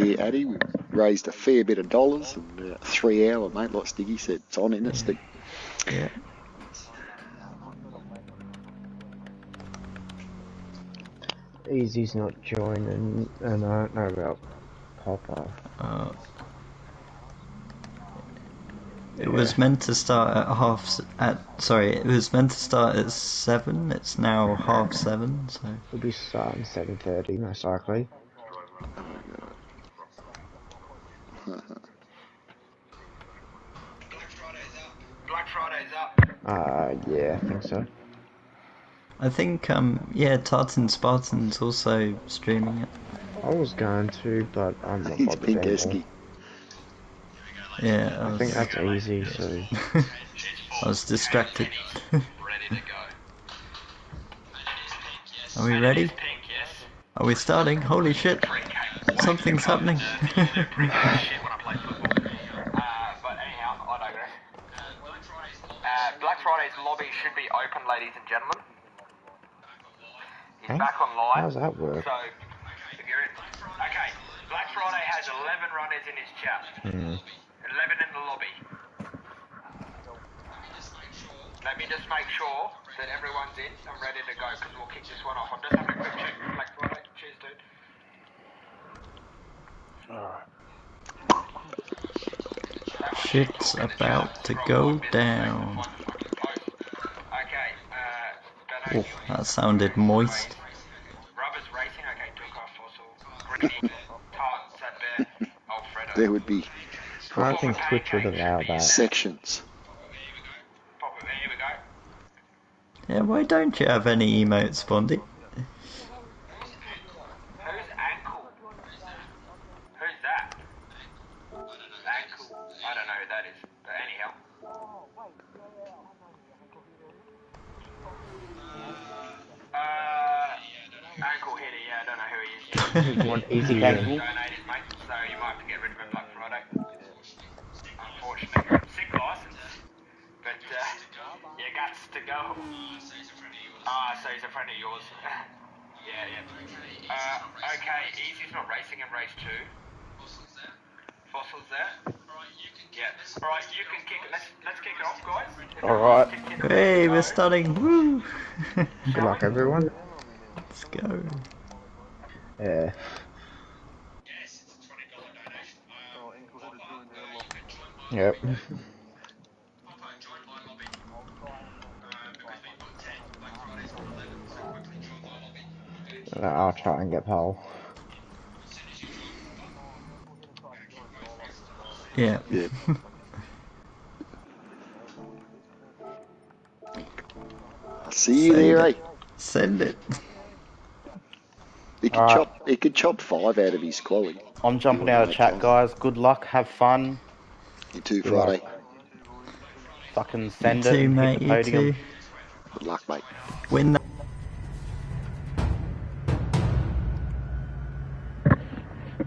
Yeah, Addy, we raised a fair bit of dollars in 3 hour, mate. Like Stiggy said, it's on, isn't it, Stig? Yeah. Easy's not joining, and I don't know about Popper. It was meant to start it was meant to start at 7. It's now 7:30, so We'll be starting 7:30 most likely. Oh, God. Black Friday's up. Yeah, I think so. I think Tartan Spartan's also streaming it. I was going to, but I'm not He's bothered pink anymore. esky. Yeah, I think that's easy, so... I was distracted. Ready to go. Are we ready? Are we starting? Holy shit! Something's happening. But anyhow, I digress. Black Friday's lobby should be open, ladies and gentlemen. He's back online. How's that work? So, if you're in... Okay, Black Friday has 11 runners in his chat. 11 in the lobby. Let me just make sure that everyone's in and ready to go, because we'll kick this one off. I'm just having a quick check for Black Friday. Cheers, dude. Alright. Shit's about to go down. Okay, Oh, that sounded moist. Rubber's racing. Okay, Duca, Fossil, Gritty, Tart, Sadbear, Alfredo. There would be I don't think Twitch would allow that. sections. Pop it, here we go. Yeah, why don't you have any emotes, Bondy? Who's Ankle? Who's that? Ankle. I don't know who that is, but anyhow. Ankle hitter, yeah, I don't know who he is. You want easy ankle? Donated, mate, so you might have to get rid of him Black Friday. Unfortunately. Sick license. But, you got to go. So he's a friend of yours. Yeah. Okay, Easy's not racing in race 2. Fossil's there. Yeah. Alright, you can kick it. Let's kick it off, guys. Alright. Hey, we're starting. Woo! Good luck, everyone. Let's go. Yeah. Yep. I'll try and get pole. Yeah. I'll see you there, eh? Send it. He could chop 5 out of his quality. I'm jumping out of chat, guys. Good luck. Have fun. You too, Friday. Fucking send You it too, and mate. hit the You podium. too. Good luck, mate. Win that.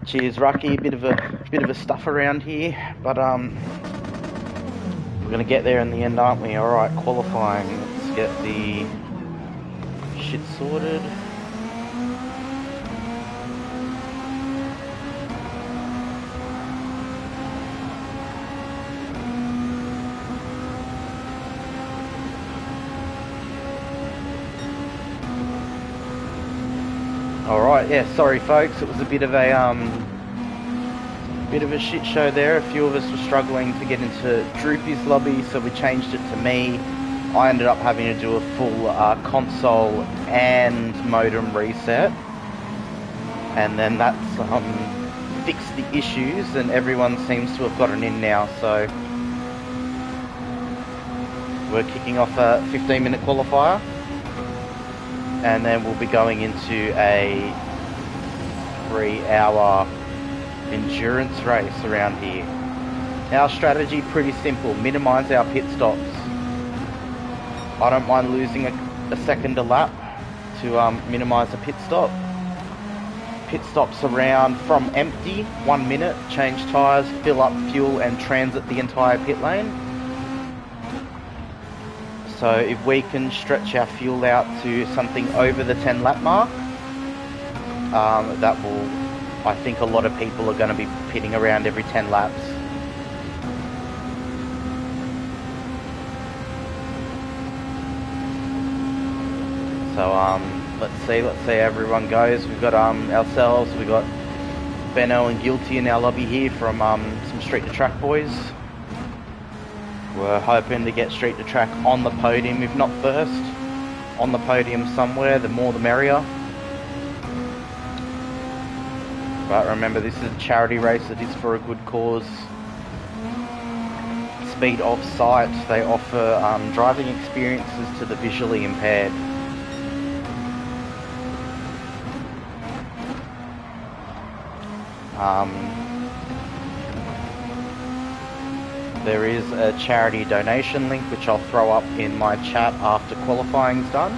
Cheers, Rucky. Bit of a stuff around here, but we're gonna get there in the end, aren't we? All right, qualifying. Let's get the shit sorted. Alright, yeah, sorry folks, it was a bit of a shit show there. A few of us were struggling to get into Droopy's lobby, so we changed it to me. I ended up having to do a full console and modem reset, and then that's fixed the issues, and everyone seems to have gotten in now, so we're kicking off a 15-minute qualifier. And then we'll be going into a 3-hour endurance race around here. Our strategy, pretty simple. Minimise our pit stops. I don't mind losing a second a lap to minimise a pit stop. Pit stops around from empty, 1 minute, change tyres, fill up fuel and transit the entire pit lane. So if we can stretch our fuel out to something over the 10 lap mark, that will I think a lot of people are going to be pitting around every 10 laps. So let's see how everyone goes. We've got ourselves, we've got Benno and Guilty in our lobby here from some Street to Track boys. We're hoping to get Street to Track on the podium, if not first, on the podium somewhere. The more the merrier. But remember, this is a charity race. It is for a good cause. Speed Off site, they offer driving experiences to the visually impaired. There is a charity donation link which I'll throw up in my chat after qualifying's done.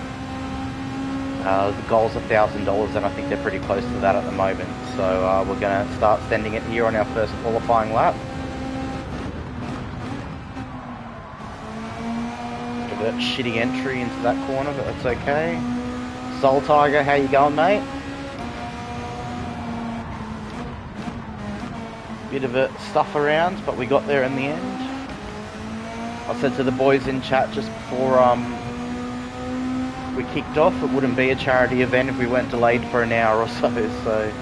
The goal's $1,000 and I think they're pretty close to that at the moment. So we're going to start sending it here on our first qualifying lap. A bit shitty entry into that corner, but that's okay. Soul Tiger, how you going, mate? Bit of a stuff around, but we got there in the end. I said to the boys in chat just before we kicked off, it wouldn't be a charity event if we weren't delayed for an hour or so, so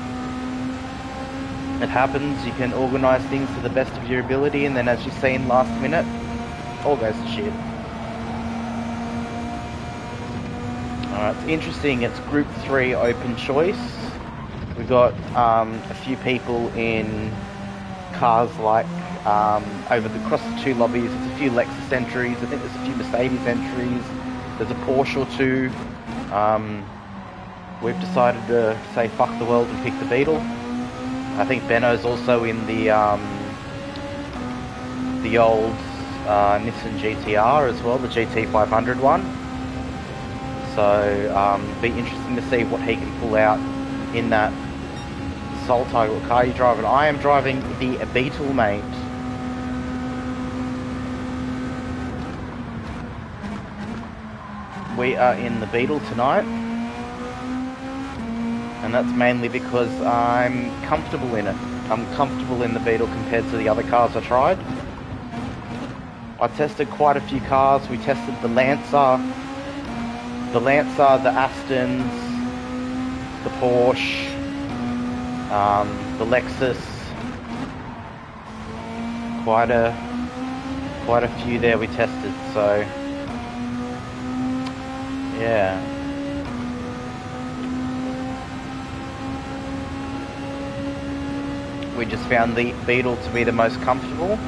it happens. You can organise things to the best of your ability, and then as you've seen last minute, all goes to shit. Alright, it's interesting, it's Group 3 open choice. We've got a few people in cars like across the two lobbies. There's a few Lexus entries, I think there's a few Mercedes entries, there's a Porsche or two. We've decided to say fuck the world and pick the Beetle. I think Benno's also in the old Nissan GTR as well, the GT500 one. So be interesting to see what he can pull out in that. Soul Tiger, what car are you driving? I am driving the Beetle, mate. We are in the Beetle tonight. And that's mainly because I'm comfortable in it. I'm comfortable in the Beetle compared to the other cars I tried. I tested quite a few cars. We tested the Lancer, the Astons, the Porsche, the Lexus, quite a few there we tested, so yeah. We just found the Beetle to be the most comfortable.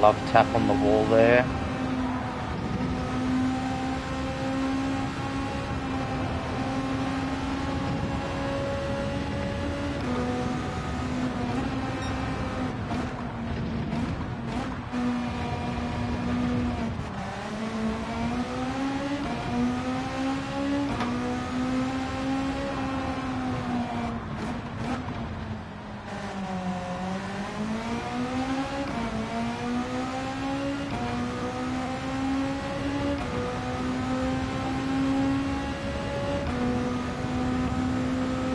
Love tap on the wall there.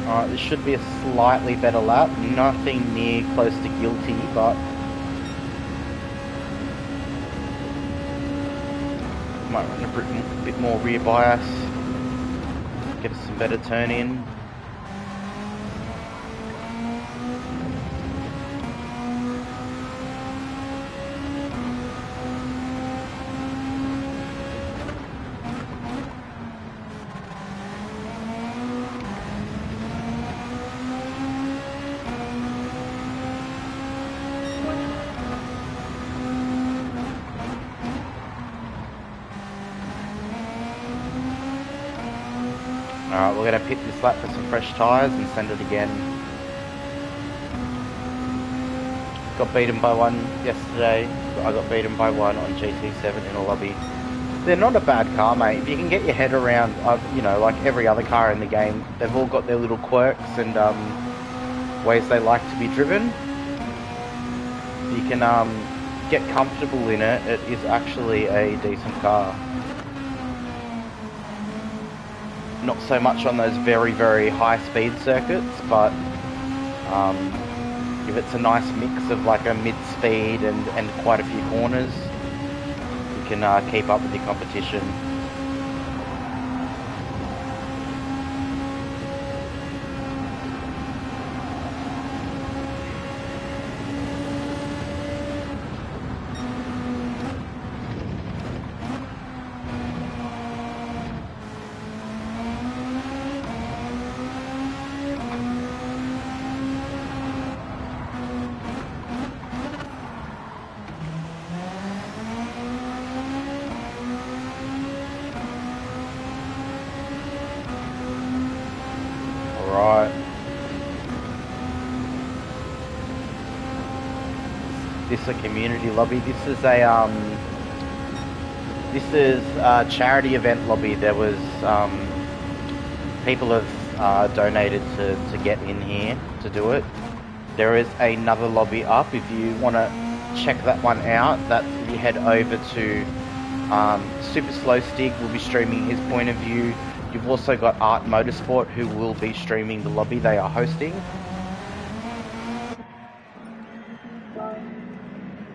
Alright, this should be a slightly better lap. Nothing near close to Guilty, but might run a bit more rear bias. Get us some better turn in. Alright, we're going to pit this lap for some fresh tyres and send it again. Got beaten by one yesterday. I got beaten by one on GT7 in a lobby. They're not a bad car, mate. If you can get your head around, you know, like every other car in the game, they've all got their little quirks and ways they like to be driven. If you can get comfortable in it, it is actually a decent car. Not so much on those very, very high speed circuits, but if it's a nice mix of like a mid-speed and quite a few corners, you can keep up with your competition. Right. This is a community lobby. This is a charity event lobby. There was people have donated to get in here to do it. There is another lobby up if you want to check that one out. That if you head over to Super Slow Stick will be streaming his point of view. You've also got Art Motorsport who will be streaming the lobby they are hosting.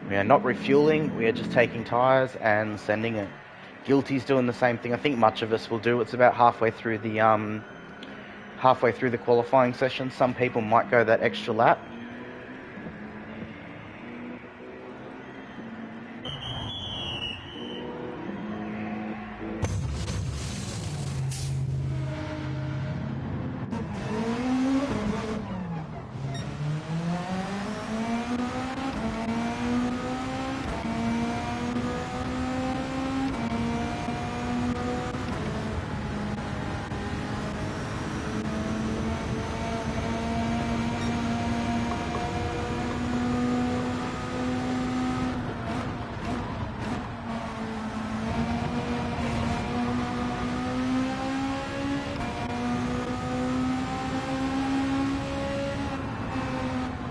We are not refueling, we are just taking tyres and sending it. Guilty's doing the same thing. I think much of us will do. It's about halfway through the qualifying session. Some people might go that extra lap.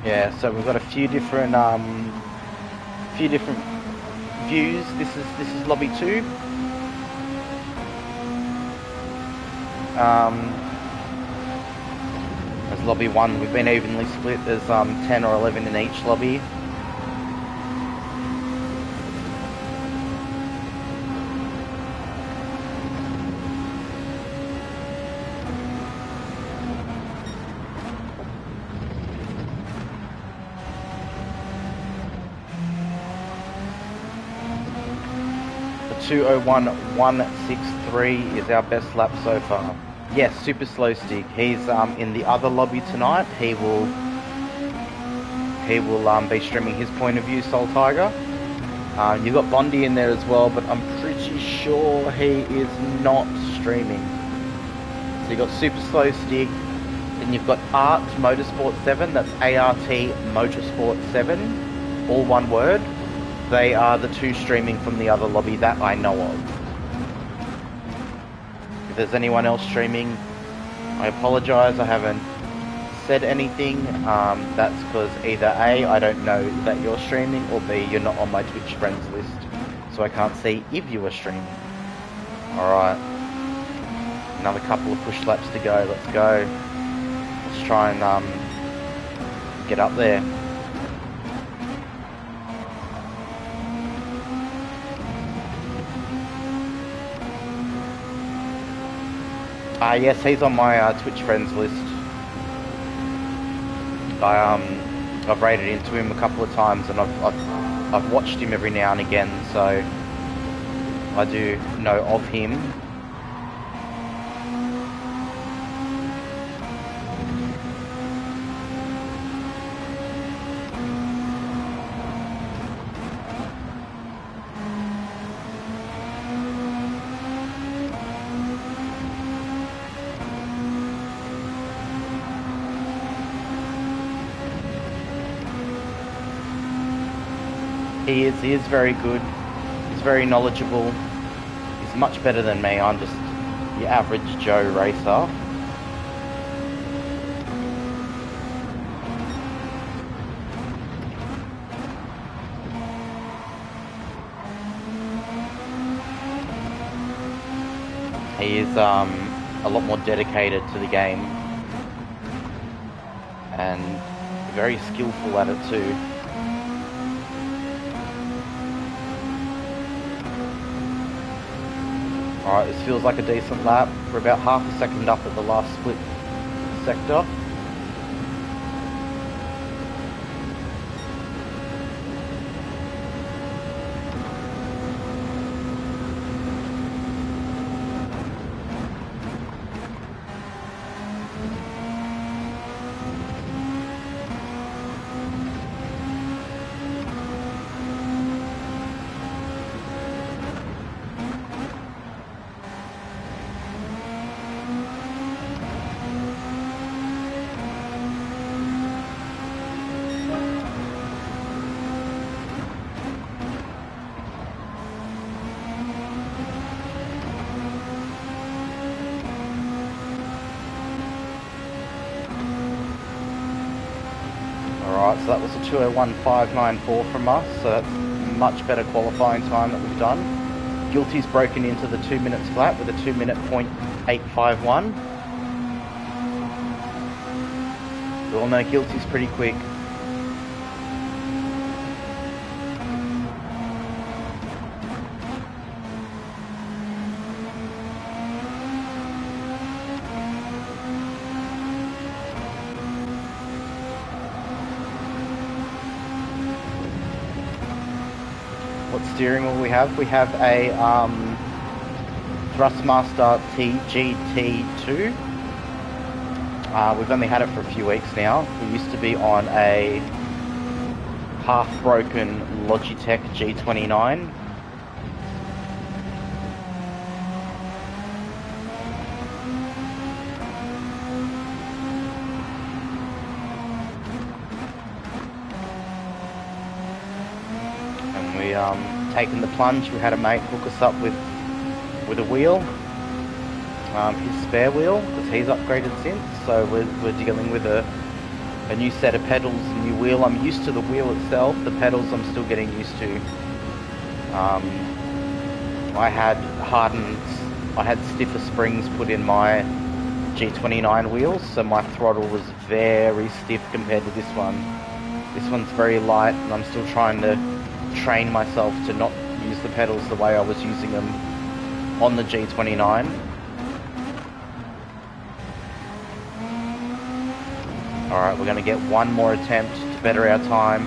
Yeah, so we've got a few different views. This is lobby 2. As lobby 1, we've been evenly split. There's 10 or 11 in each lobby. The 2:01.163 is our best lap so far. Yes, Super Slow Stick. He's in the other lobby tonight. He will be streaming his point of view, Soul Tiger. You've got Bondi in there as well, but I'm pretty sure he is not streaming. So you've got Super Slow Stick, then you've got Art Motorsport 7. That's ART Motorsport 7, all one word. They are the two streaming from the other lobby that I know of. If there's anyone else streaming, I apologise, I haven't said anything. That's because either A, I don't know that you're streaming, or B, you're not on my Twitch friends list, so I can't see if you are streaming. Alright, another couple of push laps to go, let's go. Let's try and get up there. Yes, he's on my Twitch friends list. I've raided into him a couple of times, and I've watched him every now and again, so I do know of him. He is very good. He's very knowledgeable. He's much better than me. I'm just your average Joe racer. He is a lot more dedicated to the game and very skillful at it too. Alright, this feels like a decent lap. We're about half a second up at the last split sector. Alright, so that was a 2:01.594 from us, so that's much better qualifying time that we've done. Guilty's broken into the 2 minutes flat with a 2 minute .851. We all know Guilty's pretty quick. What steering wheel we have? We have a Thrustmaster TGT2. We've only had it for a few weeks now. We used to be on a half-broken Logitech G29. Taking the plunge. We had a mate hook us up with a wheel, his spare wheel, because he's upgraded since. So we're dealing with a new set of pedals, a new wheel. I'm used to the wheel itself. The pedals I'm still getting used to. I had stiffer springs put in my G29 wheels, so my throttle was very stiff compared to this one. This one's very light, and I'm still trying to train myself to not use the pedals the way I was using them on the G29. Alright, we're going to get one more attempt to better our time.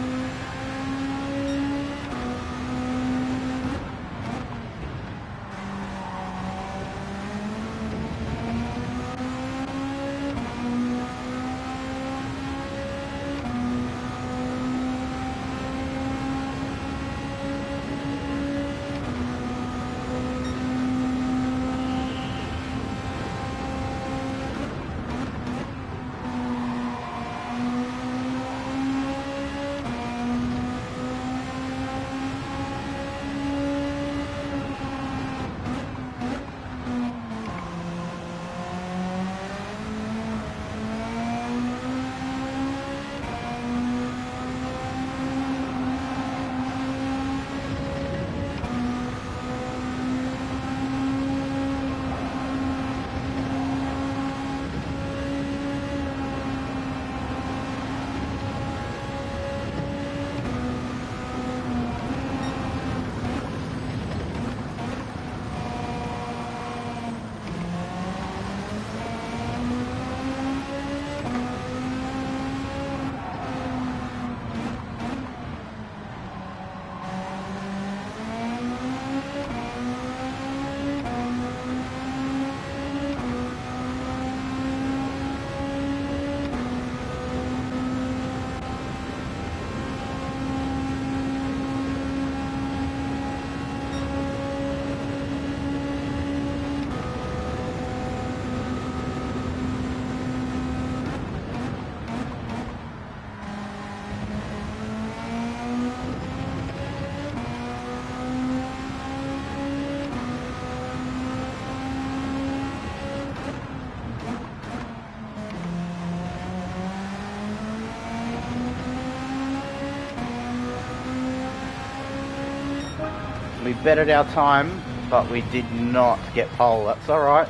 We bettered our time, but we did not get pole. That's alright.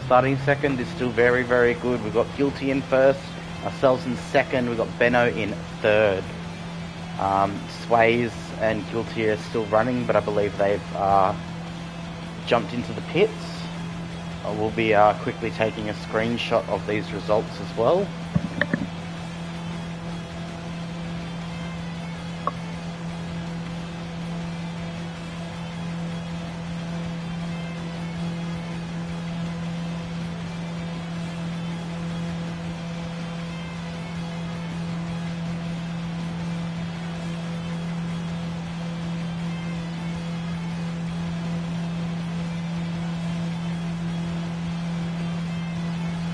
Starting second is still very, very good. We've got Guilty in first, ourselves in second, we've got Benno in third. Sways and Guilty are still running, but I believe they've jumped into the pits. We'll be quickly taking a screenshot of these results as well.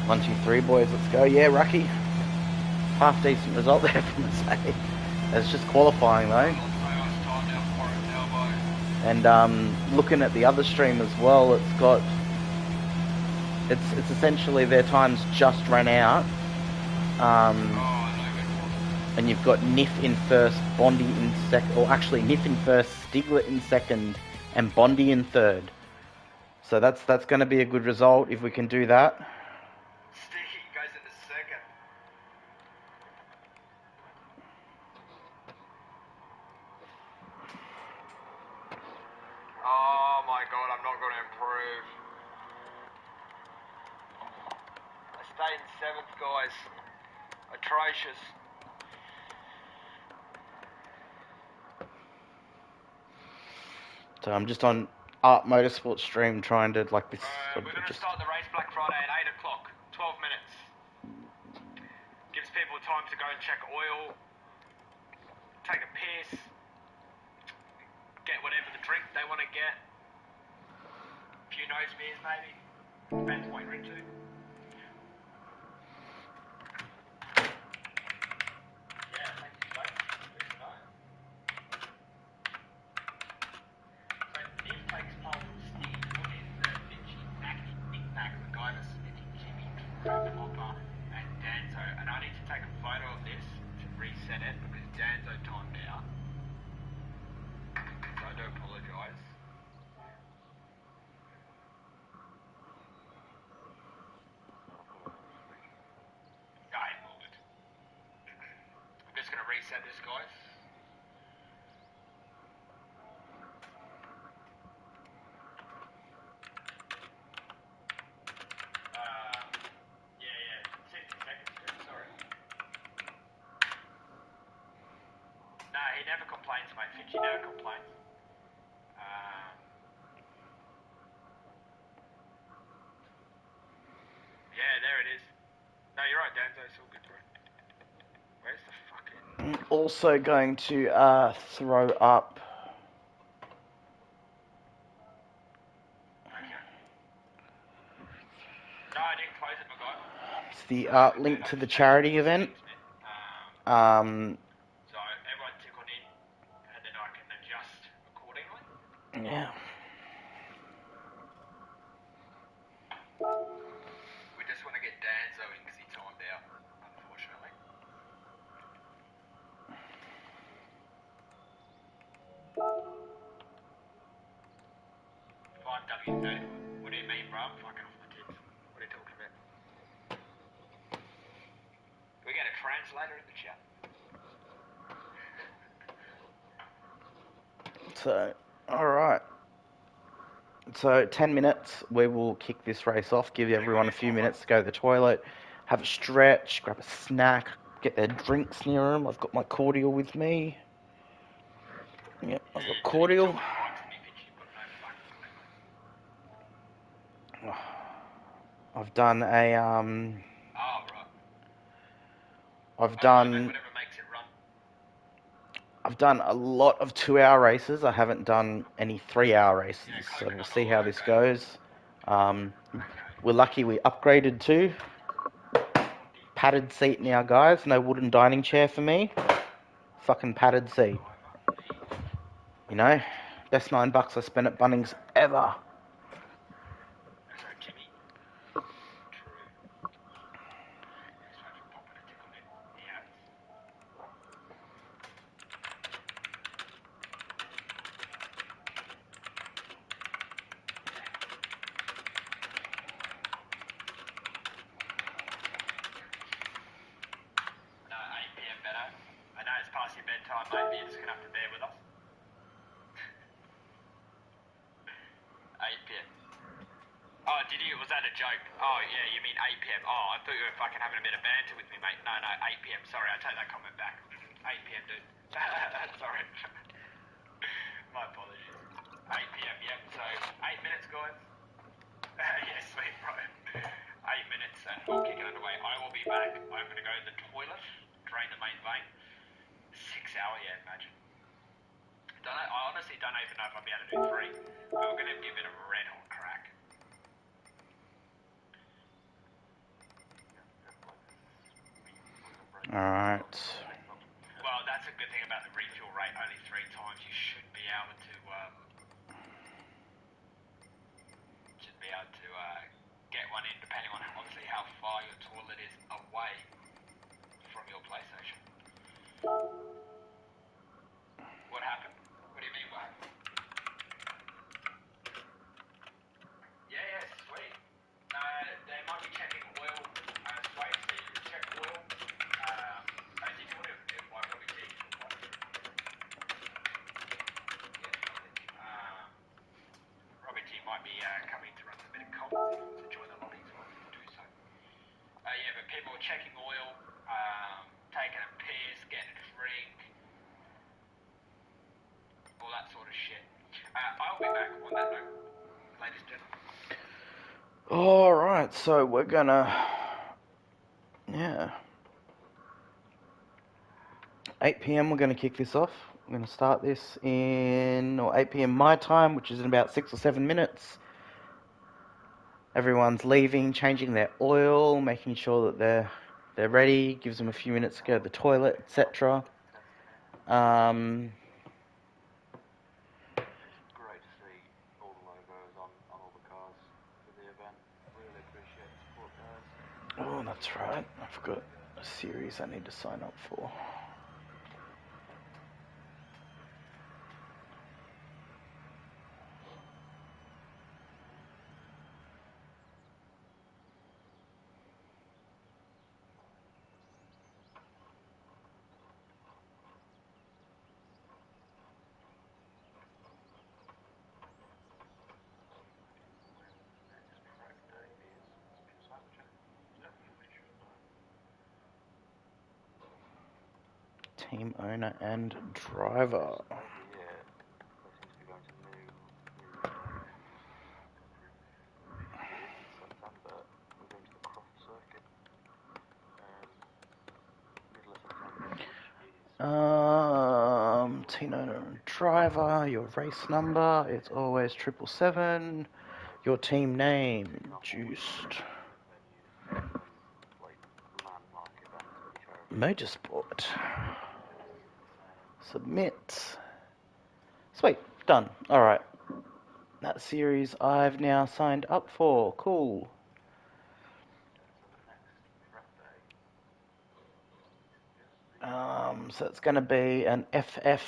One, two, three, boys, let's go. Yeah, Rucky. Half decent result there from the say. It's just qualifying though. And looking at the other stream as well, it's got it's essentially their times just ran out. And you've got Niff in first, Bondi in second, or actually Niff in first, Stigler in second, and Bondi in third. So that's going to be a good result if we can do that. Oh my god, I'm not going to improve. I stayed in 7th, guys. Atrocious. So I'm just on Art Motorsport stream trying to like this. We're going to start the race Black Friday at 8 o'clock. 12 minutes. Gives people time to go and check oil, take a piss, get whatever the drink they want to get. A few nose beers maybe. Depends what you're into. Yeah, thank you, mate. Good to know. So Nick takes pole from Steve, put in the Vinci, Mackie, Nick Mac, the guy that's spinning Jimmy, Craig Hopper, and Danzo. And I need to take a photo of this to reset it because Danzo timed out. So I do apologise. I moved it. I'm just going to reset this, guys. Yeah, 60 seconds, sorry. No, he never complains, mate. Finch, he never complains. Yeah, there it is. No, you're right, Danzo. It's all good, bro. Where's the fucking... I'm also going to throw up. Okay. No, I didn't close it, my guy. It's the link to the charity event. So everyone tickle in, and then I can adjust accordingly. Yeah. We just want to get Danzo in because he timed out, unfortunately. 5W30. What do you mean, bro? I'm fucking off my tits. What are you talking about? We get a translator in the chat. So, alright. So, 10 minutes, we will kick this race off, give everyone a few minutes to go to the toilet, have a stretch, grab a snack, get their drinks near them. I've got my cordial with me. Yep, I've got cordial. I've done a, I've done a lot of 2-hour races. I haven't done any 3-hour races, so we'll see how this goes. We're lucky we upgraded too. Padded seat now, guys. No wooden dining chair for me. Fucking padded seat. You know, best $9 I spent at Bunnings ever. did you? Was that a joke? Oh, yeah, you mean 8 p.m. Oh, I thought you were fucking having a bit of banter with me, mate. No, 8 p.m. Sorry, I take that comment back. 8 p.m., dude. Sorry. My apologies. 8 p.m., yep. So, 8 minutes, guys. Yeah, sweet, bro. 8 minutes and we'll kick it underway. I will be back. I'm going to go to the toilet, drain the main vein. 6 hour, yeah, imagine. I honestly don't even know if I'll be able to do 3. But we're going to give it a red hot crack. Alright. Well, that's a good thing about the refuel rate. Only 3 times. You should be able to get one in, depending on obviously how far your toilet is away from your PlayStation. What happened? What do you mean what happened? Yeah, sweet. They might be checking oil. Sweet, so you can check oil. Did you want to invite Robbie T? Robbie T might be coming to run a bit of comms. If he wants to join the lobby, he's welcome to do so. Yeah, but people are checking oil, taking a piss, getting a drink, all that sort of shit. I'll be back on that note, ladies and gentlemen. Alright, so we're gonna... Yeah. 8 p.m. we're gonna kick this off. We're gonna start this in... Or 8 p.m. my time, which is in about 6 or 7 minutes. Everyone's leaving, changing their oil, making sure that they're ready. Gives them a few minutes to go to the toilet, etc. Great to see all the logos on all the cars for the event. Really appreciate the support, guys. Oh, that's right. I've got a series I need to sign up for. Team owner and driver. Team owner and driver, your race number, it's always 777. Your team name, juiced. Motorsport. Submit. Sweet, done. Alright. That series I've now signed up for. Cool. So it's going to be an FF,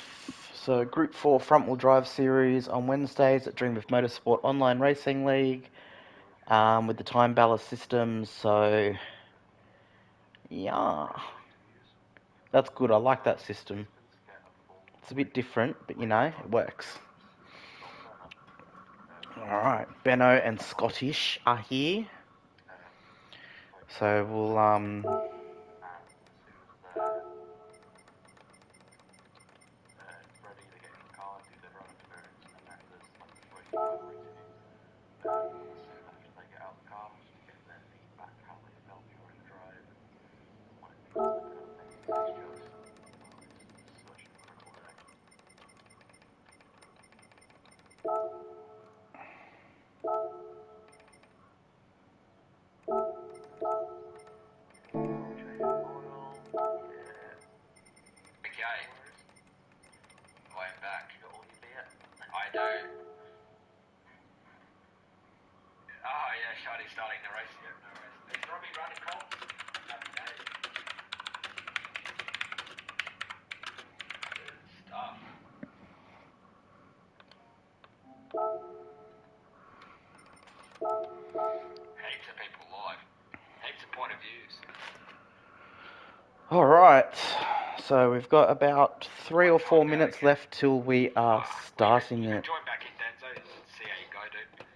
so Group 4 front-wheel drive series on Wednesdays at Dream of Motorsport Online Racing League with the time ballast systems, so yeah. That's good, I like that system. It's a bit different, but you know, it works. Alright, Benno and Scottish are here. So we'll Starting the race here. No race. Is Robbie running comms? Happy days. Good stuff. Heaps of people live. Heaps of point of views. Alright, so we've got about 3 or 4 minutes left till we are starting it. Join back in, Danzo. See how you go, dude.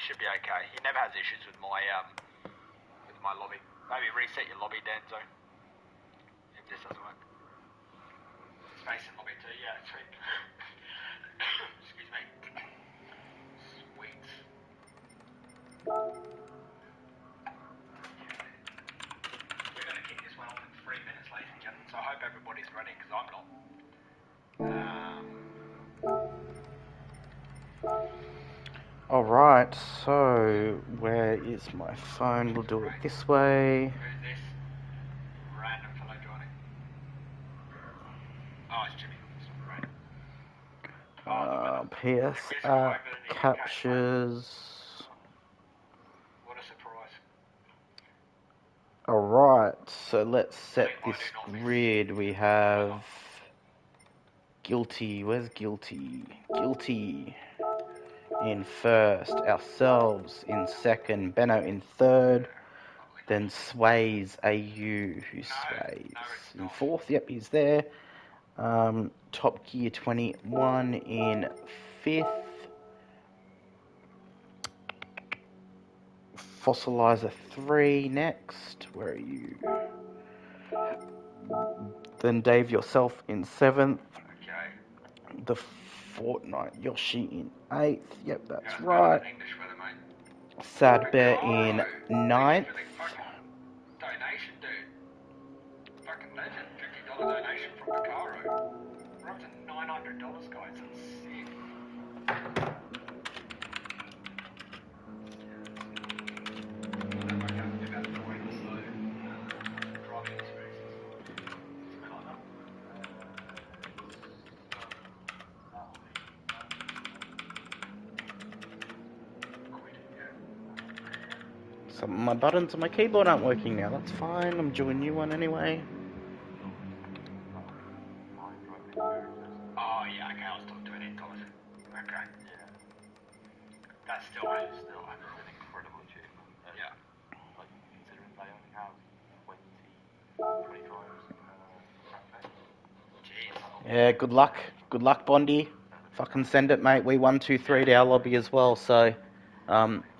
should be okay. He never has issues with my lobby. Maybe reset your lobby, Danzo. If this doesn't work. Space in lobby 2, yeah, sweet. Excuse me. Sweet. We're going to kick this one off in 3 minutes, ladies and gentlemen, so I hope everybody's ready, because I'm not. Alright, so where is my phone? We'll do it this way. Who's this random fellow joining? Oh, it's Jimmy. It's not random. PS captures. What a surprise. Alright, so let's set this grid. We have Guilty. Where's Guilty? Guilty in first, ourselves in second, Benno in third, then Sways AU, who sways in fourth. Yep, he's there. Top Gear 21 in fifth. Fossilizer 3 next. Where are you? Then Dave, yourself in seventh. Okay. The Fortnite Yoshi in eighth. Yep, that's right. English weather, mate. Sad Bear in ninth. Donation, dude. Fucking legend. $50 donation from Picaro. We're up to $900, guys. That's sick. Some of my buttons on my keyboard aren't working now. That's fine. I'm doing a new one anyway. Oh, yeah, okay, I was talking to an $8. Okay. Yeah. That's still an incredible achievement. Yeah. Like, considering they only have 20 drives Jeez. Yeah, good luck. Good luck, Bondi. Fucking send it, mate. We 1-2-3'd our lobby as well, so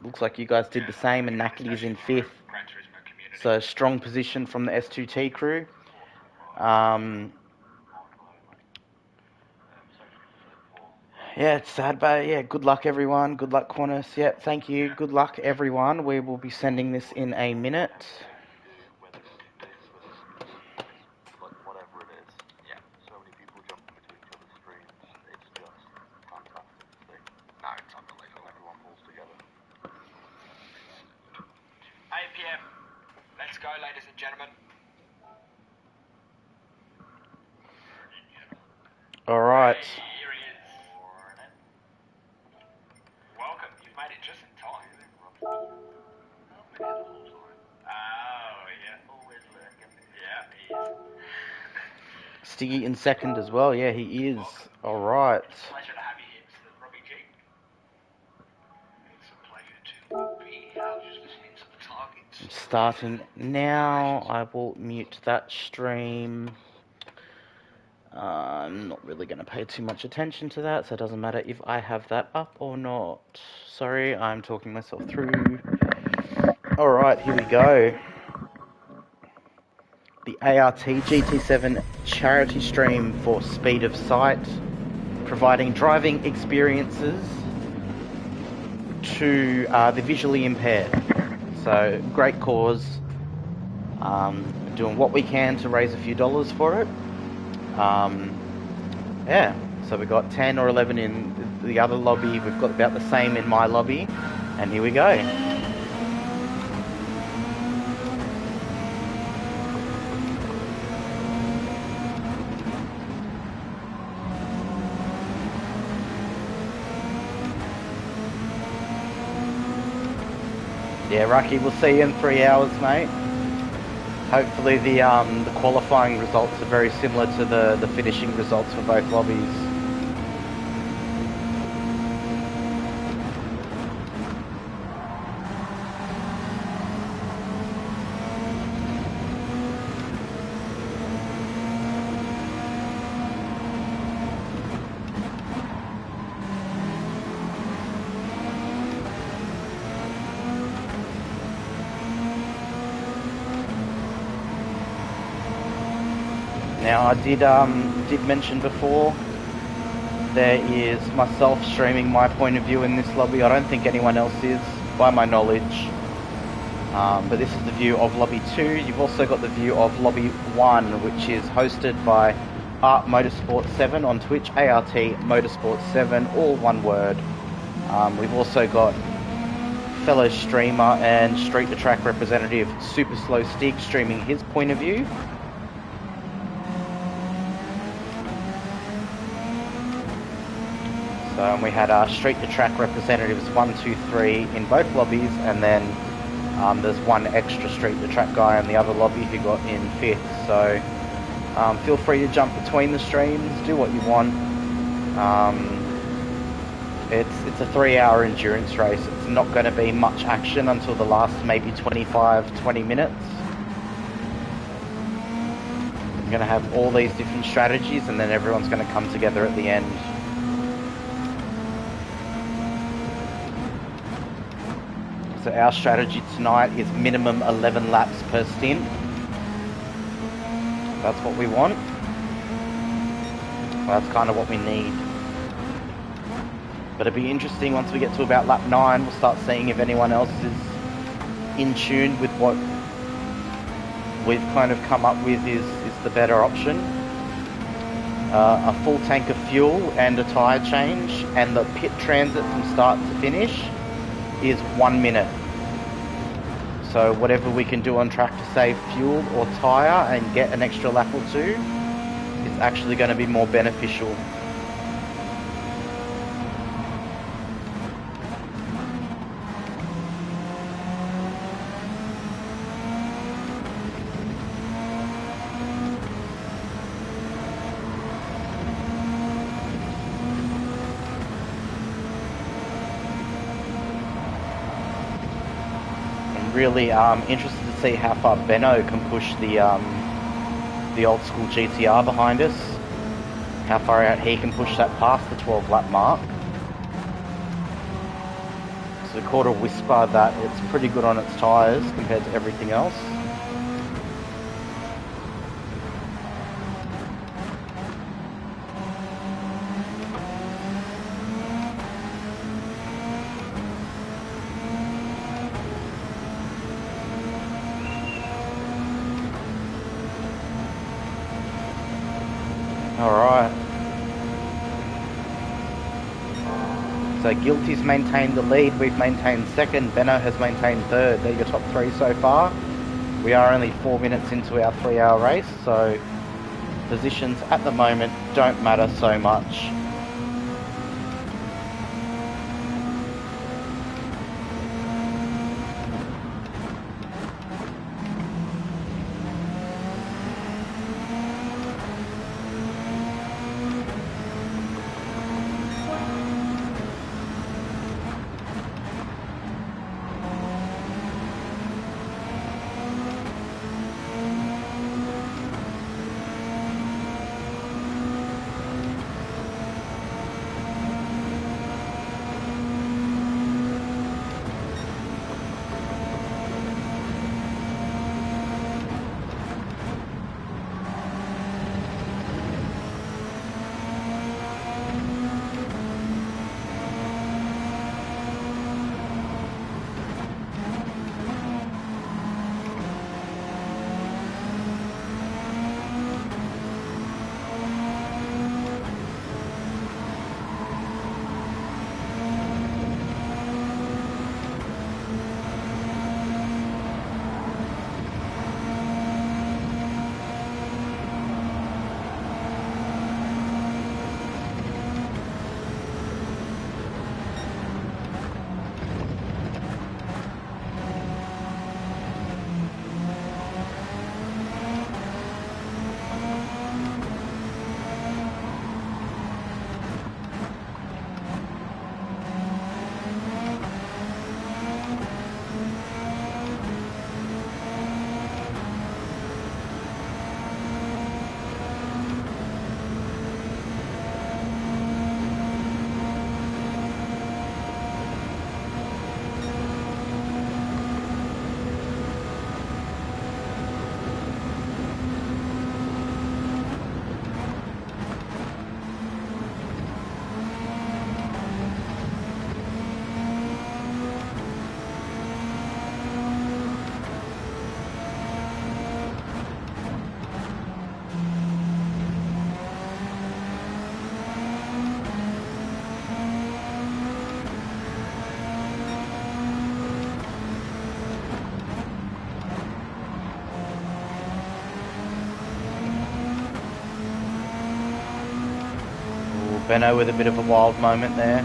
looks like you guys did the same, and Nakity's in fifth. Gran Turismo community. So strong position from the S2T crew. Yeah, it's sad, but yeah, good luck everyone. Good luck, Qantas. Yeah, thank you. Good luck everyone. We will be sending this in a minute. whatever it is. Yeah. So many people jumping between each other's screens. It's just fantastic to see. No, it's unbelievable. Everyone pulls together. 8 p.m. Let's go, ladies and gentlemen. All right. Hey, here he is. Welcome. You've made it just in time. Oh, yeah. Always lurking. Yeah, he is. Stiggy in second as well. Yeah, he is. All right. Pleasure to have you here, Mr. Robbie G. It's a pleasure to be here. Just listening to the targets. Starting now. I will mute that stream. I'm not really going to pay too much attention to that, so it doesn't matter if I have that up or not. Sorry, I'm talking myself through. Alright, here we go. The ART GT7 charity stream for Speed of Sight, providing driving experiences to the visually impaired. So, great cause. Doing what we can to raise a few dollars for it. Yeah, so we've got 10 or 11 in the other lobby. We've got about the same in my lobby. And here we go. Yeah, Rocky, we'll see you in 3 hours, mate. Hopefully the qualifying results are very similar to the finishing results for both lobbies. Now, I did mention before, there is myself streaming my point of view in this lobby. I don't think anyone else is, by my knowledge. But this is the view of Lobby 2. You've also got the view of Lobby 1, which is hosted by Art Motorsport 7 on Twitch, ART Motorsport 7, all one word. We've also got fellow streamer and Street to Track representative Super Slow Stig streaming his point of view. So we had our Street to Track representatives 1, 2, 3 in both lobbies, and then there's one extra Street to Track guy in the other lobby who got in 5th. So feel free to jump between the streams, do what you want. It's a 3-hour endurance race. It's not going to be much action until the last maybe 20 minutes. We're going to have all these different strategies, and then everyone's going to come together at the end. So our strategy tonight is minimum 11 laps per stint. That's what we want. That's kind of what we need. But it'll be interesting once we get to about lap 9, we'll start seeing if anyone else is in tune with what we've kind of come up with is the better option. A full tank of fuel and a tyre change, and the pit transit from start to finish is 1 minute. So whatever we can do on track to save fuel or tyre and get an extra lap or two is actually going to be more beneficial. Really interested to see how far Benno can push the old school GTR behind us. How far out he can push that past the 12 lap mark. So we caught a whisper that it's pretty good on its tyres compared to everything else. Alright. So Guilty's maintained the lead, we've maintained second, Benno has maintained third. They're your top 3 so far. We are only 4 minutes into our 3-hour race, so positions at the moment don't matter so much. Benno with a bit of a wild moment there.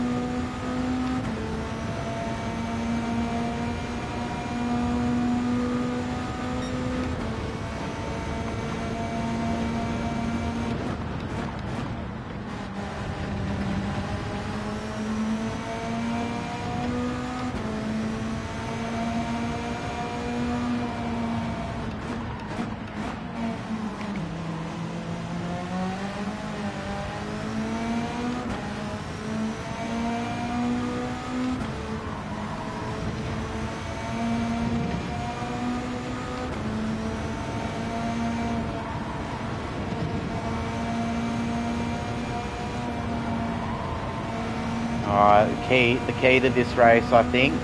The key to this race, I think,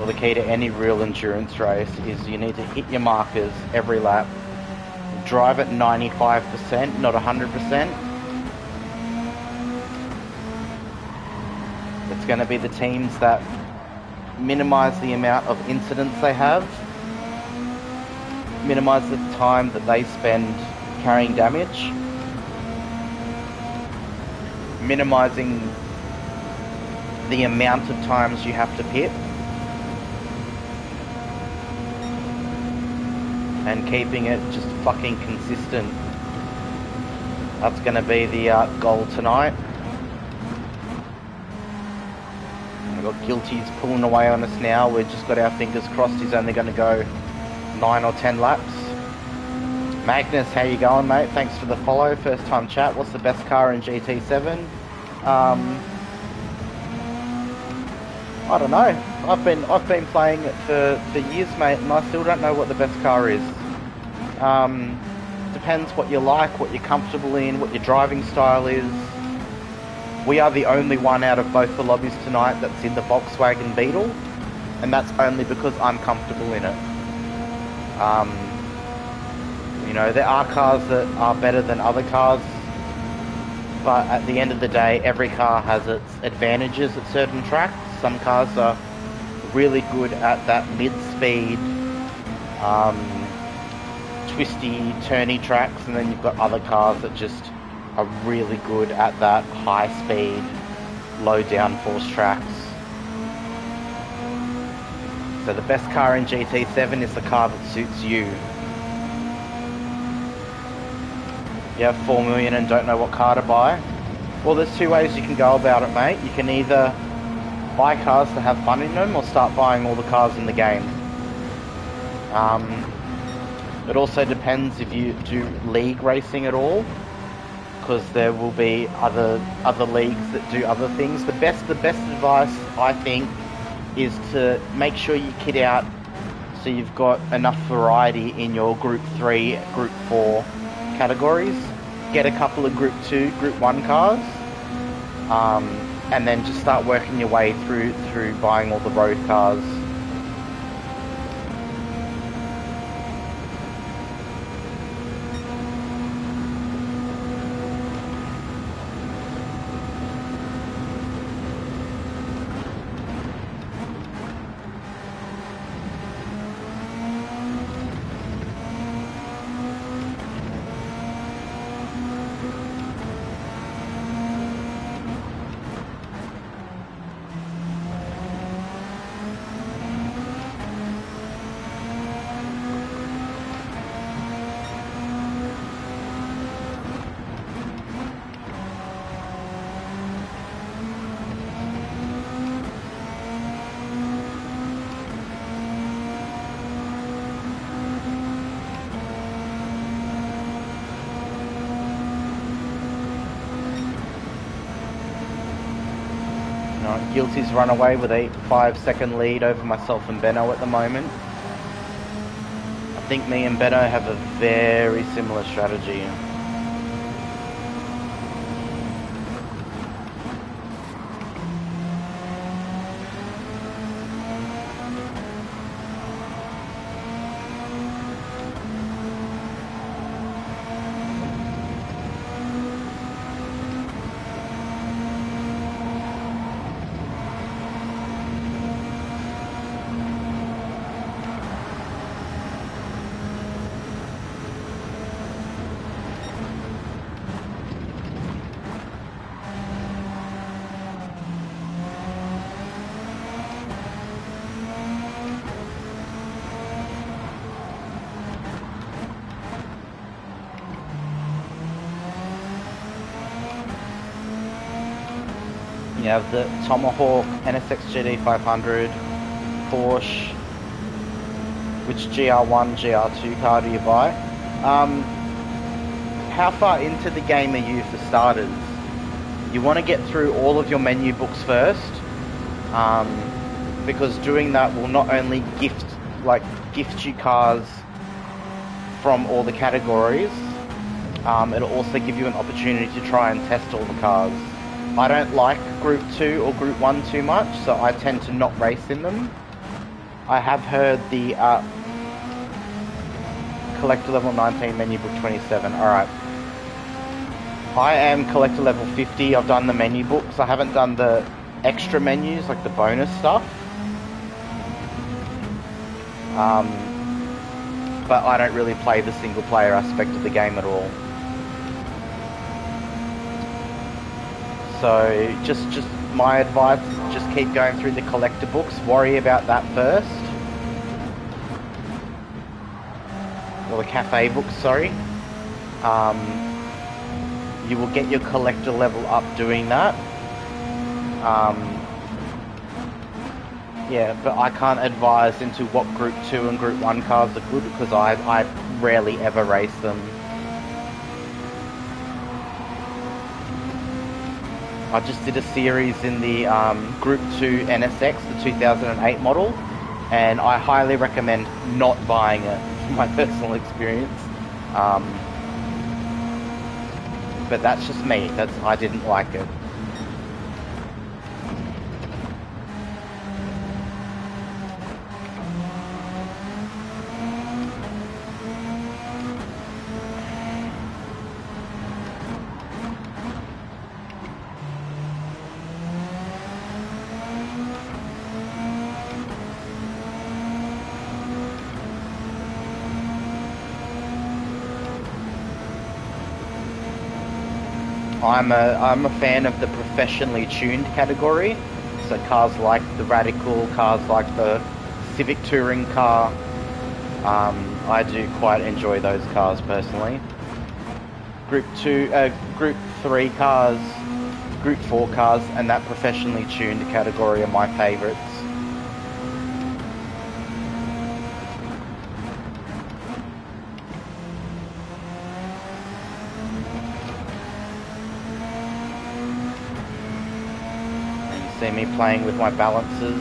or the key to any real endurance race, is you need to hit your markers every lap. Drive at 95%, not 100%. It's going to be the teams that minimise the amount of incidents they have, minimise the time that they spend carrying damage, minimising the amount of times you have to pit, and keeping it just fucking consistent. That's going to be the goal tonight. We've got Guilty's pulling away on us now. We've just got our fingers crossed he's only going to go 9 or 10 laps. Magnus, how you going, mate? Thanks for the follow. First time chat. What's the best car in GT7? I don't know. I've been playing it for years, mate, and I still don't know what the best car is. Depends what you like, what you're comfortable in, what your driving style is. We are the only one out of both the lobbies tonight that's in the Volkswagen Beetle, and that's only because I'm comfortable in it. You know, there are cars that are better than other cars, but at the end of the day, every car has its advantages at certain tracks. Some cars are really good at that mid-speed, twisty, turny tracks, and then you've got other cars that just are really good at that high-speed, low downforce tracks. So the best car in GT7 is the car that suits you. You have 4 million and don't know what car to buy? Well, there's two ways you can go about it, mate. You can either buy cars to have fun in them, or start buying all the cars in the game. It also depends if you do league racing at all, because there will be other leagues that do other things. The best advice, I think, is to make sure you kit out so you've got enough variety in your Group 3, Group 4 categories. Get a couple of Group 2, Group 1 cars, and then just start working your way through buying all the road cars. Guilty's run away with a 5-second lead over myself and Benno at the moment. I think me and Benno have a very similar strategy. You have the Tomahawk, NSX GT 500, Porsche. Which GR1, GR2 car do you buy? How far into the game are you for starters? You want to get through all of your menu books first, because doing that will not only gift you cars from all the categories, it'll also give you an opportunity to try and test all the cars. I don't like Group 2 or Group 1 too much, so I tend to not race in them. I have heard the Collector Level 19, Menu Book 27. Alright. I am Collector Level 50. I've done the menu books. I haven't done the extra menus, like the bonus stuff. But I don't really play the single player aspect of the game at all. So just my advice is just keep going through the collector books. Worry about that first. Or the cafe books, sorry. You will get your collector level up doing that. Yeah, but I can't advise into what Group 2 and Group 1 cars are good because I rarely ever race them. I just did a series in the Group 2 NSX, the 2008 model, and I highly recommend not buying it from my personal experience. But that's just me. I didn't like it. I'm a fan of the professionally tuned category, so cars like the Radical, cars like the Civic Touring car. I do quite enjoy those cars personally. Group 3 cars, Group 4 cars, and that professionally tuned category are my favourites. See me playing with my balances.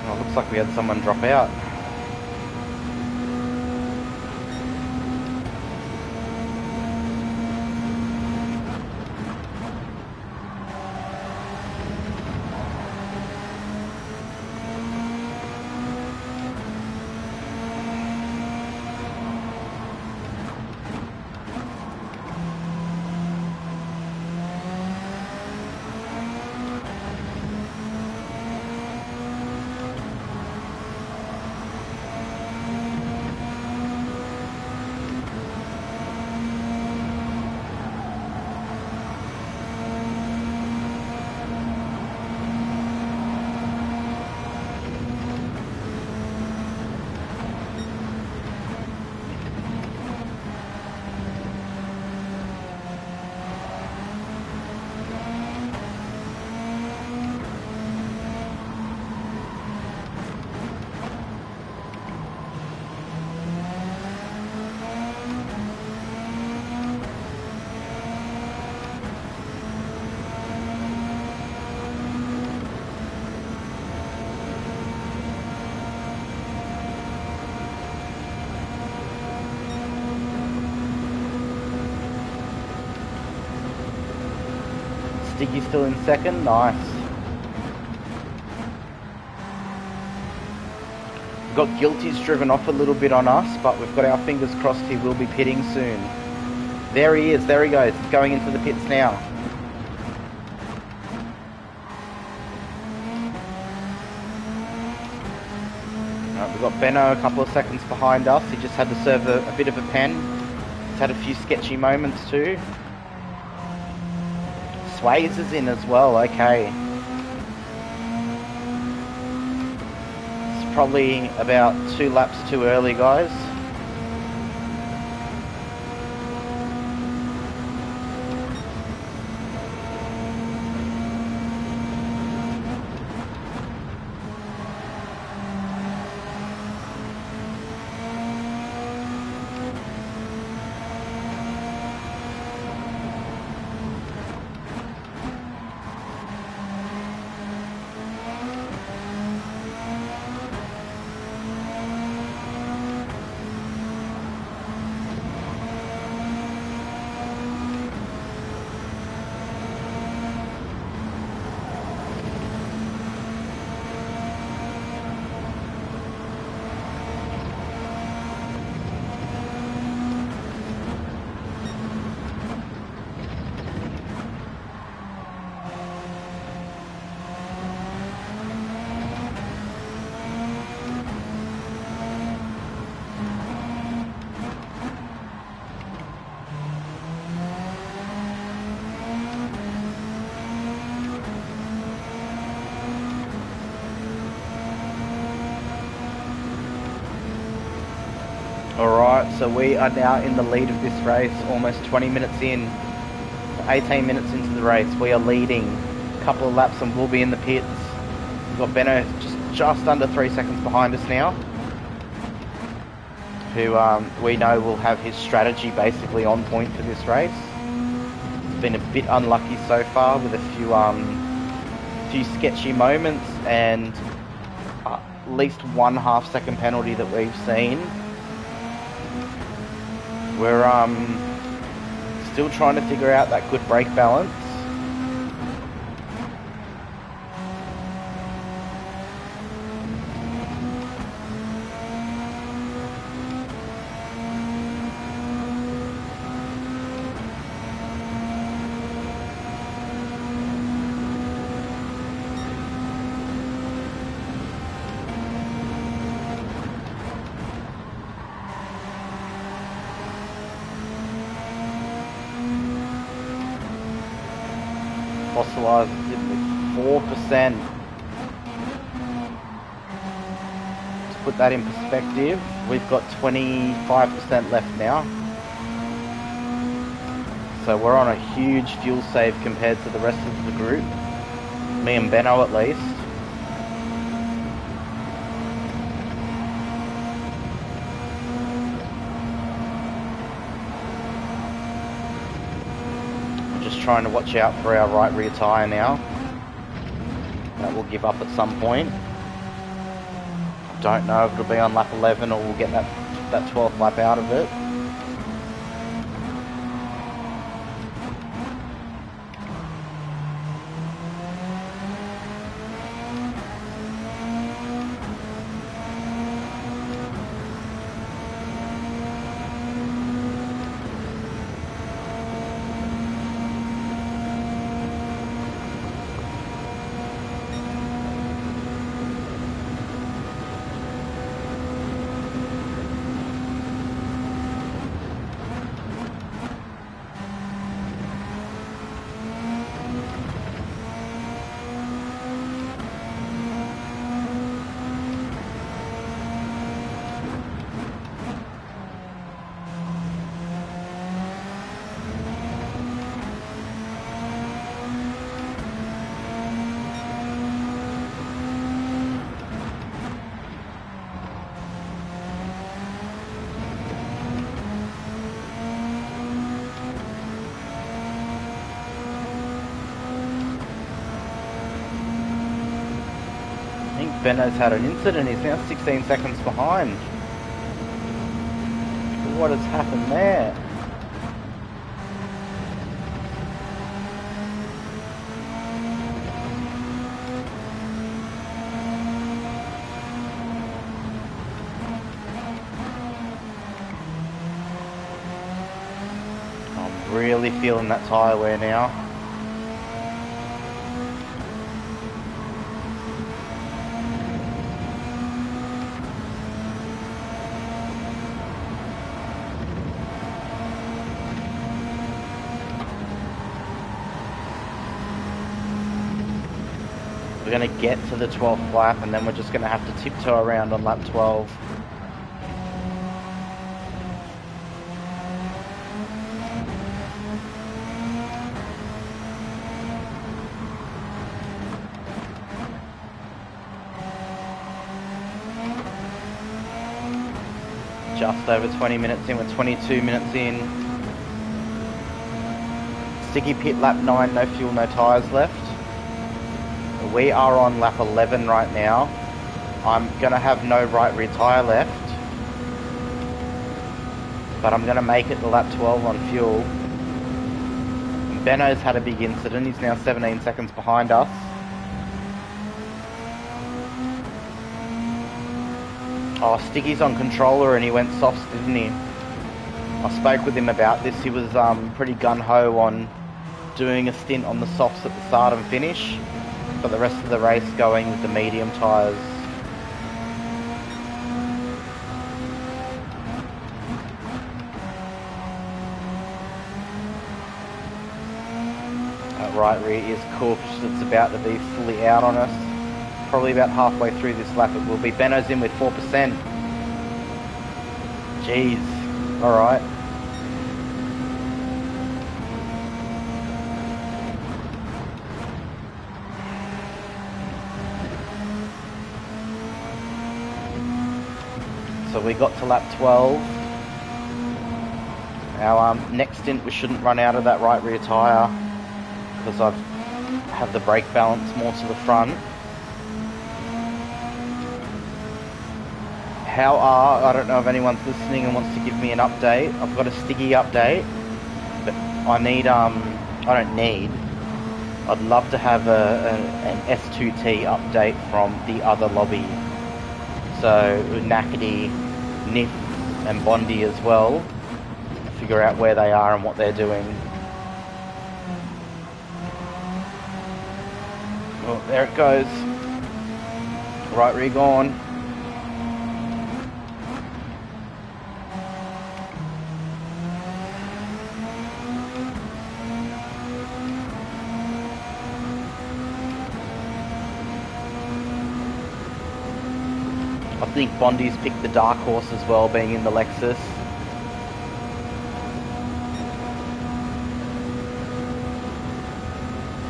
Oh, looks like we had someone drop out. Stiggy's still in second, nice. We've got Guilty's driven off a little bit on us, but we've got our fingers crossed he will be pitting soon. There he is, there he goes, he's going into the pits now. We've got Benno a couple of seconds behind us, he just had to serve a bit of a pen. He's had a few sketchy moments too. Sways is in as well, okay. probably about 2 laps too early, guys. Alright, so we are now in the lead of this race, almost 20 minutes in, 18 minutes into the race. We are leading a couple of laps and we'll be in the pits. We've got Benno just under 3 seconds behind us now, who we know will have his strategy basically on point for this race. It's been a bit unlucky so far with a few sketchy moments and at least 1/2 second penalty that we've seen. We're still trying to figure out that good brake balance. Fossilized it with 4%. To put that in perspective, we've got 25% left now. So we're on a huge fuel save compared to the rest of the group. Me and Benno at least. Trying to watch out for our right rear tyre now. That will give up at some point. Don't know if it'll be on lap 11 or we'll get that 12th lap out of it. Benno's had an incident, he's now 16 seconds behind. What has happened there? I'm really feeling that tyre wear now. going to get to the 12th lap, and then we're just going to have to tiptoe around on lap 12. Just over 20 minutes in, we're 22 minutes in. Sticky pit lap 9, no fuel, no tyres left. We are on lap 11 right now. I'm going to have no right rear tyre left, but I'm going to make it to lap 12 on fuel. Benno's had a big incident, he's now 17 seconds behind us. Oh, Sticky's on controller and he went softs, didn't he? I spoke with him about this. He was pretty gung-ho on doing a stint on the softs at the start and finish, but the rest of the race going with the medium tyres. That right rear is cooked. It's about to be fully out on us. Probably about halfway through this lap it will be. Benno's in with 4%. Jeez. Alright. So we got to lap 12. Our next stint we shouldn't run out of that right rear tyre because I have the brake balance more to the front. I don't know if anyone's listening and wants to give me an update. I've got a Stiggy update, but I'd love to have an S2T update from the other lobby. So Nackety, Nif and Bondi as well. Figure out where they are and what they're doing. Oh, there it goes. Right rear gone. I think Bondi's picked the dark horse as well, being in the Lexus.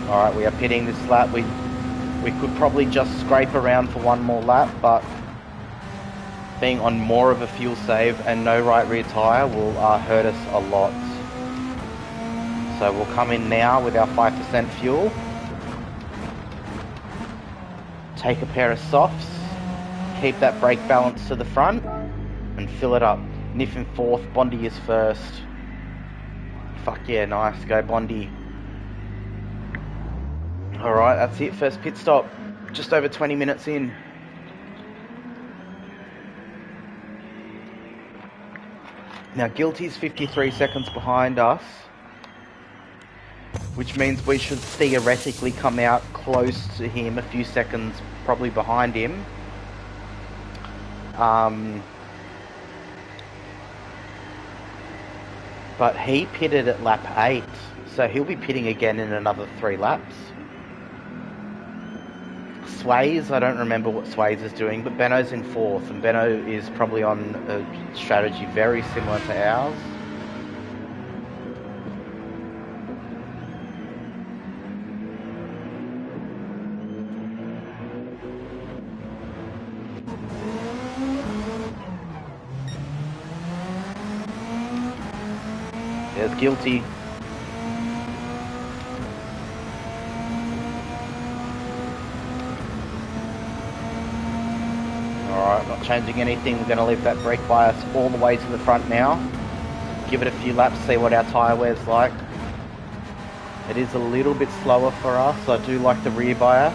Alright, we are pitting this lap. We could probably just scrape around for one more lap, but being on more of a fuel save and no right rear tyre will hurt us a lot. So we'll come in now with our 5% fuel. Take a pair of softs. Keep that brake balance to the front and fill it up. Nif in 4th, Bondi is 1st. Fuck yeah, nice, go Bondi. Alright, that's it, first pit stop. Just over 20 minutes in. Now Guilty's 53 seconds behind us, which means we should theoretically come out close to him, a few seconds probably behind him. But he pitted at lap 8, so he'll be pitting again in another 3 laps. Sways, I don't remember what Sways is doing, but Benno's in 4th, and Benno is probably on a strategy very similar to ours. There's Guilty. Alright, not changing anything. We're going to leave that brake bias all the way to the front now. Give it a few laps, see what our tyre wear's like. It is a little bit slower for us. I do like the rear bias.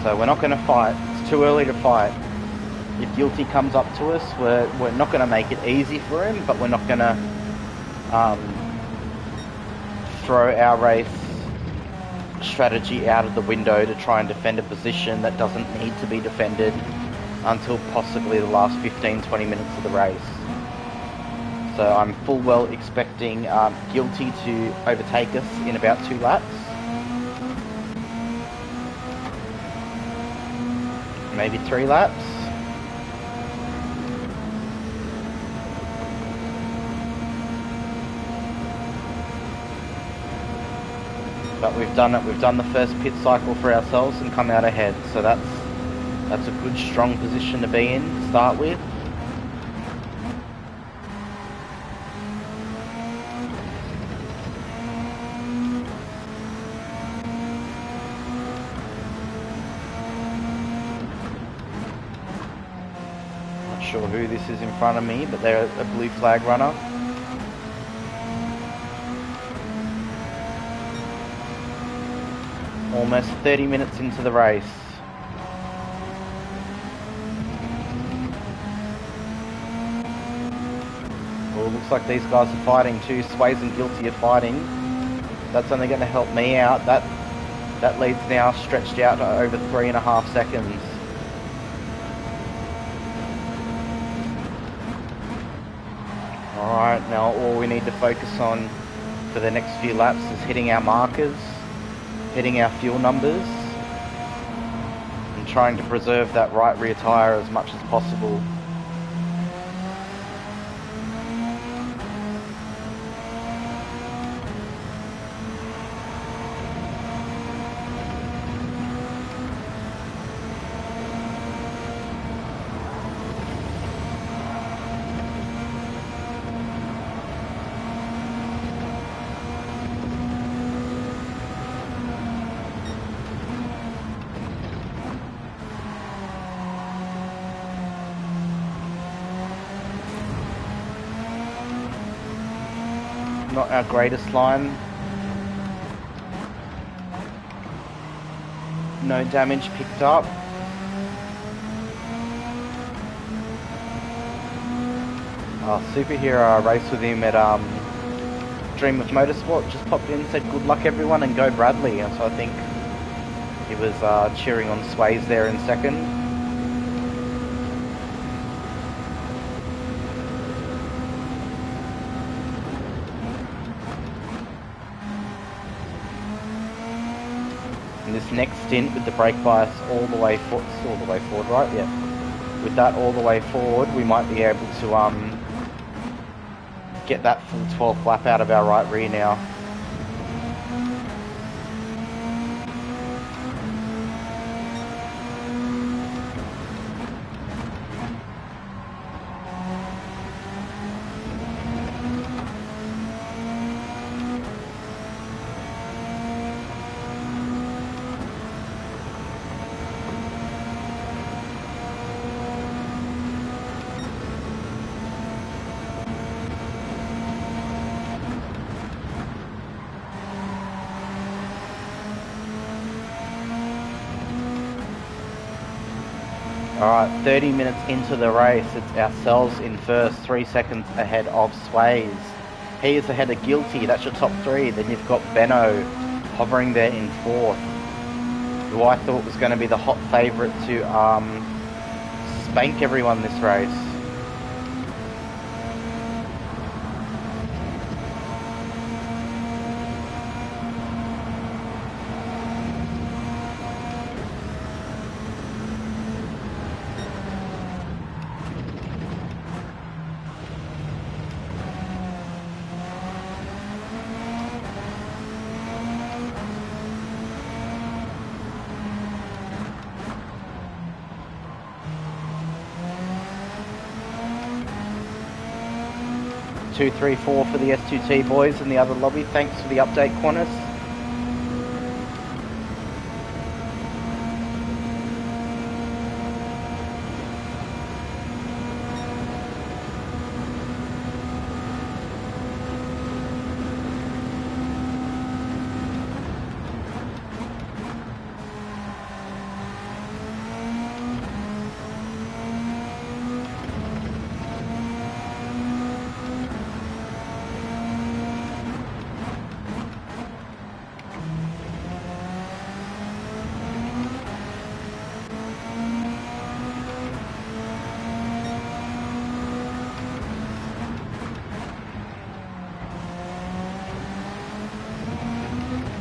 So we're not going to fight. It's too early to fight. if Guilty comes up to us, we're not going to make it easy for him, but we're not going to throw our race strategy out of the window to try and defend a position that doesn't need to be defended until possibly the last 15-20 minutes of the race. So I'm full well expecting Guilty to overtake us in about 2 laps. Maybe 3 laps. But we've done it. We've done the first pit cycle for ourselves and come out ahead. So that's a good, strong position to be in to start with. Not sure who this is in front of me, but they're a blue flag runner. Almost 30 minutes into the race. Well, it looks like these guys are fighting too. Sways and Guilty are fighting. That's only going to help me out. That lead's now stretched out to over 3.5 seconds. Alright, now all we need to focus on for the next few laps is hitting our markers, hitting our fuel numbers, and trying to preserve that right rear tyre as much as possible. Not our greatest line. No damage picked up. Superhero, I raced with him at Dream of Motorsport, just popped in and said good luck everyone and go Bradley. And so I think he was cheering on Sways there in second. This next stint with the brake bias all the way forward, right? Yeah. With that all the way forward, we might be able to get that full 12th lap out of our right rear now. Alright, 30 minutes into the race, it's ourselves in first, 3 seconds ahead of Sways. He is ahead of Guilty, that's your top 3. Then you've got Benno hovering there in 4th, who I thought was going to be the hot favourite to spank everyone this race. Two, three, four for the S2T boys in the other lobby. Thanks for the update, Qantas.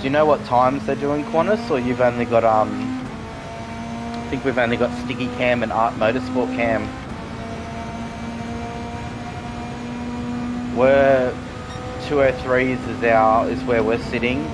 you know what times they're doing Qantas, or you've only got I think we've only got Sticky Cam and Art Motorsport Cam. We're 203s is where we're sitting.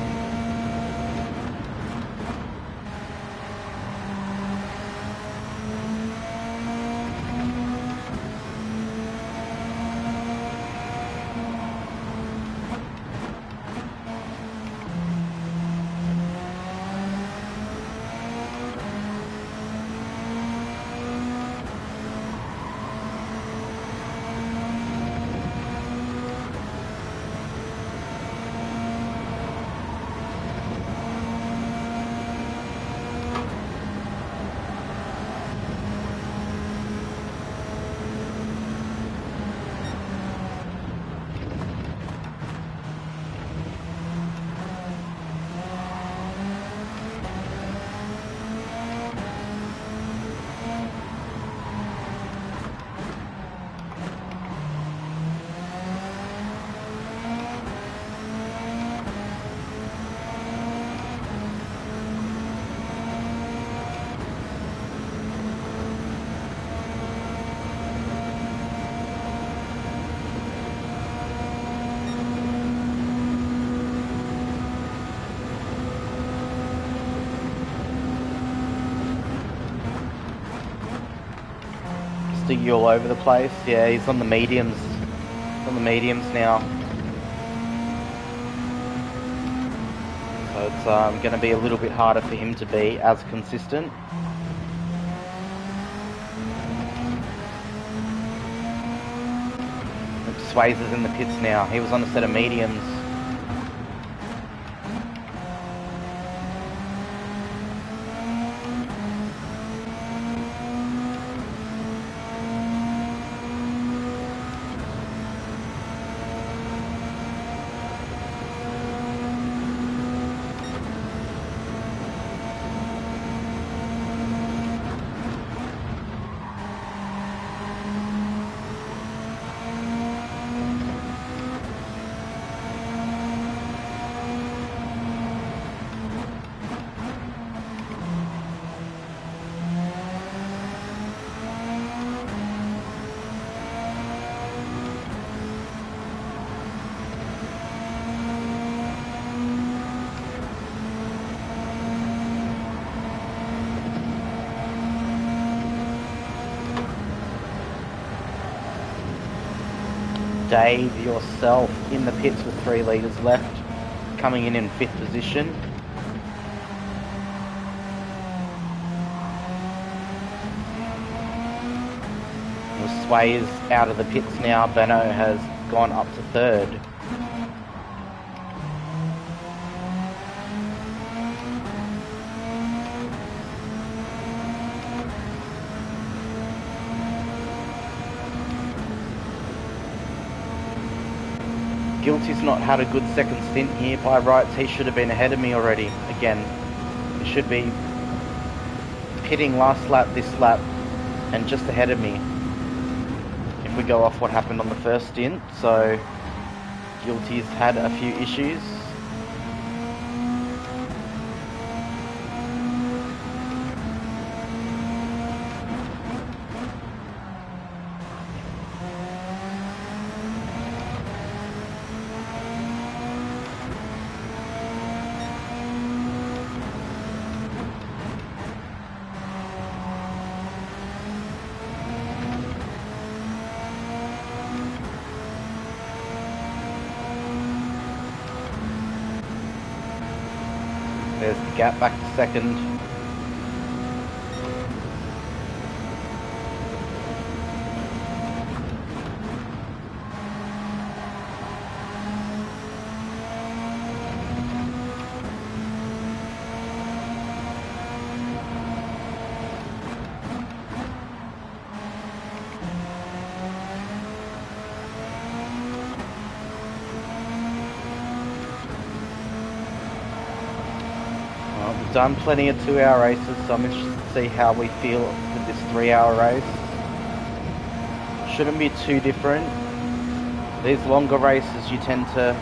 Stiggy all over the place. Yeah, he's on the mediums. He's on the mediums now. So it's going to be a little bit harder for him to be as consistent. Swayze is in the pits now. He was on a set of mediums. Dave, yourself in the pits with 3 litres left, coming in 5th position. Sway is out of the pits now. Benno has gone up to 3rd. Guilty's not had a good second stint here. By rights, he should have been ahead of me already. Again, he should be pitting last lap, this lap, and just ahead of me. If we go off what happened on the first stint, so Guilty's had a few issues. There's the gap back to 2nd. Done plenty of 2-hour races, so I'm interested to see how we feel with this 3-hour race. Shouldn't be too different. These longer races, you tend to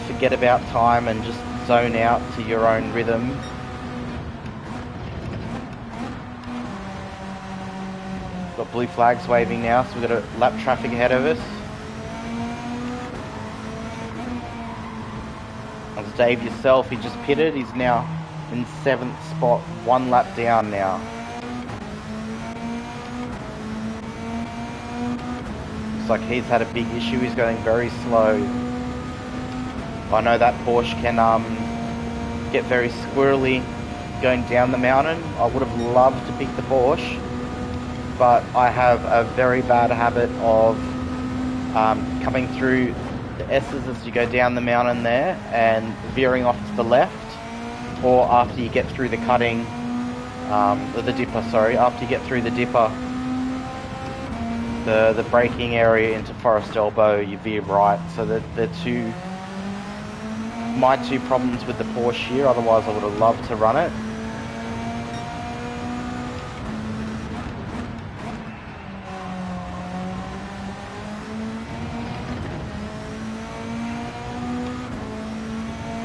forget about time and just zone out to your own rhythm. Got blue flags waving now, so we've got a lap traffic ahead of us. As Dave yourself, he just pitted. He's now in 7th spot, 1 lap down now. Looks like he's had a big issue. He's going very slow. I know that Porsche can get very squirrely going down the mountain. I would have loved to pick the Porsche, but I have a very bad habit of coming through the S's as you go down the mountain there and veering off to the left, or after you get through the cutting, the dipper, sorry, after you get through the dipper, the braking area into Forest Elbow, you veer right. So they're my two problems with the Porsche here. Otherwise I would have loved to run it.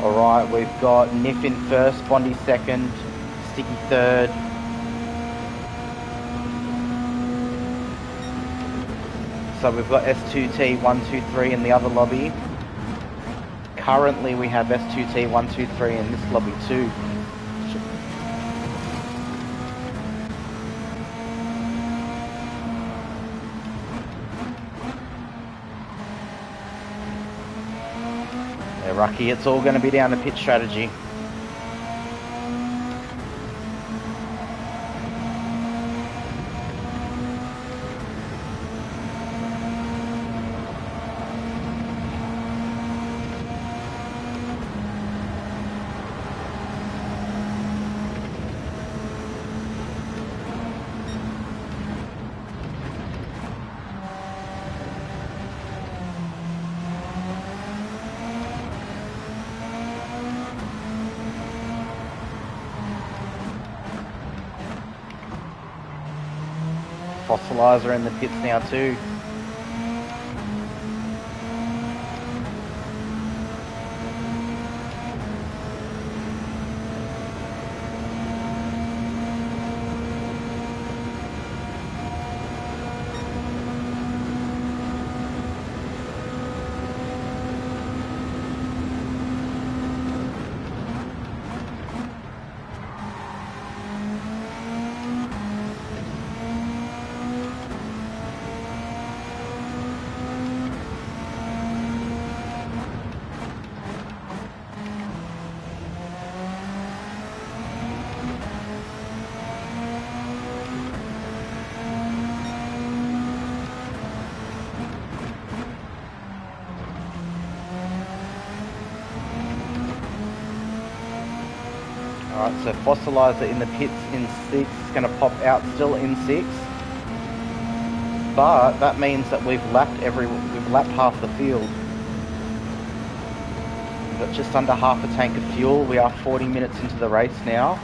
Alright, we've got Niff in first, Bondi second, Sticky third. So we've got S2T 123 in the other lobby. Currently we have S2T 123 in this lobby too. Yeah, Rucky, it's all going to be down to pit strategy. Fossilizer in the pits now too. Alright, so Fossilizer in the pits in 6, it's going to pop out still in 6. But that means that we've lapped half the field. We've got just under half a tank of fuel. We are 40 minutes into the race now.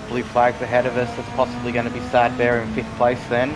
Blue flags ahead of us. That's possibly going to be Sad Bear in 5th place then.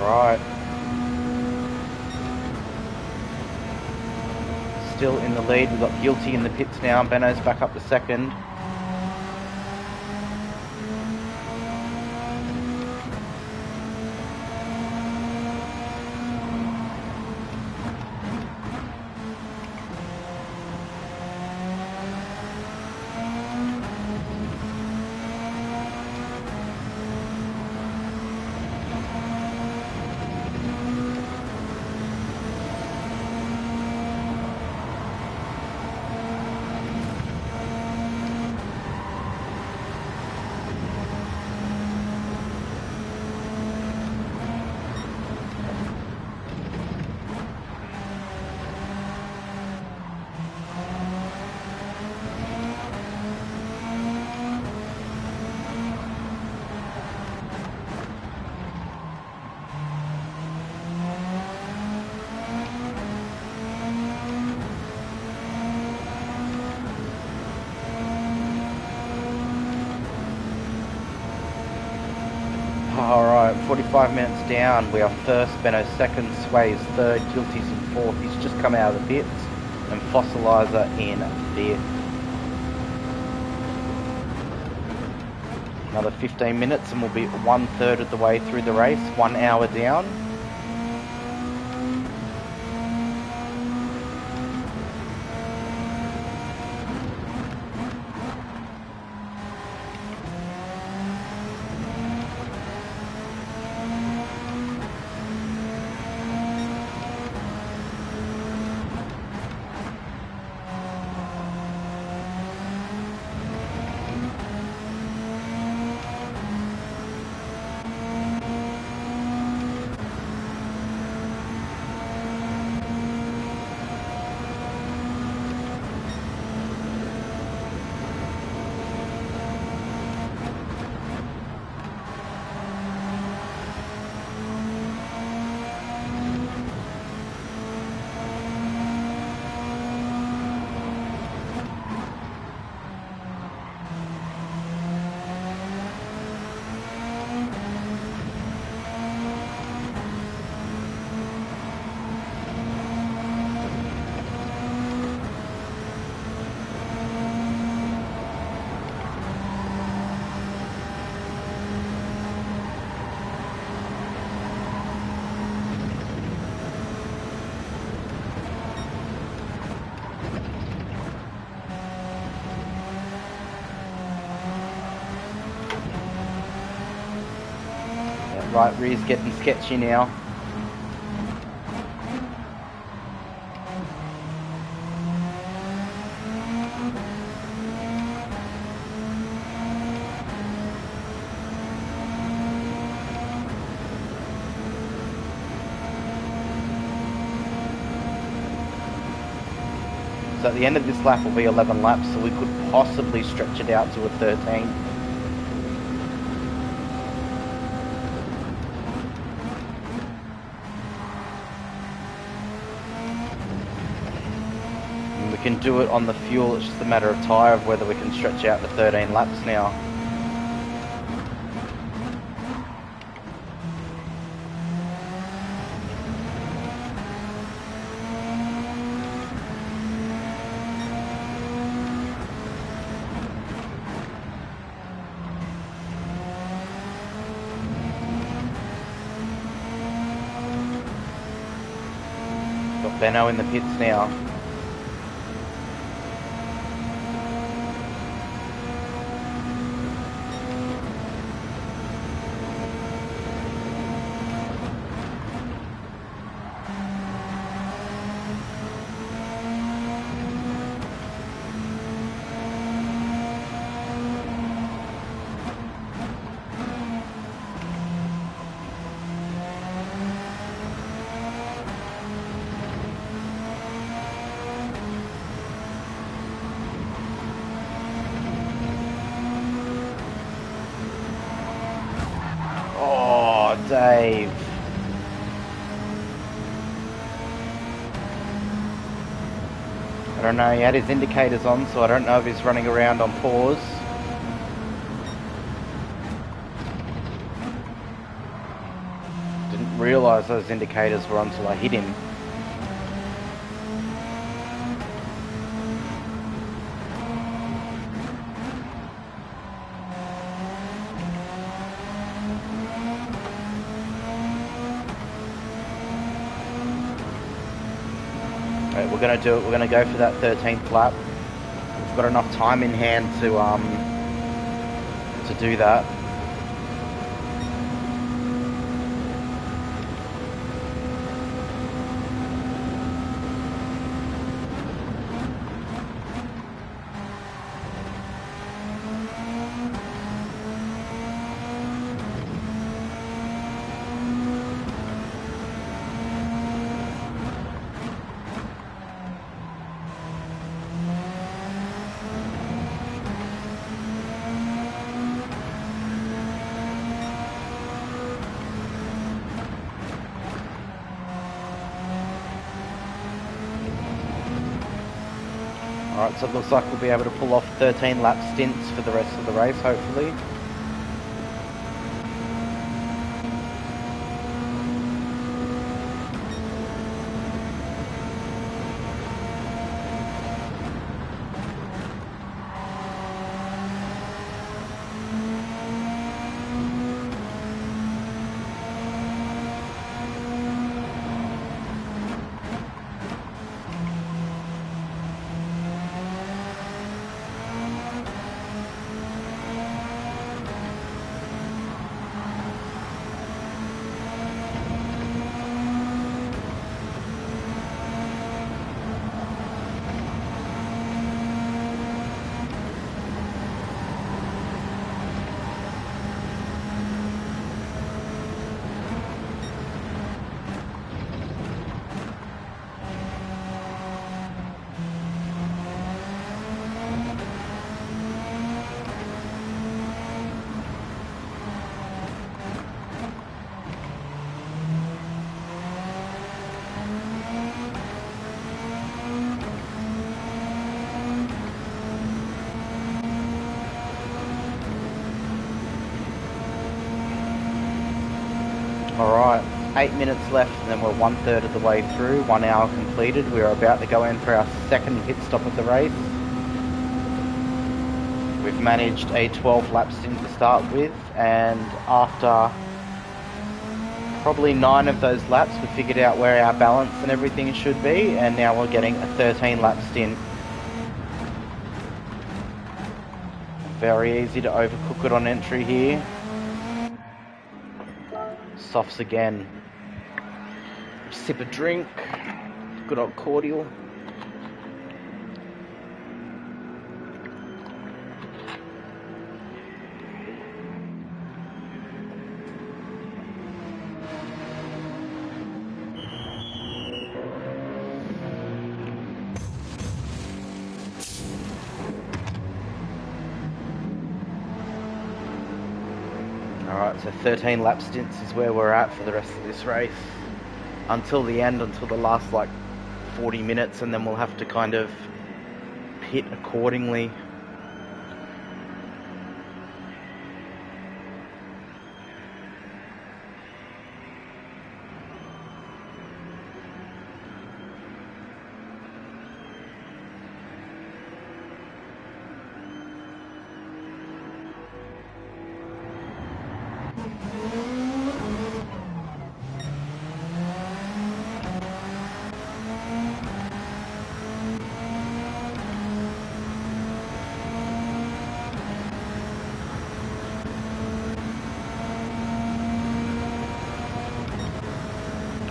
right. Still in the lead. We've got Guilty in the pits now. Benno's back up to second. Alright, 45 minutes down. We are first, Benno second, Sway's third, Guilty's in fourth. He's just come out of the pits, and Fossilizer in fifth. Another 15 minutes and we'll be 1/3 of the way through the race, 1 hour down. Right, rear's getting sketchy now. So at the end of this lap will be 11 laps, so we could possibly stretch it out to a 13. We can do it on the fuel, it's just a matter of tyre of whether we can stretch out to 13 laps now. Got Benno in the pits now. Dave. I don't know, he had his indicators on, so I don't know if he's running around on pause. Didn't realise those indicators were on until I hit him. Right, we're going to do it. We're going to go for that 13th lap. We've got enough time in hand to do that. Alright, so it looks like we'll be able to pull off 13 lap stints for the rest of the race, hopefully. Alright, 8 minutes left and then we're 1/3 of the way through, 1 hour completed. We are about to go in for our second pit stop of the race. We've managed a 12 lap stint to start with, and after probably 9 of those laps we figured out where our balance and everything should be, and now we're getting a 13 lap stint. Very easy to overcook it on entry here. Softs again. Sip a drink. Good old cordial. Alright, so 13 lap stints is where we're at for the rest of this race. Until the end, until the last like 40 minutes, and then we'll have to kind of pit accordingly.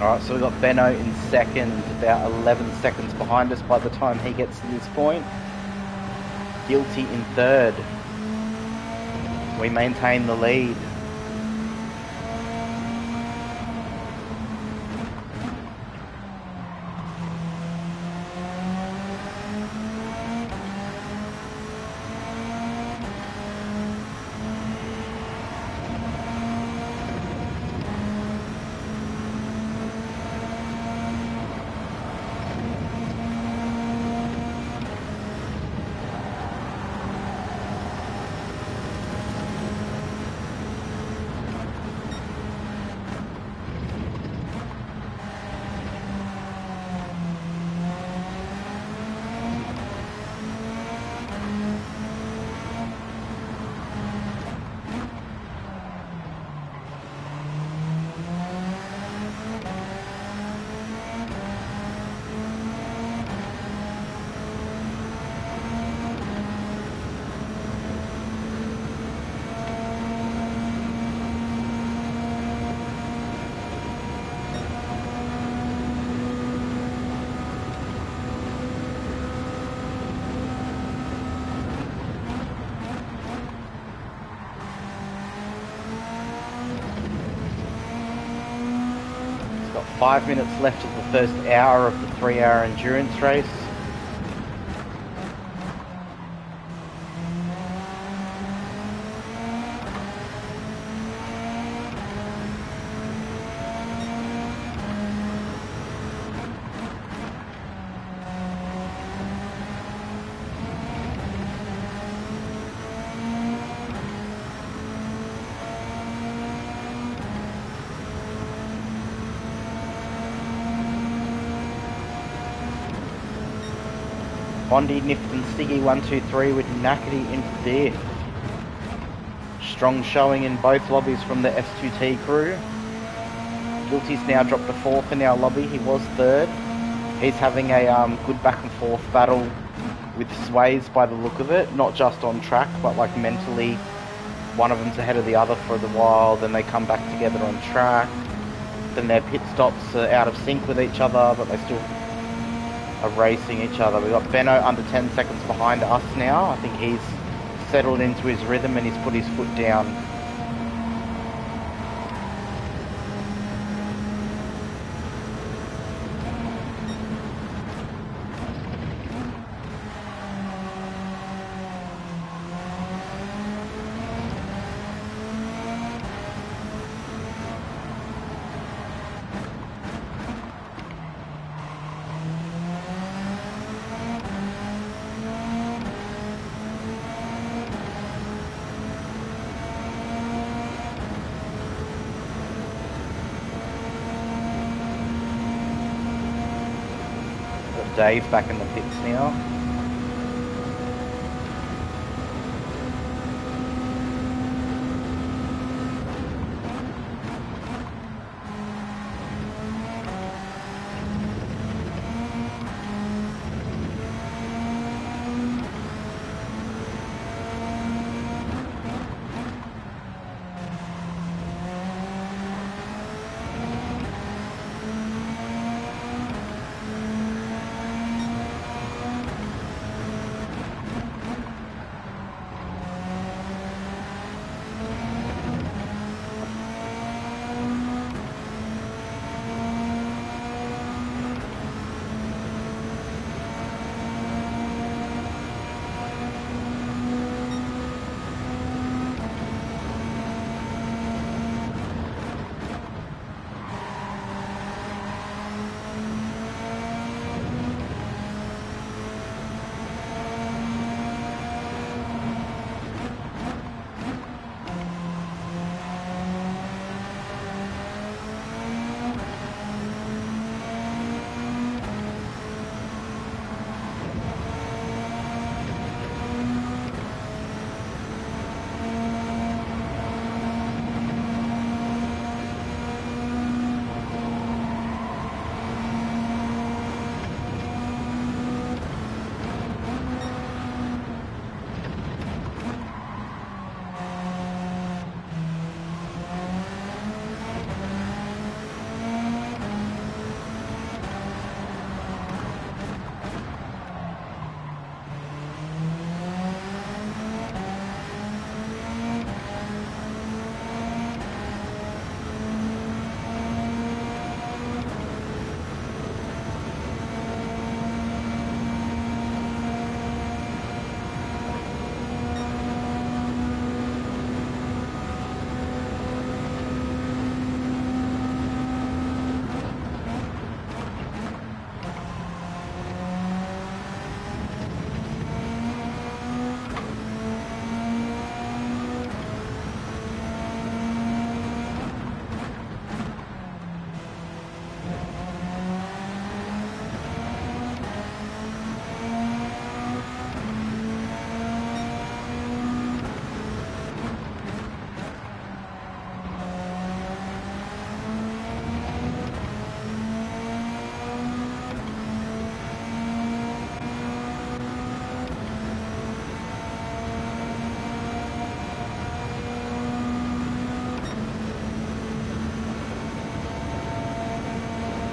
Alright, so we've got Benno in second, about 11 seconds behind us by the time he gets to this point. Guilty in third. We maintain the lead. Got 5 minutes left of the first hour of the 3-hour endurance race. Bondi, Nift and Stiggy 123 with Nackety in there. Strong showing in both lobbies from the S2T crew. Guilty's now dropped to 4th in our lobby. He was 3rd. He's having a good back and forth battle with Sways by the look of it. Not just on track, but like mentally. One of them's ahead of the other for a while, then they come back together on track. Then their pit stops are out of sync with each other, but they still are racing each other. We've got Benno under 10 seconds behind us now. I think he's settled into his rhythm and he's put his foot down. Dave back in the pits now.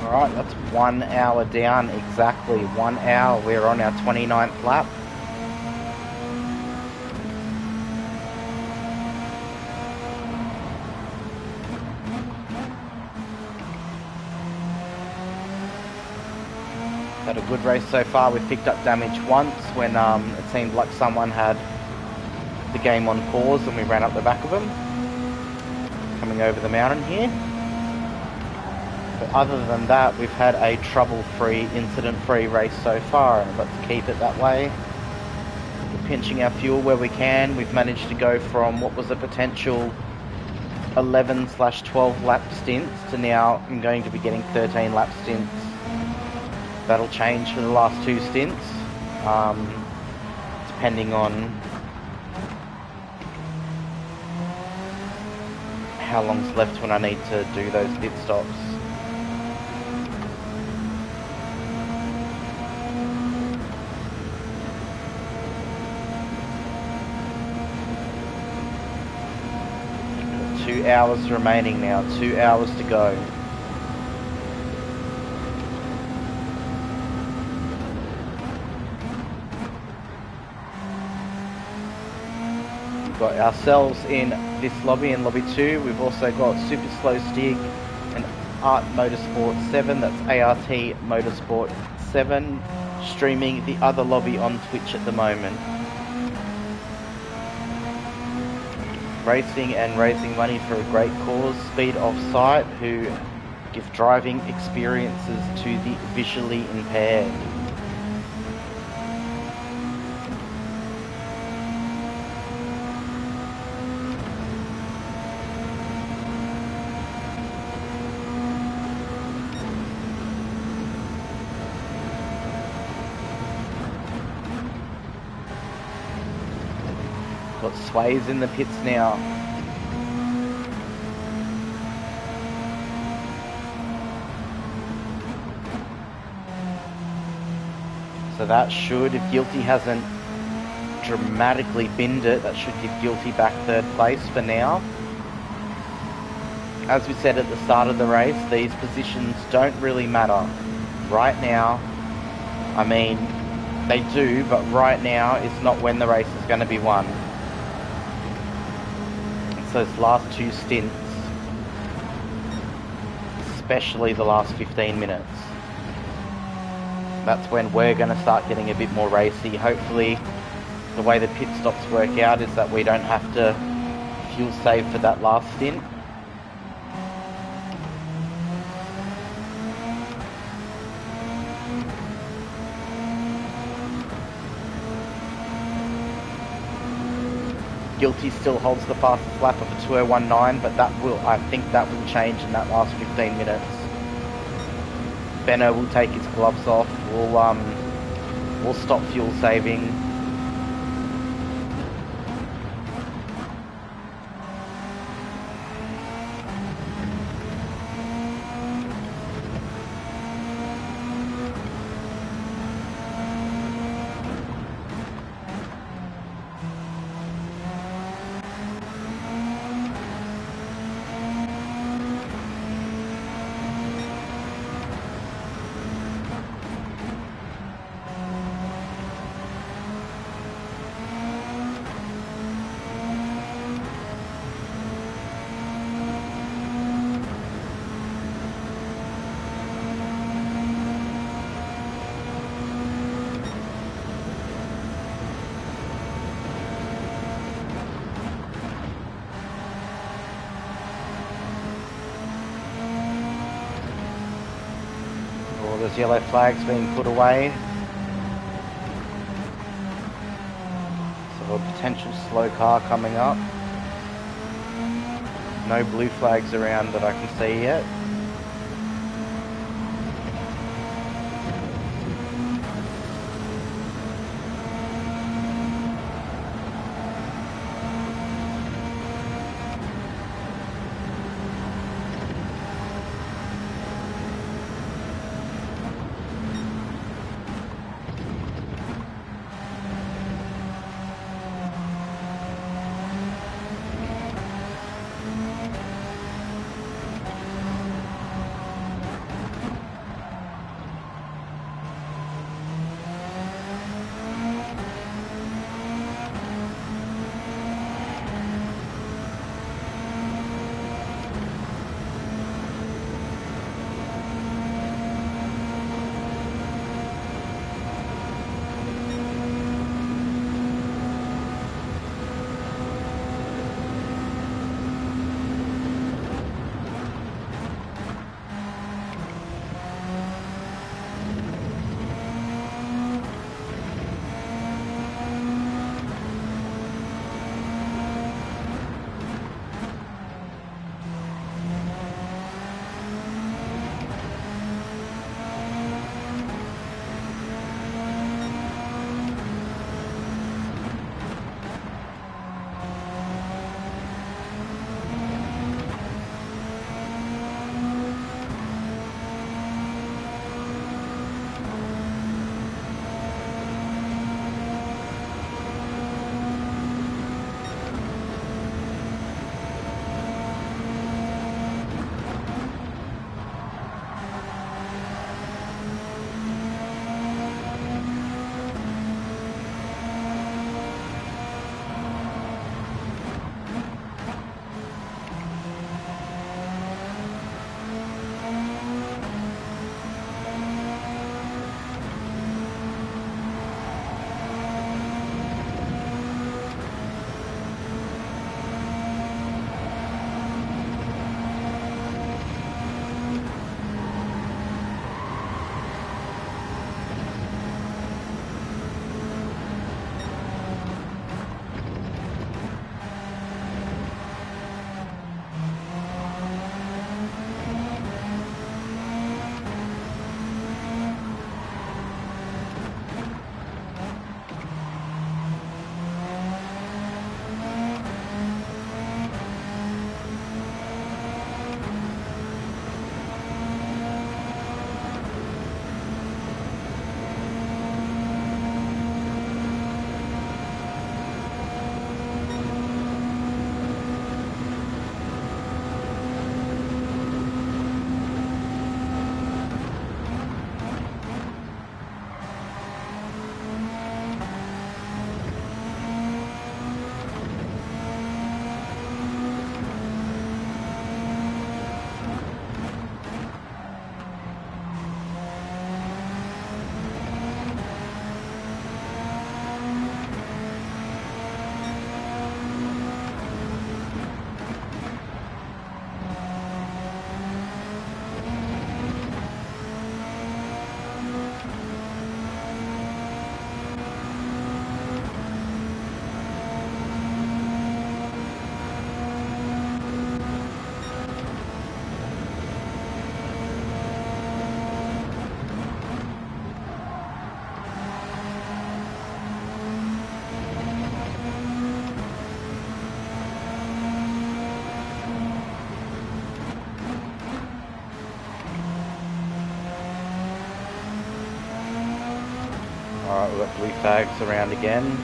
Alright, that's 1 hour down, exactly 1 hour. We're on our 29th lap. Had a good race so far. We've picked up damage once when it seemed like someone had the game on pause and we ran up the back of them. Coming over the mountain here. But other than that, we've had a trouble-free, incident-free race so far, and let's keep it that way. We're pinching our fuel where we can. We've managed to go from what was a potential 11/12 lap stints to now I'm going to be getting 13 lap stints. That'll change for the last 2 stints, depending on how long's left when I need to do those pit stops. Got 2 hours remaining now, 2 hours to go. Got ourselves in this lobby, in lobby 2. We've also got Super Slow Stig and Art Motorsport 7, that's ART Motorsport 7, streaming the other lobby on Twitch at the moment. Racing and raising money for a great cause, Speed Offsite, who give driving experiences to the visually impaired. Got Sways in the pits now. So that should, if Guilty hasn't dramatically binned it, that should give Guilty back 3rd place for now. As we said at the start of the race, these positions don't really matter. Right now, I mean, they do, but right now is not when the race is going to be won. It's those last 2 stints, especially the last 15 minutes. That's when we're going to start getting a bit more racy. Hopefully, the way the pit stops work out is that we don't have to fuel save for that last stint. Guilty still holds the fastest lap of a 2:01.9, but I think that will change in that last 15 minutes. Benno will take his gloves off. We'll stop fuel saving. There's yellow flags being put away. So a potential slow car coming up. No blue flags around that I can see yet. Alright, we've got blue fags around again.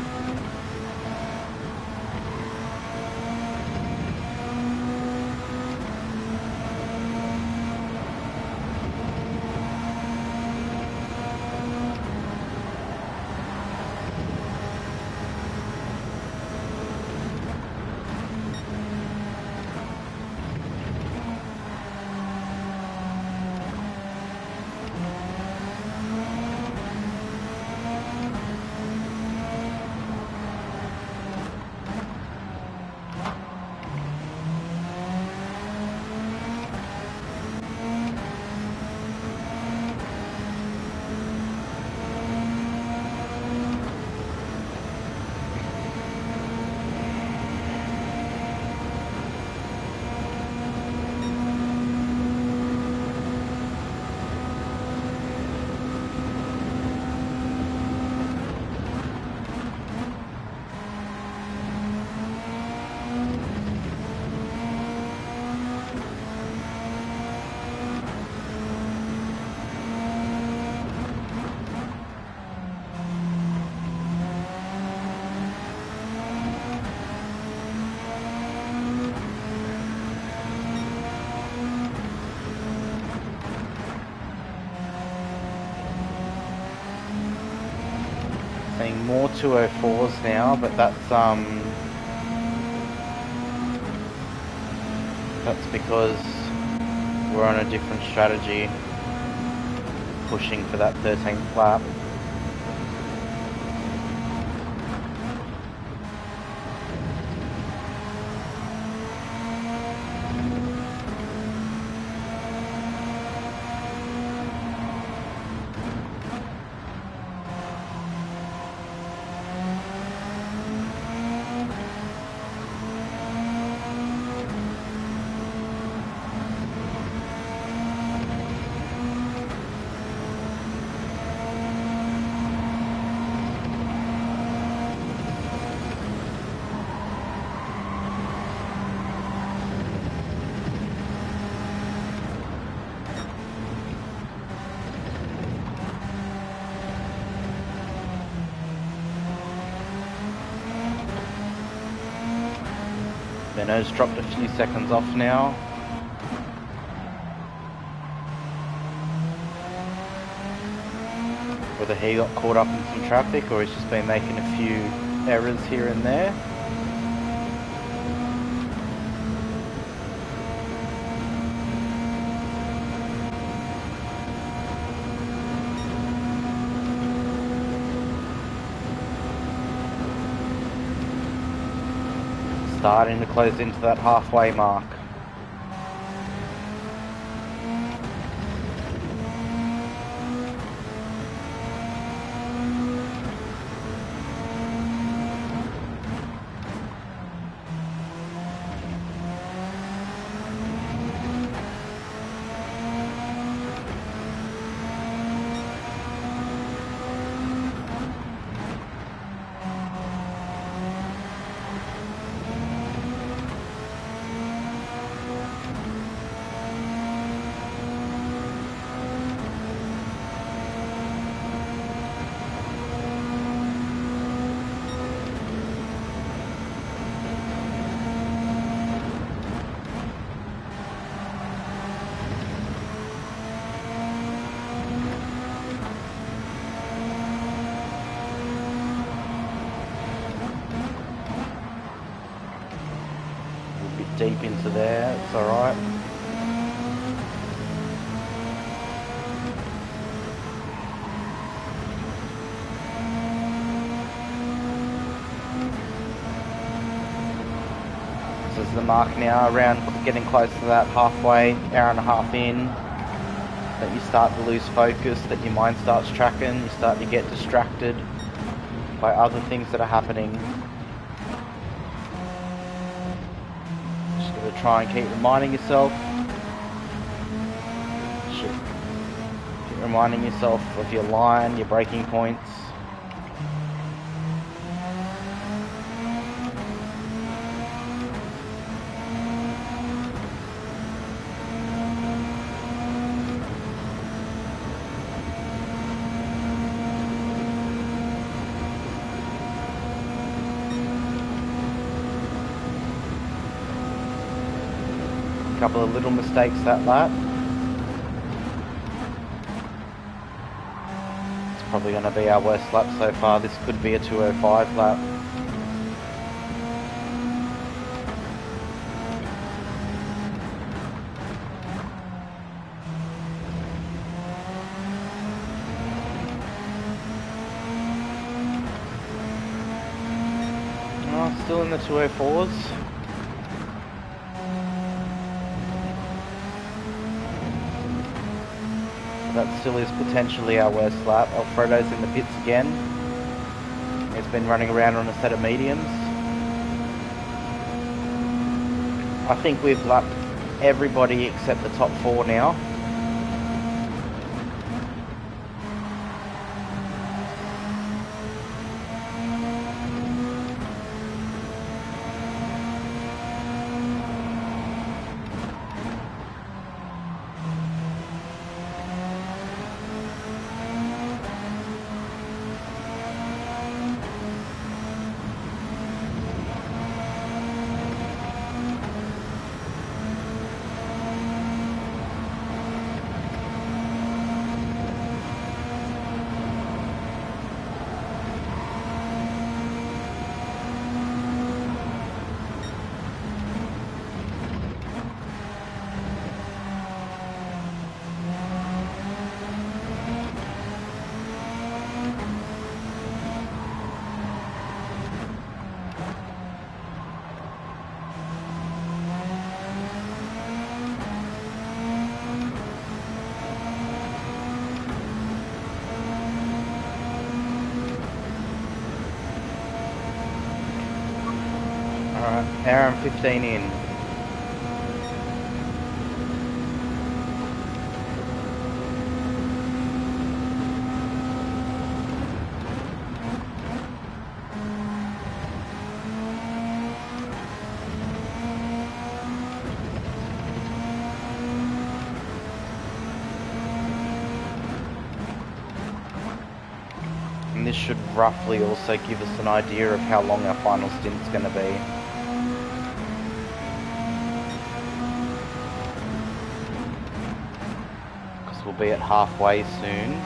Seeing more 204s now, but that's because we're on a different strategy, pushing for that 13th lap. Benno's dropped a few seconds off now. Whether he got caught up in some traffic or he's just been making a few errors here and there. Starting to close into that halfway mark. Deep into there, it's alright. This is the mark now, around getting close to that halfway, hour and a half in, that you start to lose focus, that your mind starts tracking, you start to get distracted by other things that are happening. Try and keep reminding yourself. Keep reminding yourself of your line, your braking points. A couple of little mistakes that lap. It's probably going to be our worst lap so far. This could be a 2:05 lap. Oh, still in the 2:04s. That still is potentially our worst lap. Alfredo's in the pits again. He's been running around on a set of mediums. I think we've lapped everybody except the top 4 now. Alright, hour and 15 in. And this should roughly also give us an idea of how long our final stint's going to be. We'll be at halfway soon.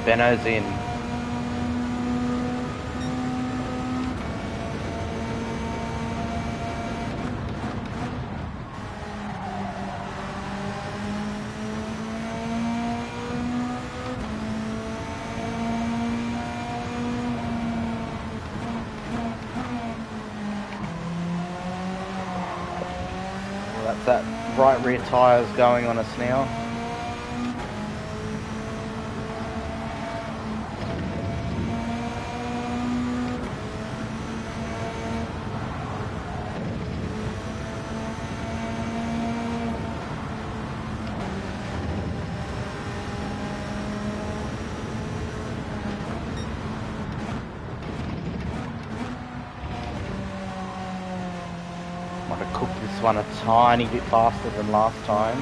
Benno's in. That right rear tyre's going on us now. Might have cooked this one a tiny bit faster than last time.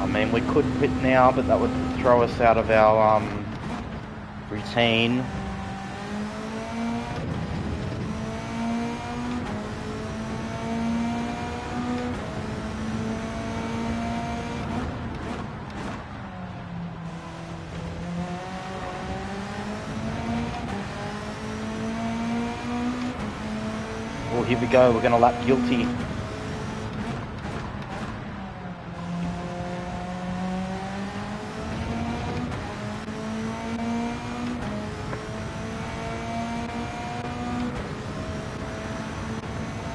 I mean, we could pit now, but that would throw us out of our routine. Well, here we go. We're going to lap guilty.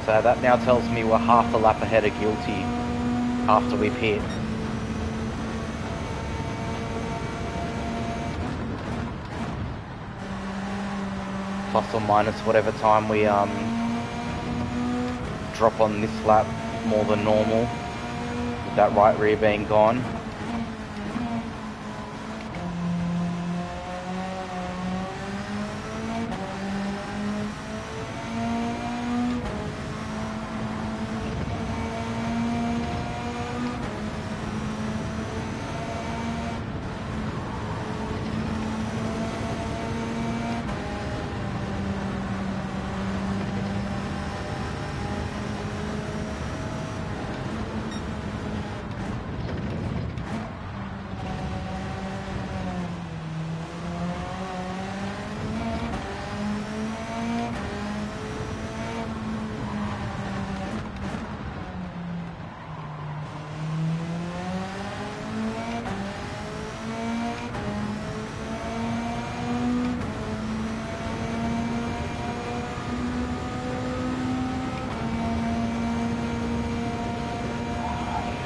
So that now tells me we're half a lap ahead of guilty after we've hit. plus or minus whatever time we drop on this lap more than normal, with that right rear being gone.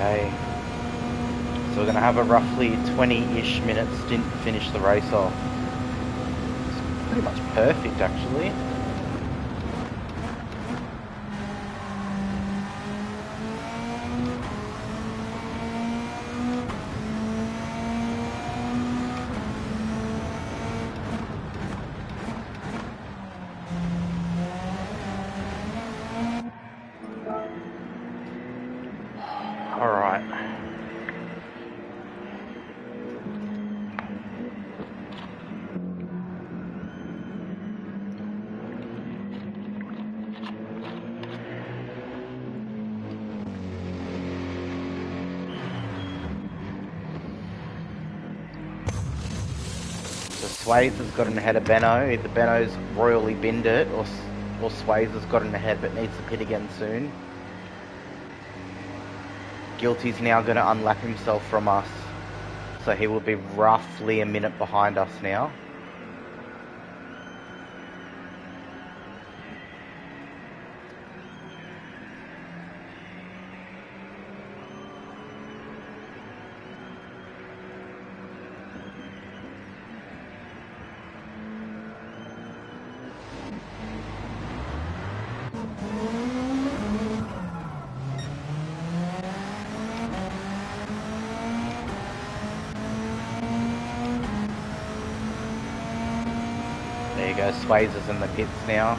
Okay, so we're going to have a roughly 20-ish minute stint to finish the race off. It's pretty much perfect, actually. Alright. So Sways has gotten ahead of Benno. Either Benno's royally binned it, or Sways has gotten ahead but needs to pit again soon. Guilty's now going to unlap himself from us, so he will be roughly a minute behind us now. There you go, Sways is in the pits now.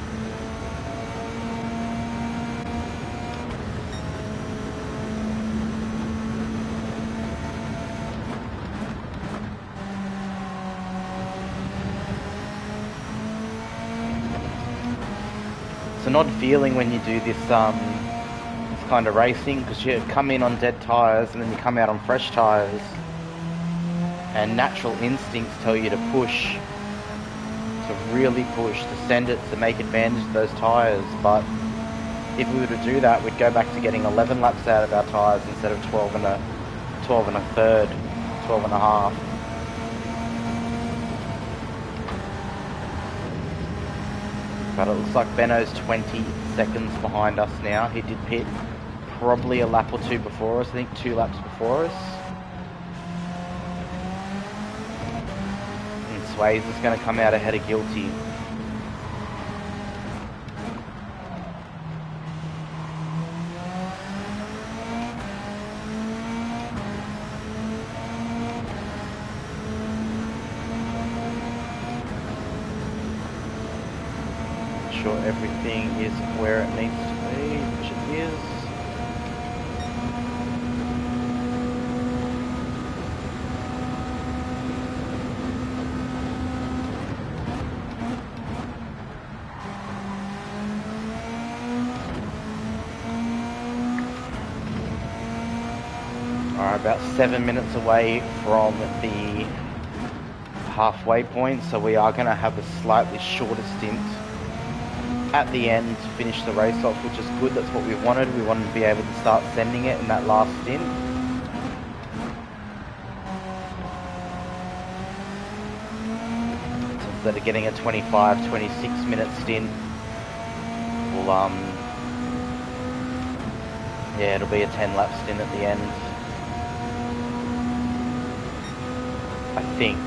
It's an odd feeling when you do this kind of racing, because you come in on dead tyres and then you come out on fresh tyres, and natural instincts tell you to push, to really push, to send it, to make advantage of those tyres. But if we were to do that, we'd go back to getting 11 laps out of our tyres instead of 12 and a third, 12 and a half. But it looks like Benno's 20 seconds behind us now. He did pit probably a lap or two before us, I think 2 laps before us. Sways is going to come out ahead of Guilty. Make sure everything is where it needs to be, which it is. About 7 minutes away from the halfway point, so we are going to have a slightly shorter stint at the end to finish the race off, which is good. That's what we wanted. We wanted to be able to start sending it in that last stint. So instead of getting a 25-26 minute stint, we'll yeah, it'll be a 10 lap stint at the end, I think.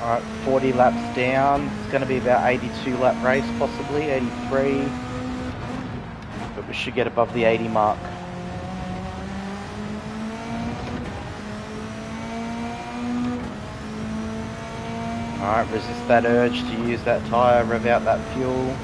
Alright, 40 laps down. It's going to be about 82 lap race, possibly 83. But we should get above the 80 mark. Alright, resist that urge to use that tyre, rev out that fuel.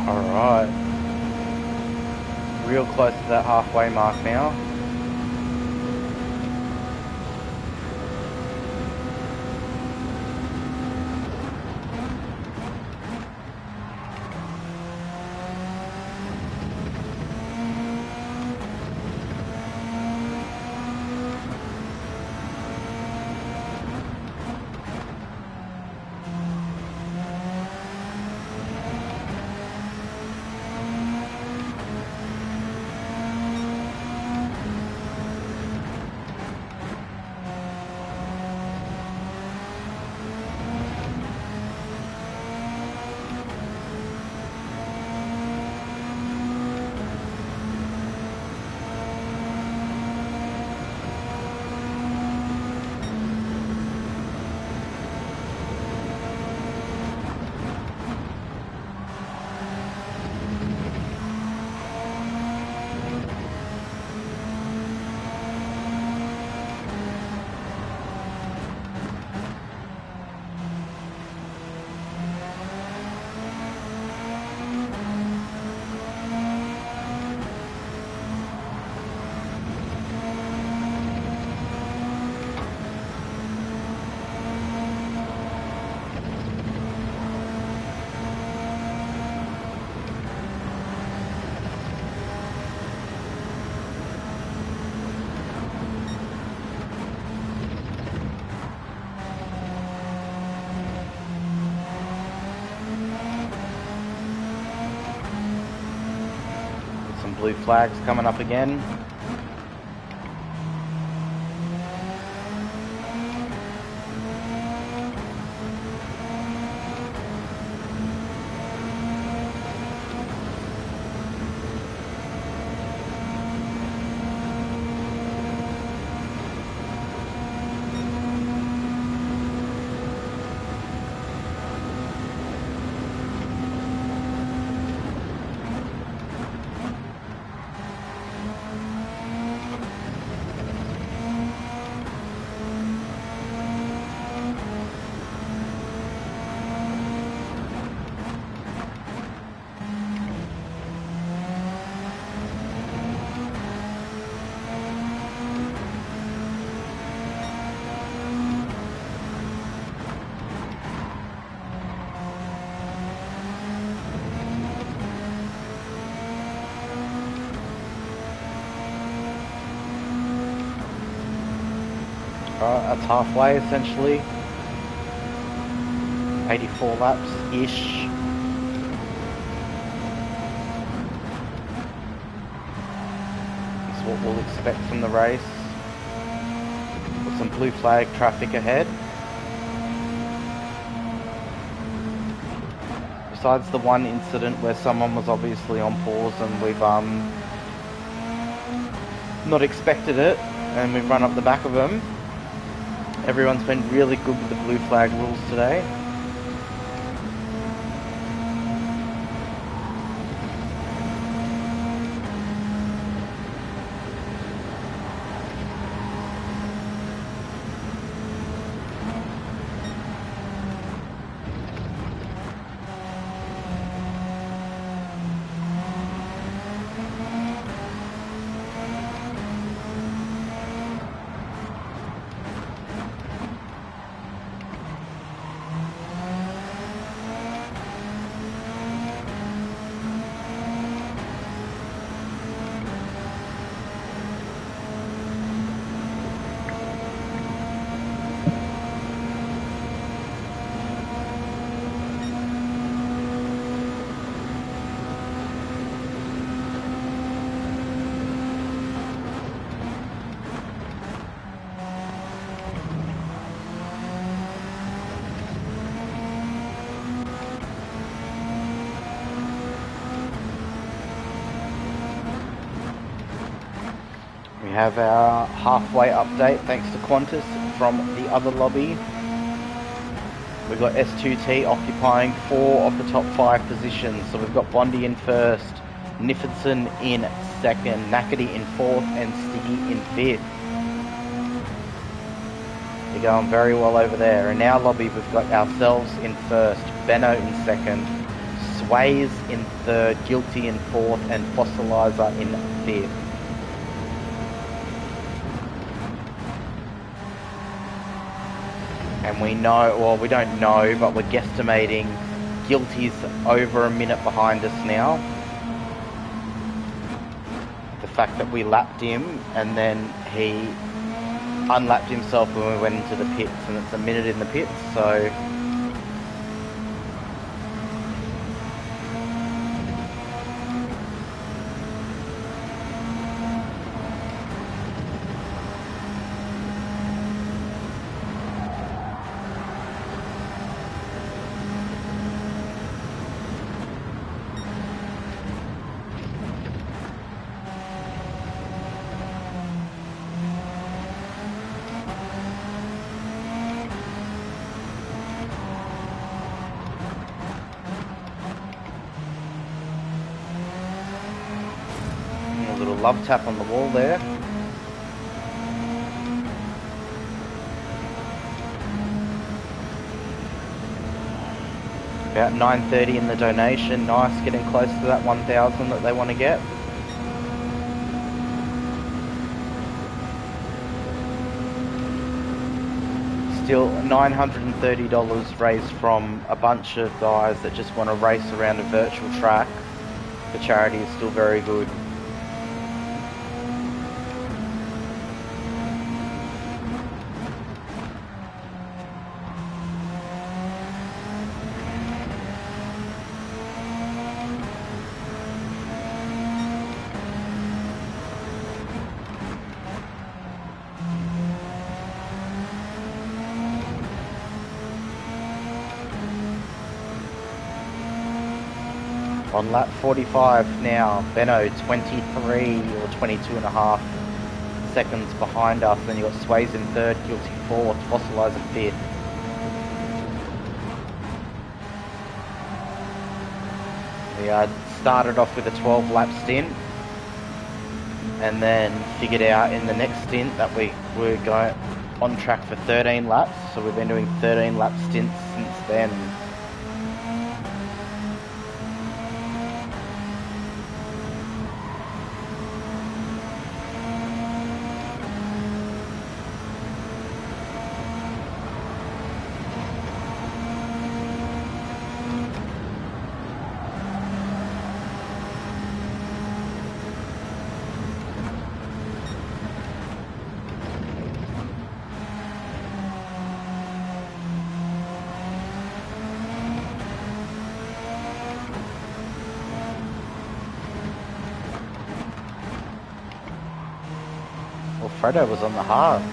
Alright. Real close to that halfway mark now. Some blue flags coming up again. That's halfway essentially. 84 laps-ish. Is what we'll expect from the race. With some blue flag traffic ahead. Besides the one incident where someone was obviously on pause and we've not expected it and we've run up the back of them. Everyone's been really good with the blue flag rules today. We have our halfway update thanks to Qantas from the other lobby. We've got S2T occupying 4 of the top 5 positions. So we've got Bondi in first, Niffenson in second, Nackerty in fourth, and Stiggy in fifth. They're going very well over there. In our lobby, we've got ourselves in first, Benno in second, Sways in third, Guilty in fourth, and Fossilizer in fifth. And we know, well, we don't know, but we're guesstimating Guilty's over a minute behind us now. The fact that we lapped him and then he unlapped himself when we went into the pits, and it's a minute in the pits, so a little love tap on the wall there. About 9:30 in the donation. Nice, getting close to that 1,000 that they want to get. Still $930 raised from a bunch of guys that just want to race around a virtual track. The charity is still very good. On lap 45 now, Benno 23 or 22 and a half seconds behind us. Then you've got Sways in third, Guilty fourth, Fossilizer fifth. We started off with a 12 lap stint and then figured out in the next stint that we were going on track for 13 laps. So we've been doing 13 lap stints since then. Well, Fredo was on the hards.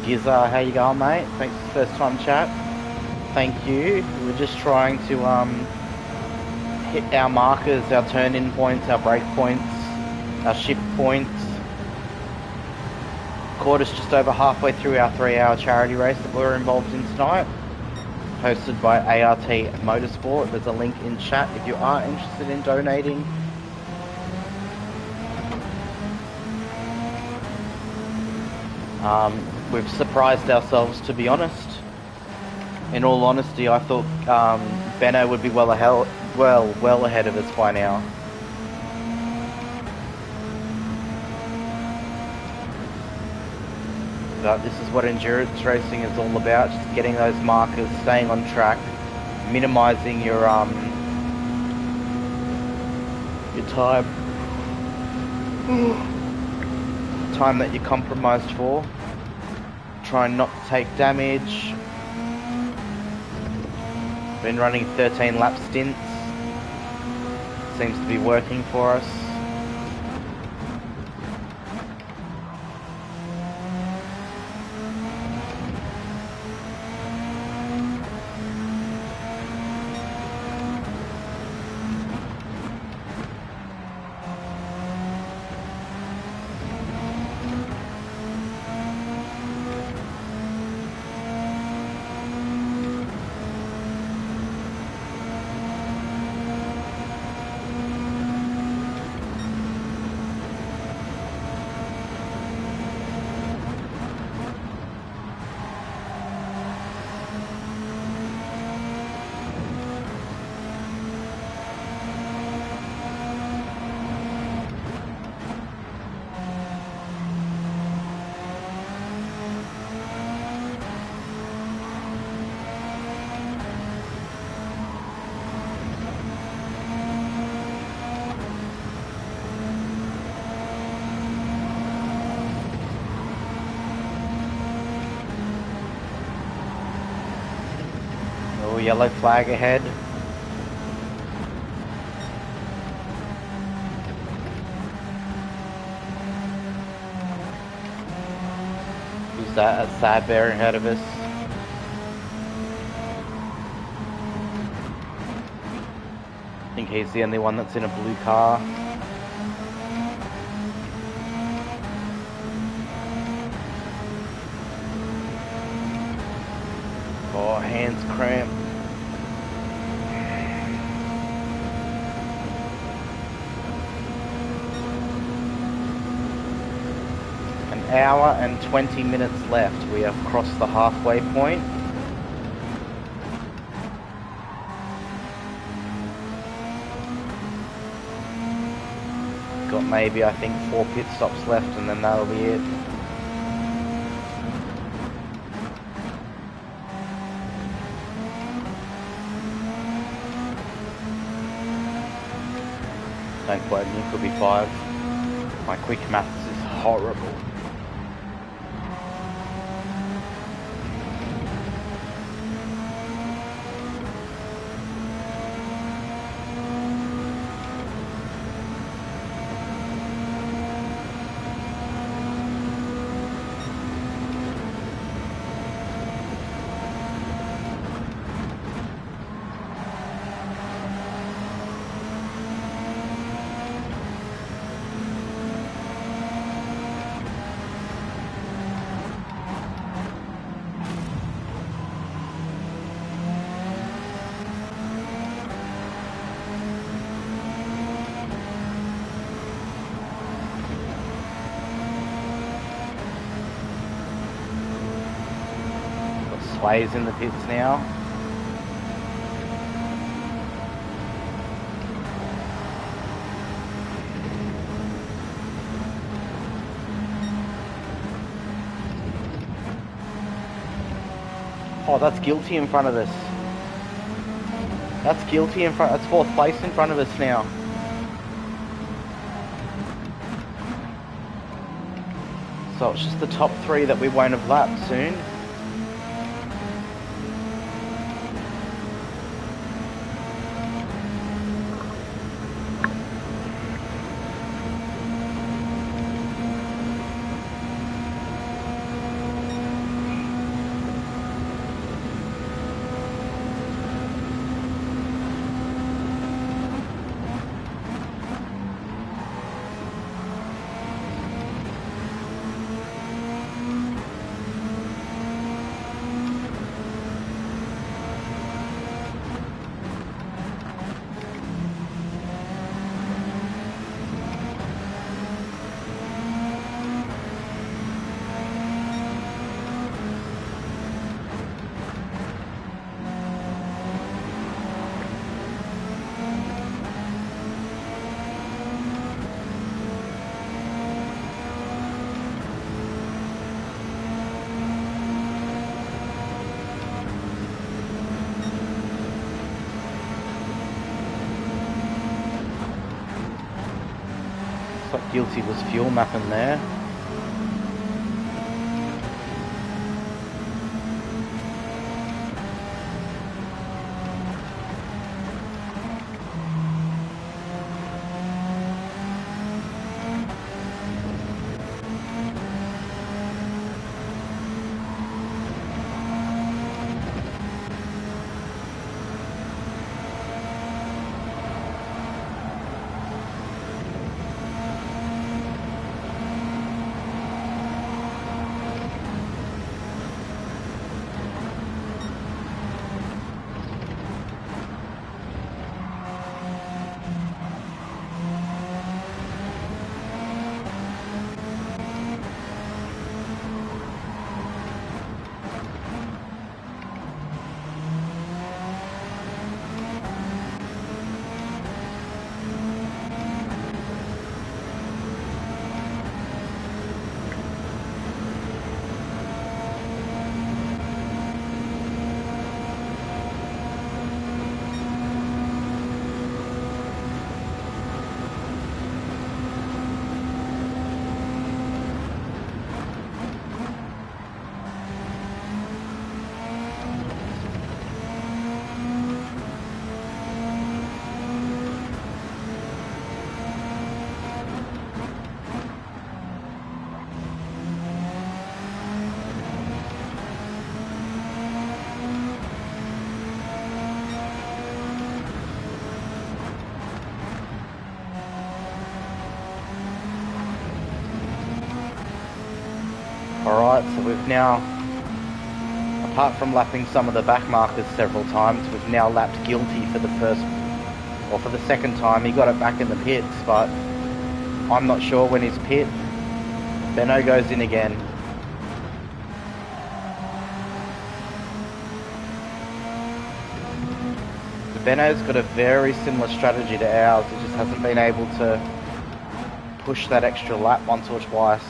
Gizza, how you going, mate? Thanks for the first time chat. Thank you. We're just trying to hit our markers, our turn-in points, our break points, our shift points. Caught us just over halfway through our 3-hour charity race that we're involved in tonight, hosted by ART Motorsport. There's a link in chat if you are interested in donating. We've surprised ourselves, to be honest. In all honesty, I thought Benno would be well ahead of us by now. But this is what endurance racing is all about, just getting those markers, staying on track, minimising your time that you're compromised for, trying not to take damage. Been running 13 lap stints, seems to be working for us. Yellow flag ahead. Who's that? A sad bear ahead of us. I think he's the only one that's in a blue car. Oh, hands cramped. Hour and 20 minutes left. We have crossed the halfway point. Got maybe, I think, 4 pit stops left and then that'll be it. Don't quote me, it could be 5. My quick maths is horrible. Sway's in the pits now. Oh, that's guilty in front of us. That's guilty in front. That's 4th place in front of us now. So it's just the top 3 that we won't have lapped soon. Got guilty was fuel mapping there. Alright, so we've now, apart from lapping some of the back markers several times, we've now lapped guilty for the first, or for the second time. He got it back in the pits, but I'm not sure when he's pit. Benno goes in again. So Benno's got a very similar strategy to ours. He just hasn't been able to push that extra lap once or twice.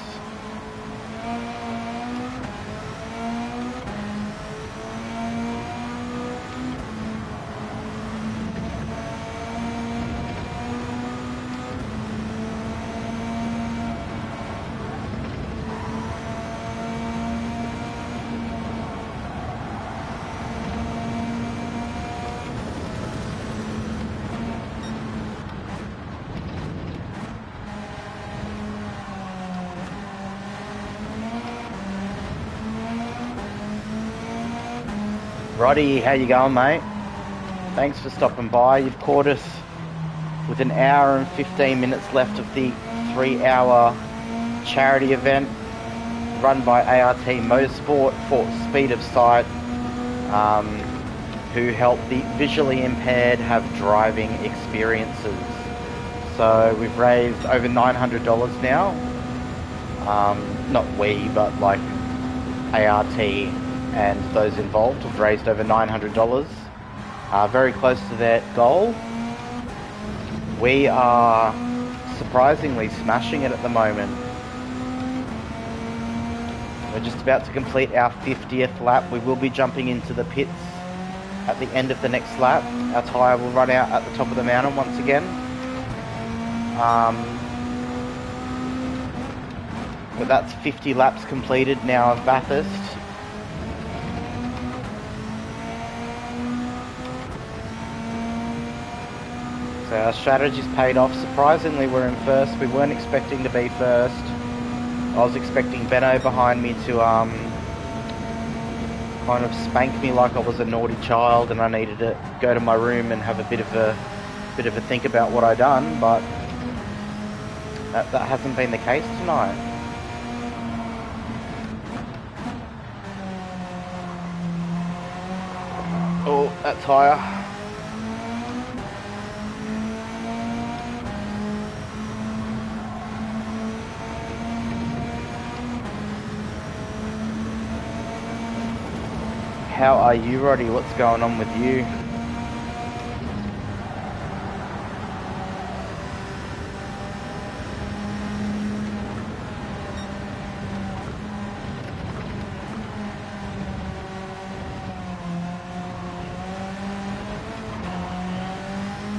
Roddy, how you going, mate? Thanks for stopping by. You've caught us with an hour and 15 minutes left of the 3-hour charity event run by ART Motorsport for Speed of Sight, who help the visually impaired have driving experiences. So we've raised over $900 now. Not we, but like ART and those involved have raised over $900. Very close to their goal. We are surprisingly smashing it at the moment. We're just about to complete our 50th lap. We will be jumping into the pits at the end of the next lap. Our tyre will run out at the top of the mountain once again. But that's 50 laps completed now of Bathurst. So our strategy's paid off. Surprisingly, we're in first. We weren't expecting to be first. I was expecting Benno behind me to kind of spank me like I was a naughty child, and I needed to go to my room and have a bit of a think about what I'd done. But that hasn't been the case tonight. Oh, that tyre. How are you, Roddy? What's going on with you?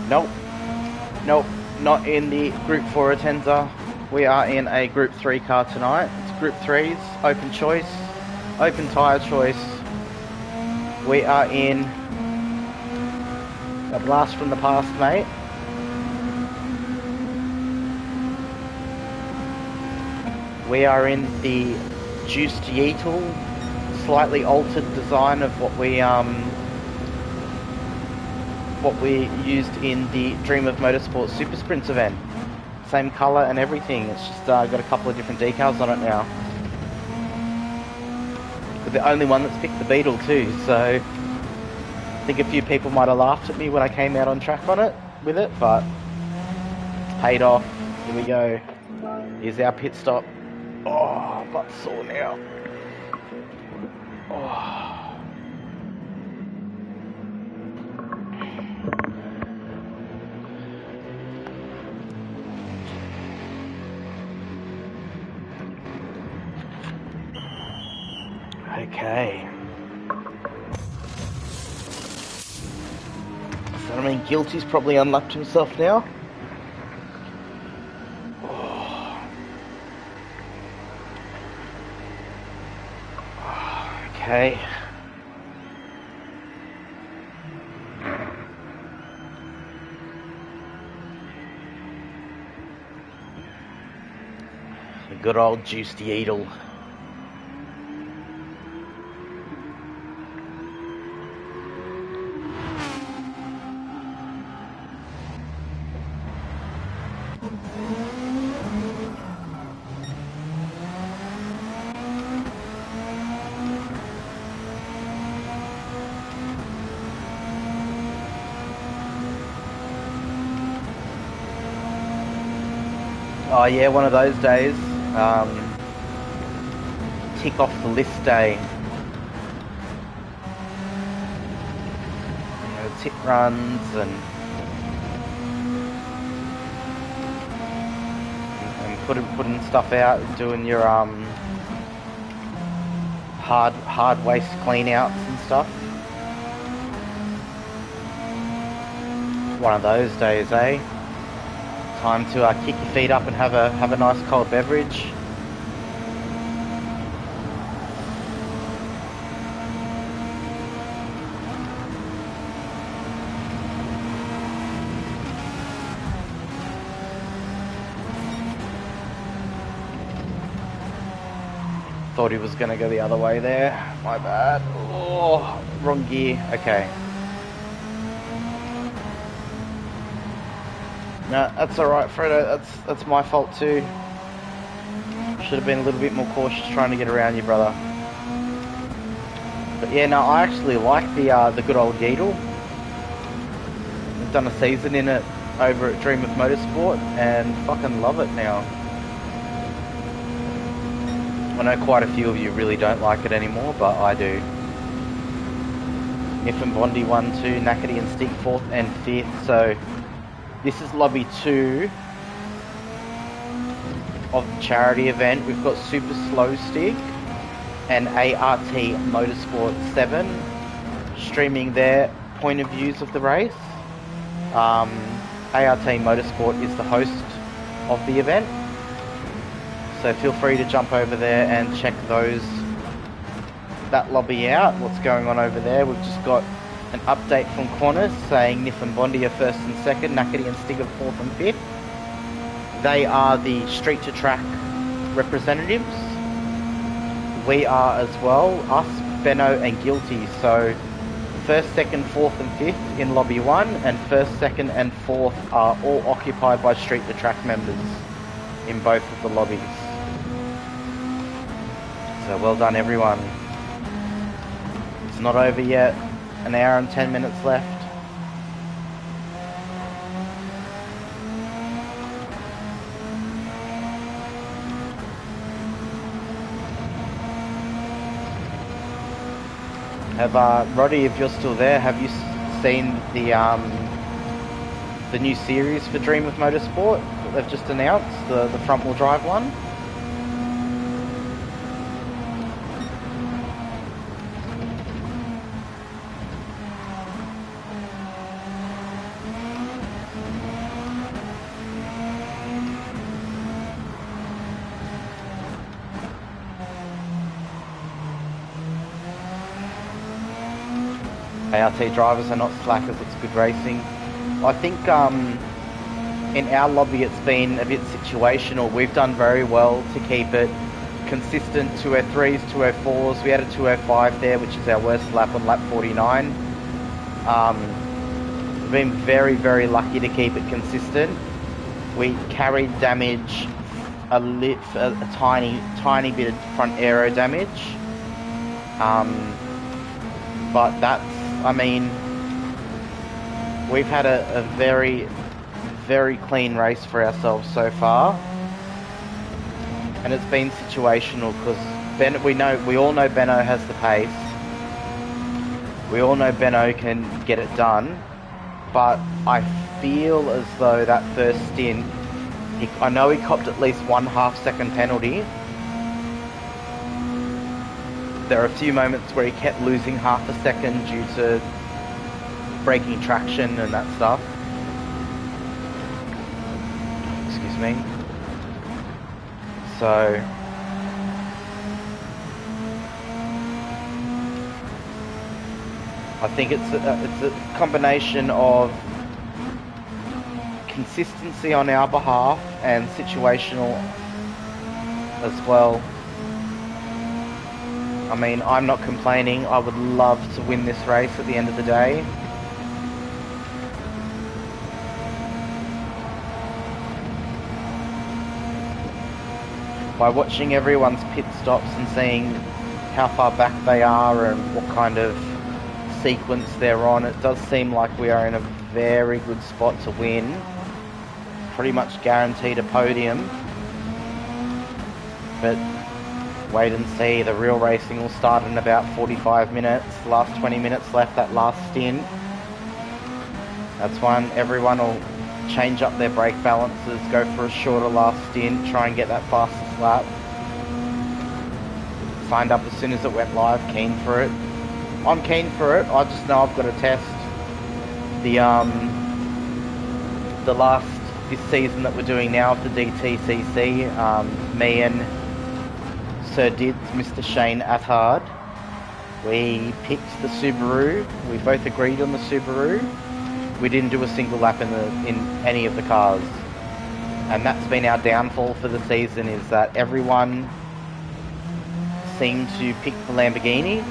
Nope. Nope. Not in the Group 4 Atenza. We are in a Group 3 car tonight. It's Group 3's open choice, open tyre choice. We are in a blast from the past, mate. We are in the Juiced Yeetle, slightly altered design of what we used in the Dream of Motorsport Super Sprints event. Same colour and everything. It's just got a couple of different decals on it now. We're the only one that's picked the Beetle too, so I think a few people might have laughed at me when I came out on track on it with it, but it's paid off. Here we go. Here's our pit stop. Oh, butt's sore now. Oh. Okay. So I mean, Guilty's probably unlapped himself now. Okay. The good old Juiced Yeetle. Oh yeah, one of those days. Tick off the list day. You know, tip runs and putting stuff out, doing your hard waste clean outs and stuff. One of those days, eh? Time to kick your feet up and have a nice cold beverage. Thought he was going to go the other way there. My bad. Oh, wrong gear. Okay. No, that's alright, Fredo. That's my fault too. Should have been a little bit more cautious trying to get around you, brother. But yeah, no, I actually like the good old Yeetle. I've done a season in it over at Dream of Motorsport and fucking love it now. I know quite a few of you really don't like it anymore, but I do. Niff and Bondi 1, 2, Nackety and Stick 4th and 5th, so this is lobby 2 of the charity event. We've got Super Slow Stick and ART Motorsport 7 streaming their point of views of the race. ART Motorsport is the host of the event, so feel free to jump over there and check that lobby out. What's going on over there? We've just got an update from Qantas saying Niff and Bondi are 1st and 2nd, Nackety and Stig are 4th and 5th. They are the street to track representatives. We are as well, us, Benno and Guilty. So 1st, 2nd, 4th and 5th in lobby 1, and 1st, 2nd and 4th are all occupied by street to track members in both of the lobbies. So well done everyone. It's not over yet. An hour and 10 minutes left. Roddy, if you're still there, have you seen the new series for Dream of Motorsport that they've just announced, the front wheel drive one? ART drivers are not slackers, it's good racing. I think in our lobby it's been a bit situational. We've done very well to keep it consistent. 203s, 204s. We had a 205 there, which is our worst lap on lap 49. We've been very, very lucky to keep it consistent. We carried damage, a tiny bit of front aero damage. But that's, I mean, we've had a very, very clean race for ourselves so far, and it's been situational because we all know Benno has the pace. We all know Benno can get it done, but I feel as though that first stint, I know he copped at least 1/2 second penalty. There are a few moments where he kept losing 1/2 second due to breaking traction and that stuff. Excuse me. So I think it's a combination of consistency on our behalf and situational as well. I mean, I'm not complaining. I would love to win this race at the end of the day. By watching everyone's pit stops and seeing how far back they are and what kind of sequence they're on, it does seem like we are in a very good spot to win. Pretty much guaranteed a podium. But wait and see, the real racing will start in about 45 minutes. The last 20 minutes left, that last stint. That's when everyone will change up their brake balances, go for a shorter last stint, try and get that fastest lap. Signed up as soon as it went live, keen for it. I'm keen for it, I just know I've got to test the last, this season that we're doing now of the DTCC. Me and Sir Dids, Mr. Shane Attard, we picked the Subaru. We both agreed on the Subaru. We didn't do a single lap in any of the cars, and that's been our downfall for the season, is that everyone seemed to pick the Lamborghini,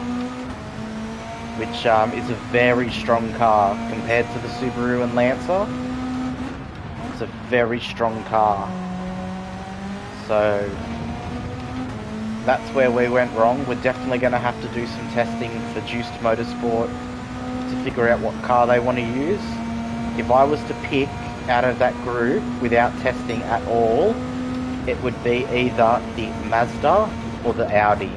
which is a very strong car compared to the Subaru and Lancer. It's a very strong car. So that's where we went wrong. We're definitely going to have to do some testing for Juiced Motorsport to figure out what car they want to use. If I was to pick out of that group without testing at all, it would be either the Mazda or the Audi.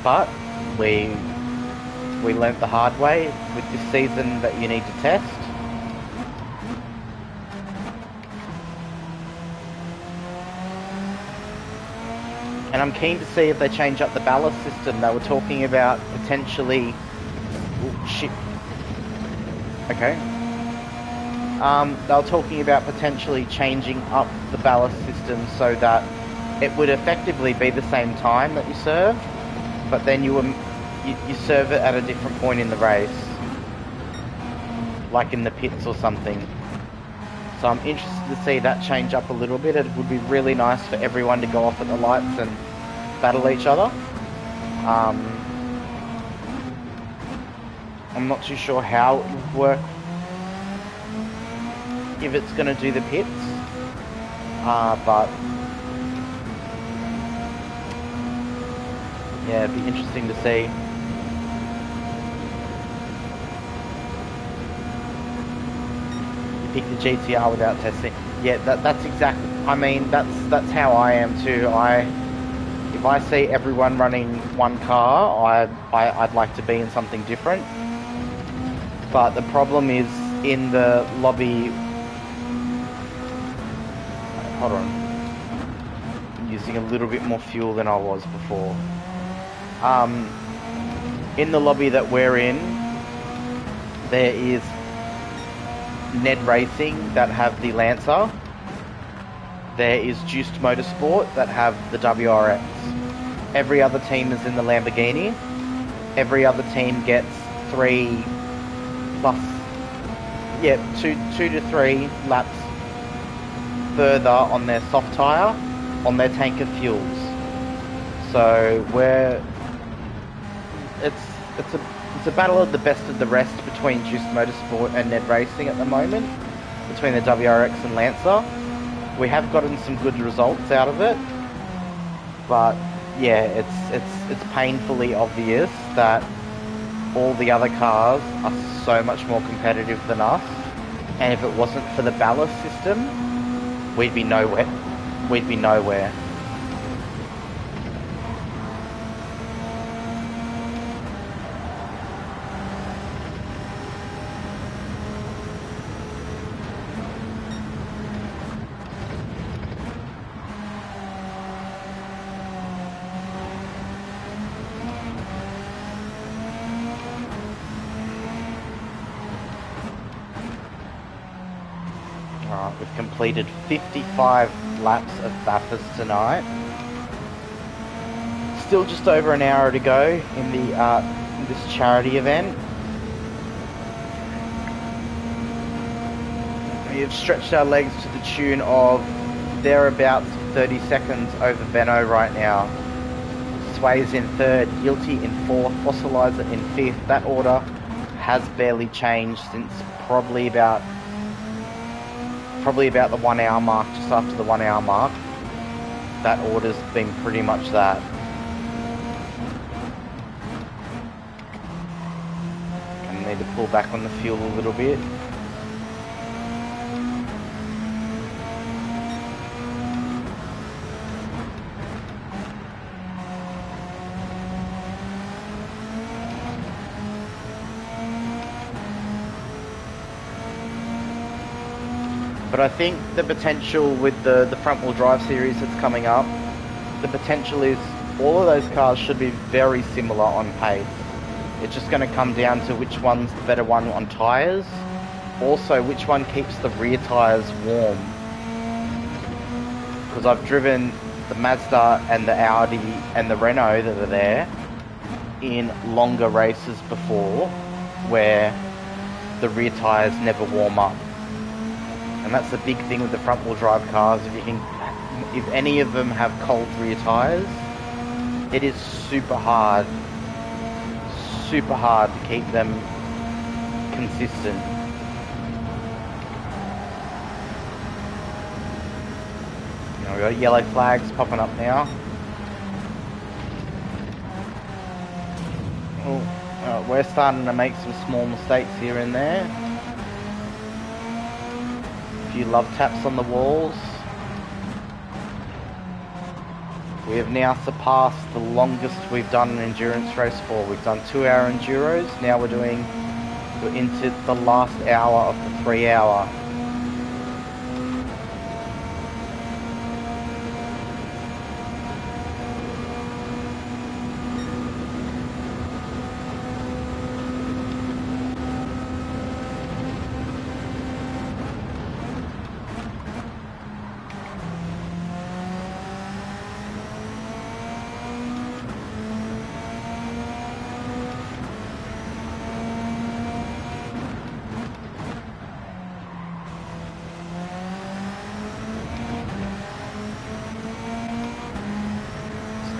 But we learnt the hard way with this season that you need to test. And I'm keen to see if they change up the ballast system. They were talking about potentially... Oh, shit. Okay. They were talking about potentially changing up the ballast system so that it would effectively be the same time that you serve, but then you serve it at a different point in the race, like in the pits or something. So I'm interested to see that change up a little bit. It would be really nice for everyone to go off at the lights and battle each other. I'm not too sure how it would work if it's going to do the pits, but yeah, it'd be interesting to see. You pick the GTR without testing. Yeah, that's exactly. I mean, that's how I am too. If I see everyone running one car, I'd like to be in something different. But the problem is in the lobby. Hold on. I'm using a little bit more fuel than I was before. In the lobby that we're in, there is Ned Racing that have the Lancer. There is Juiced Motorsport that have the WRX. every other team is in the Lamborghini. Every other team gets 3 plus, yeah, 2 to 3 laps further on their soft tyre, on their tank of fuels. So it's a battle of the best of the rest between Juice Motorsport and Ned Racing at the moment, between the WRX and Lancer. We have gotten some good results out of it, but yeah, it's painfully obvious that all the other cars are so much more competitive than us, and if it wasn't for the ballast system, we'd be nowhere. We'd be nowhere. We've completed 55 laps of Bathurst tonight. Still just over an hour to go in this charity event. We have stretched our legs to the tune of thereabouts 30 seconds over Benno right now. Sway's in third, Guilty in fourth, Fossilizer in fifth. That order has barely changed since probably about the 1 hour mark, just after the 1 hour mark. That order's been pretty much that. And need to pull back on the fuel a little bit. But I think the potential with the front-wheel drive series that's coming up, the potential is all of those cars should be very similar on pace. It's just going to come down to which one's the better one on tyres. Also, which one keeps the rear tyres warm. Because I've driven the Mazda and the Audi and the Renault that are there in longer races before, where the rear tyres never warm up. And that's the big thing with the front-wheel drive cars. If any of them have cold rear tyres, it is super hard to keep them consistent. Now we've got yellow flags popping up now. We're starting to make some small mistakes here and there. Few love taps on the walls. We have now surpassed the longest we've done an endurance race for. We've done 2-hour enduros. Now we're into the last hour of the 3-hour.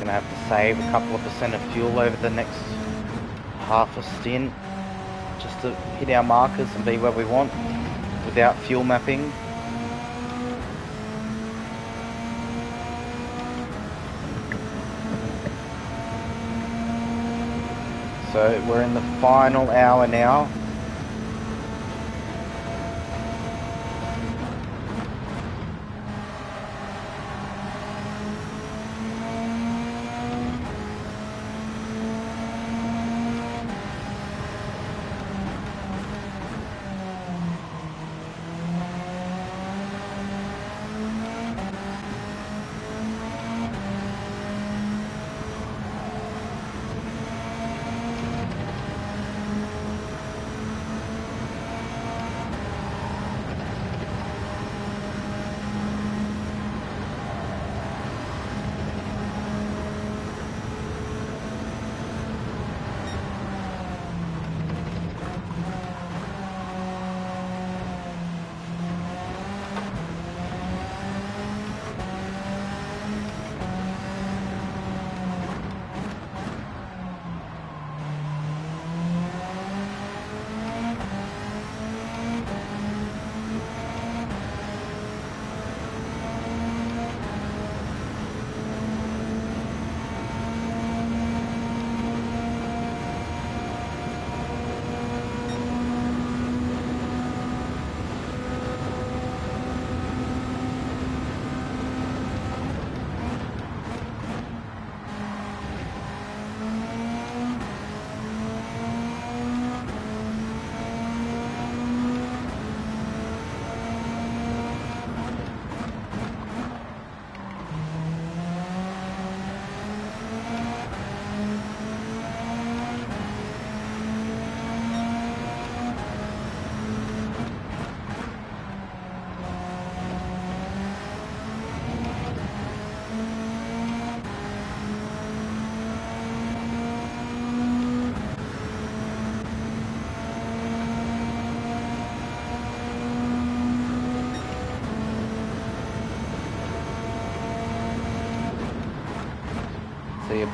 Have to save a couple of percent of fuel over the next half a stint just to hit our markers and be where we want without fuel mapping. So we're in the final hour now.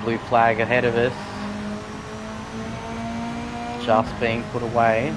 blue flag ahead of us. Just being put away.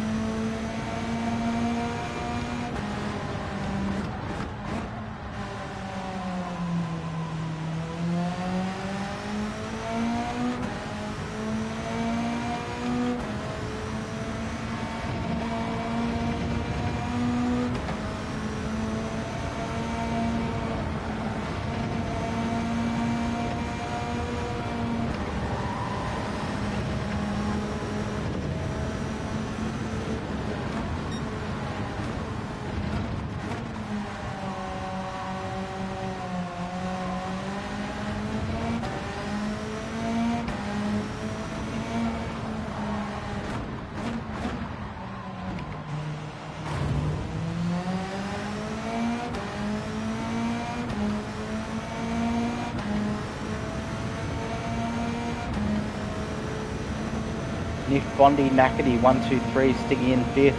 Nick Bondi Nackety 123 sticking in 5th.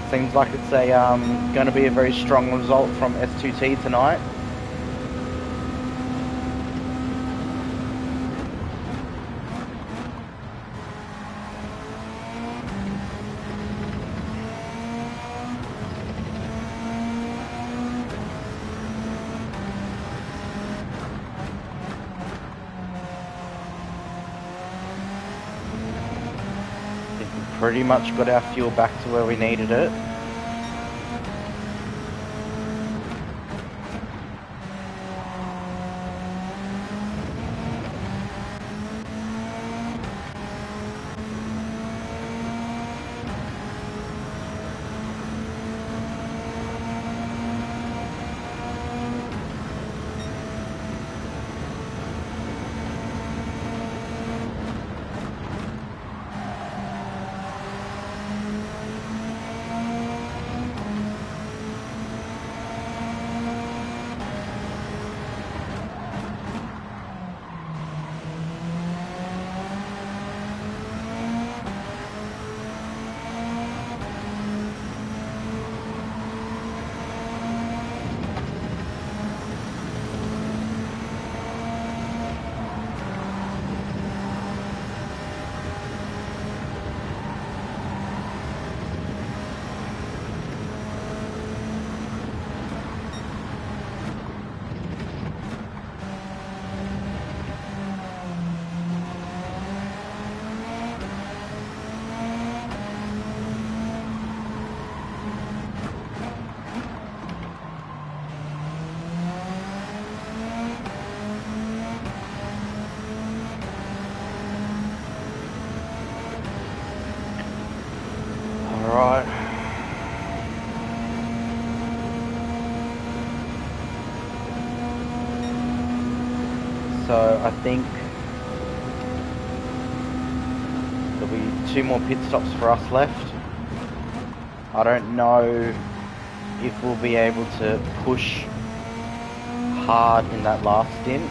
Seems like it's going to be a very strong result from S2T tonight. Pretty much got our fuel back to where we needed it. Alright. So I think there'll be 2 more pit stops for us left. I don't know if we'll be able to push hard in that last stint.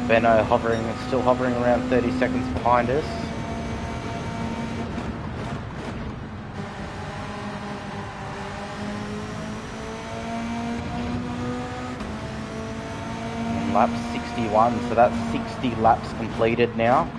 Benno still hovering around 30 seconds behind us. And lap 61, so that's 60 laps completed now.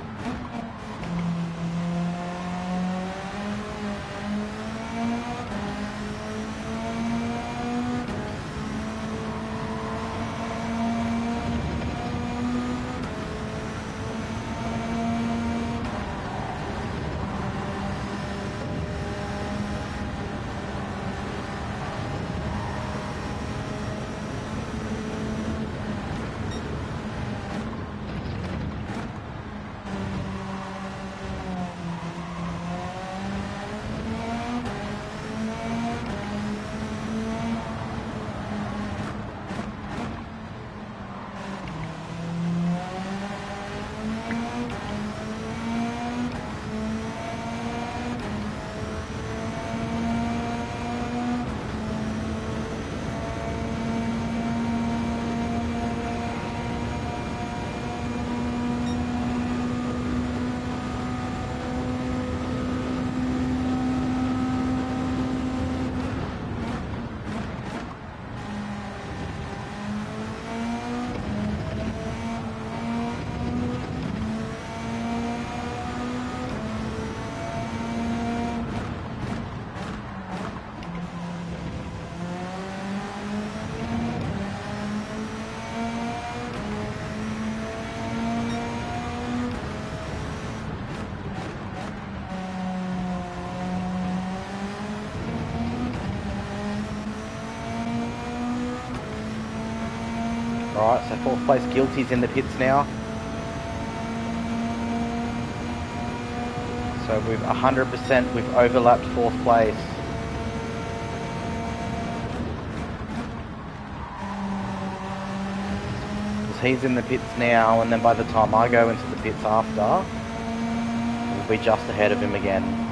Alright, so 4th place Guilty's in the pits now. So we've 100%, we've overlapped 4th place. Because he's in the pits now, and then by the time I go into the pits after, we'll be just ahead of him again.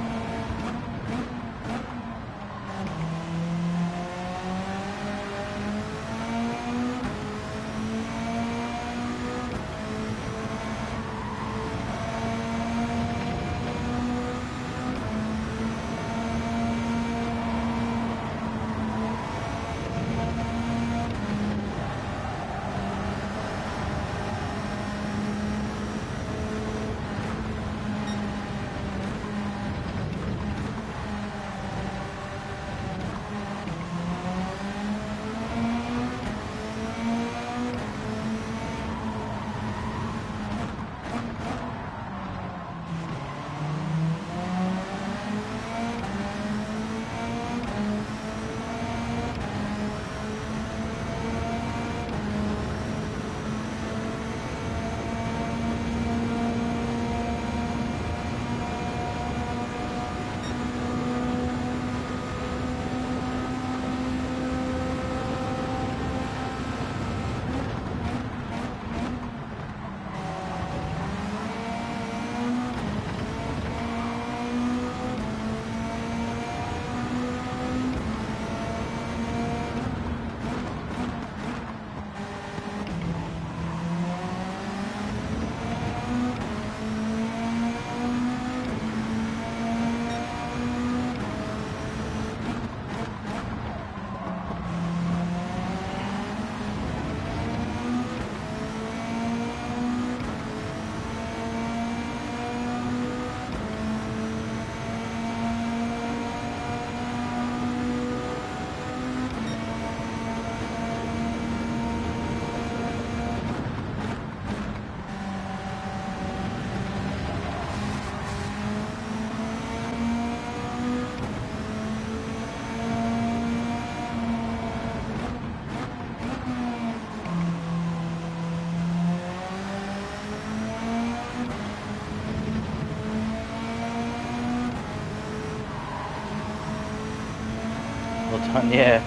Well done, yeah.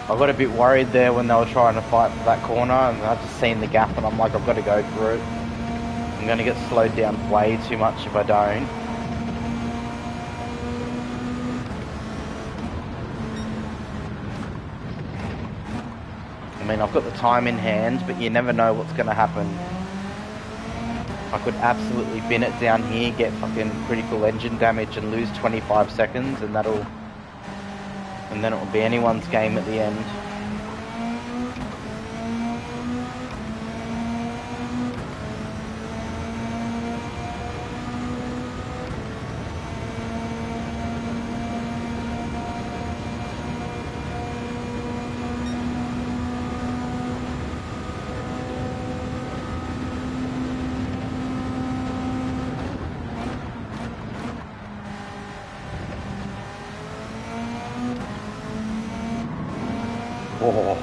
I got a bit worried there when they were trying to fight for that corner, and I just seen the gap and I'm like, I've got to go through it. I'm going to get slowed down way too much if I don't. I mean, I've got the time in hand, but you never know what's going to happen. I could absolutely bin it down here, get fucking critical engine damage and lose 25 seconds, and then it will be anyone's game at the end. Oh,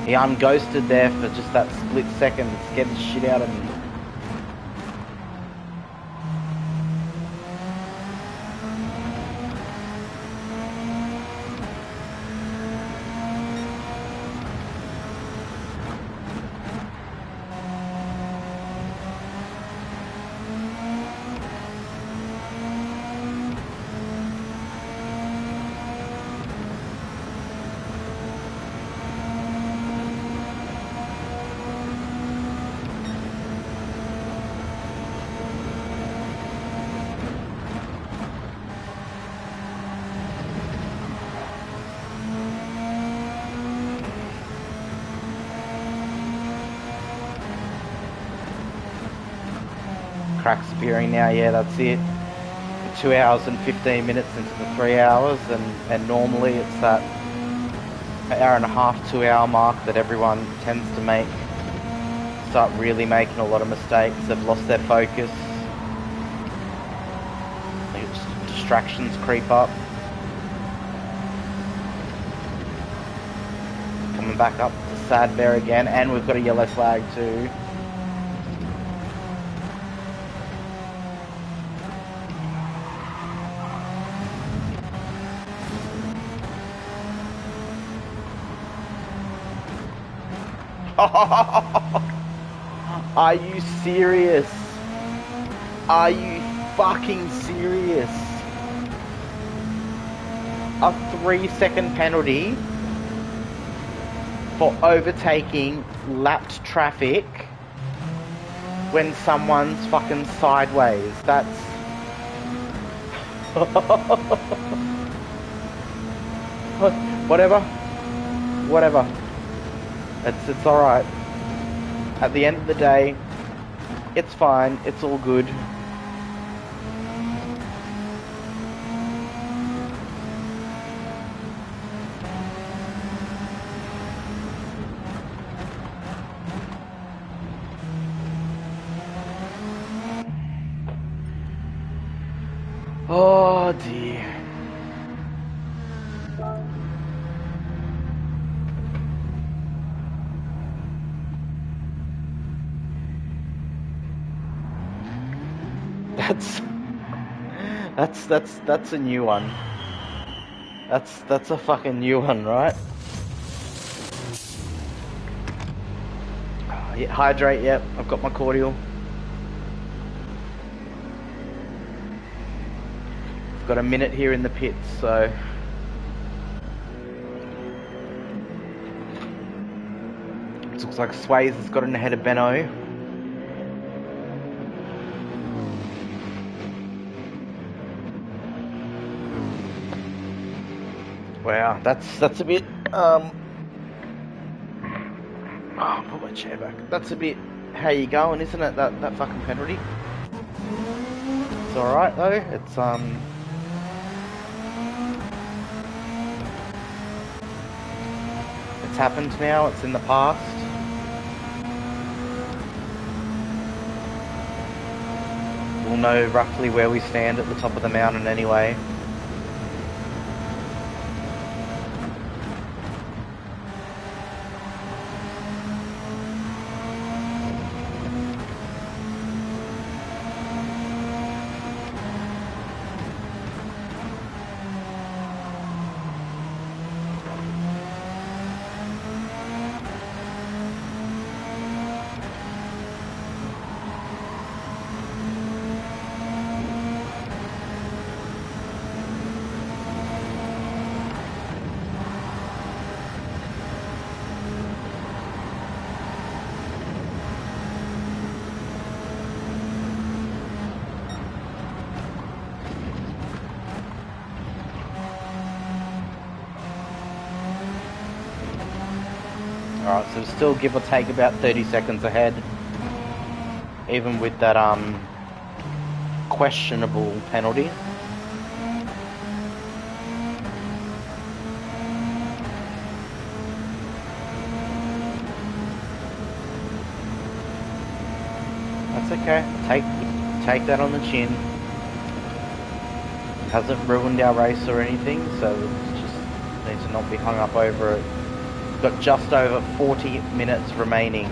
he unghosted there for just that split second. It scared the shit out of me. Cracks appearing now, yeah, that's it. 2 hours and 15 minutes into the 3 hours, and normally it's that hour and a half, 2 hour mark that everyone tends to start really making a lot of mistakes. They've lost their focus. Distractions creep up. Coming back up to sad bear again, and we've got a yellow flag too. Are you serious? Are you fucking serious? A 3-second penalty for overtaking lapped traffic when someone's fucking sideways. That's... Whatever. It's alright. At the end of the day, it's fine. It's all good. Oh dear. That's a new one. That's a fucking new one, right? Yeah, hydrate, yep, I've got my cordial. I've got a minute here in the pits, so... It looks like Swayze has gotten ahead of Benno. Wow, that's a bit, oh, put my chair back. That's a bit, how you going, isn't it, that fucking penalty? It's alright though, it's happened now, it's in the past. We'll know roughly where we stand at the top of the mountain anyway. Alright, so still give or take about 30 seconds ahead. Even with that questionable penalty. That's okay. Take that on the chin. Hasn't ruined our race or anything, so just need to not be hung up over it. Got just over 40 minutes remaining.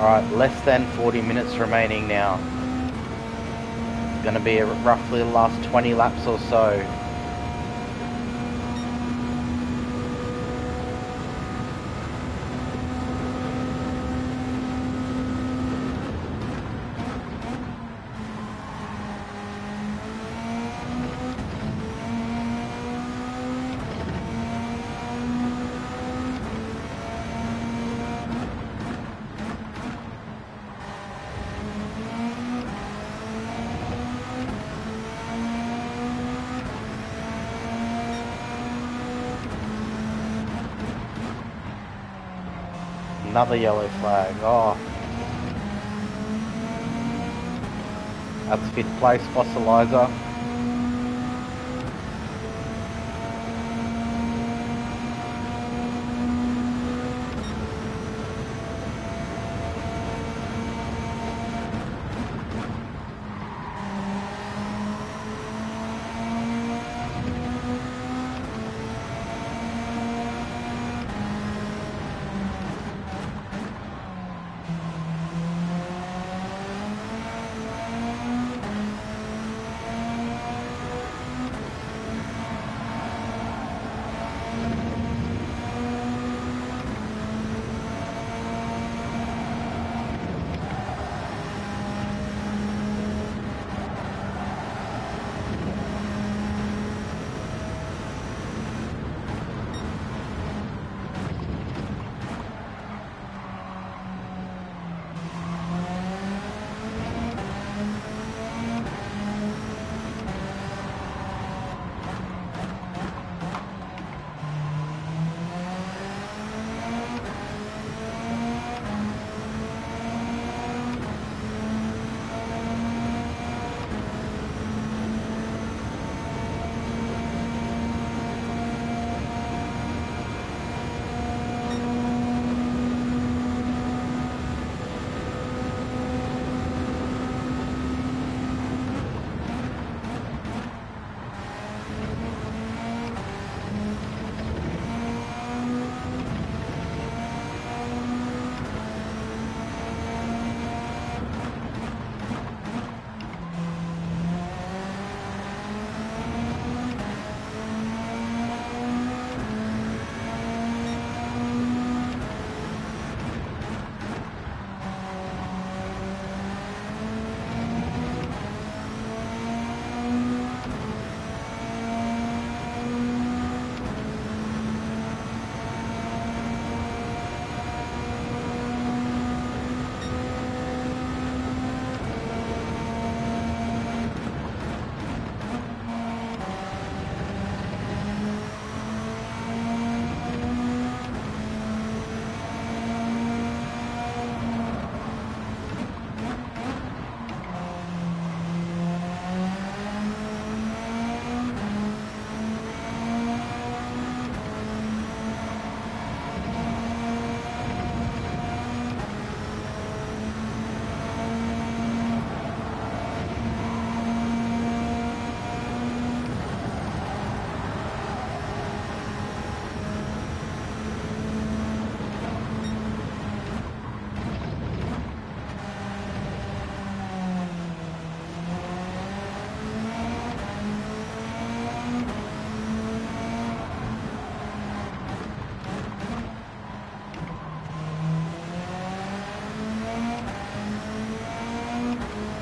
Alright, less than 40 minutes remaining now. Gonna be roughly the last 20 laps or so. Another yellow flag. Oh. That's 5th place, Fossilizer.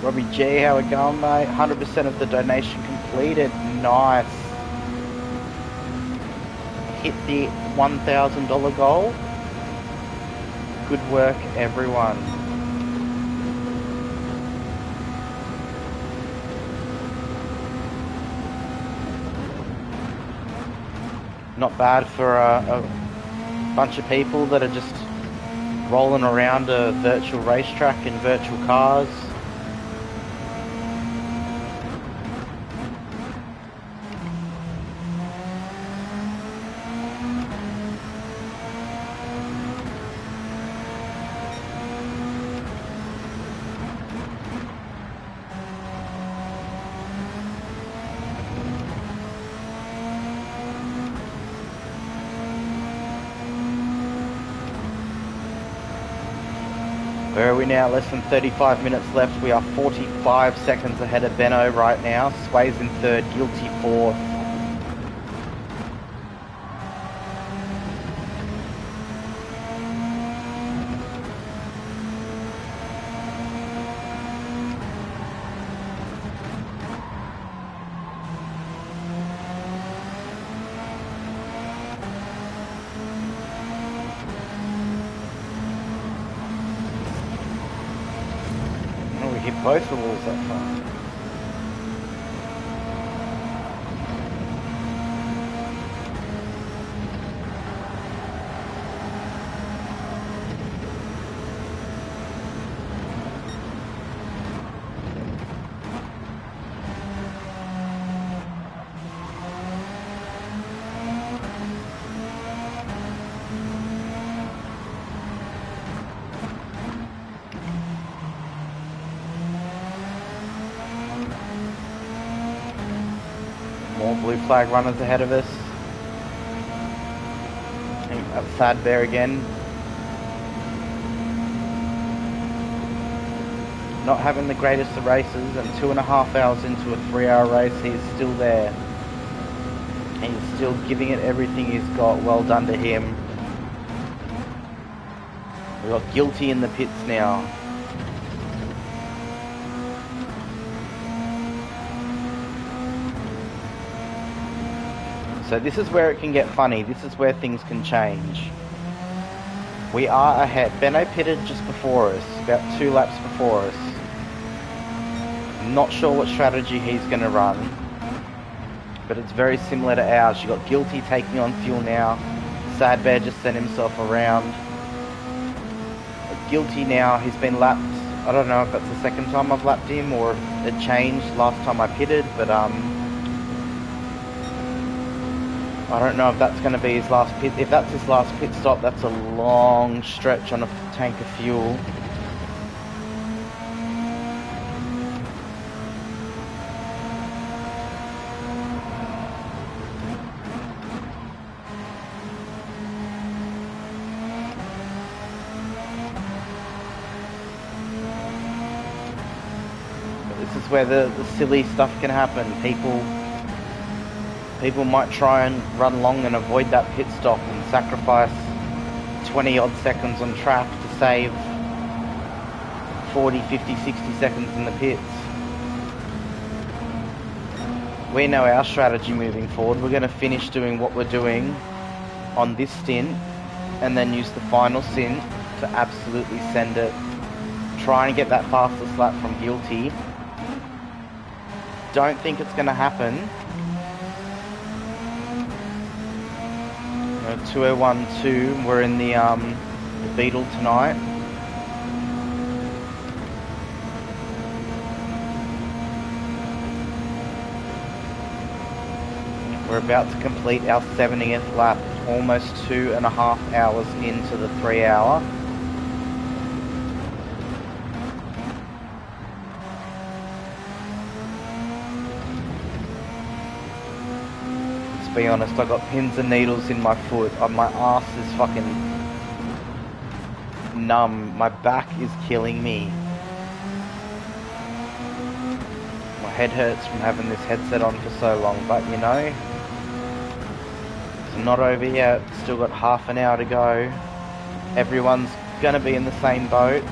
Robbie G, how we going, mate? 100% of the donation completed. Nice. Hit the $1,000 goal. Good work, everyone. Not bad for a bunch of people that are just rolling around a virtual racetrack in virtual cars. are we now? Less than 35 minutes left. We are 45 seconds ahead of Benno right now. Sway's in third, Guilty fourth. Hit both the walls that far. More blue flag runners ahead of us. And Sad Bear again. Not having the greatest of races, and 2.5 hours into a 3-hour race, he's still there. He's still giving it everything he's got. Well done to him. We've got Guilty in the pits now. So this is where it can get funny. This is where things can change. We are ahead. Benno pitted just before us, about 2 laps before us. Not sure what strategy he's going to run, but it's very similar to ours. You've got Guilty taking on fuel now. Sad Bear just sent himself around. Guilty now, he's been lapped. I don't know if that's the second time I've lapped him or if it changed last time I pitted, but I don't know if that's going to be his last pit. If that's his last pit stop, that's a long stretch on a tank of fuel. But this is where the silly stuff can happen. People might try and run long and avoid that pit stop and sacrifice 20 odd seconds on track to save 40, 50, 60 seconds in the pits. We know our strategy moving forward. We're going to finish doing what we're doing on this stint and then use the final stint to absolutely send it. Try and get that fastest lap from Guilty. Don't think it's going to happen. 201.2, we're in the Beetle tonight. We're about to complete our 70th lap, almost 2.5 hours into the 3-hour. Be honest, I got pins and needles in my foot. My ass is fucking numb. My back is killing me. My head hurts from having this headset on for so long, but you know, it's not over yet. Still got half an hour to go. Everyone's gonna be in the same boat.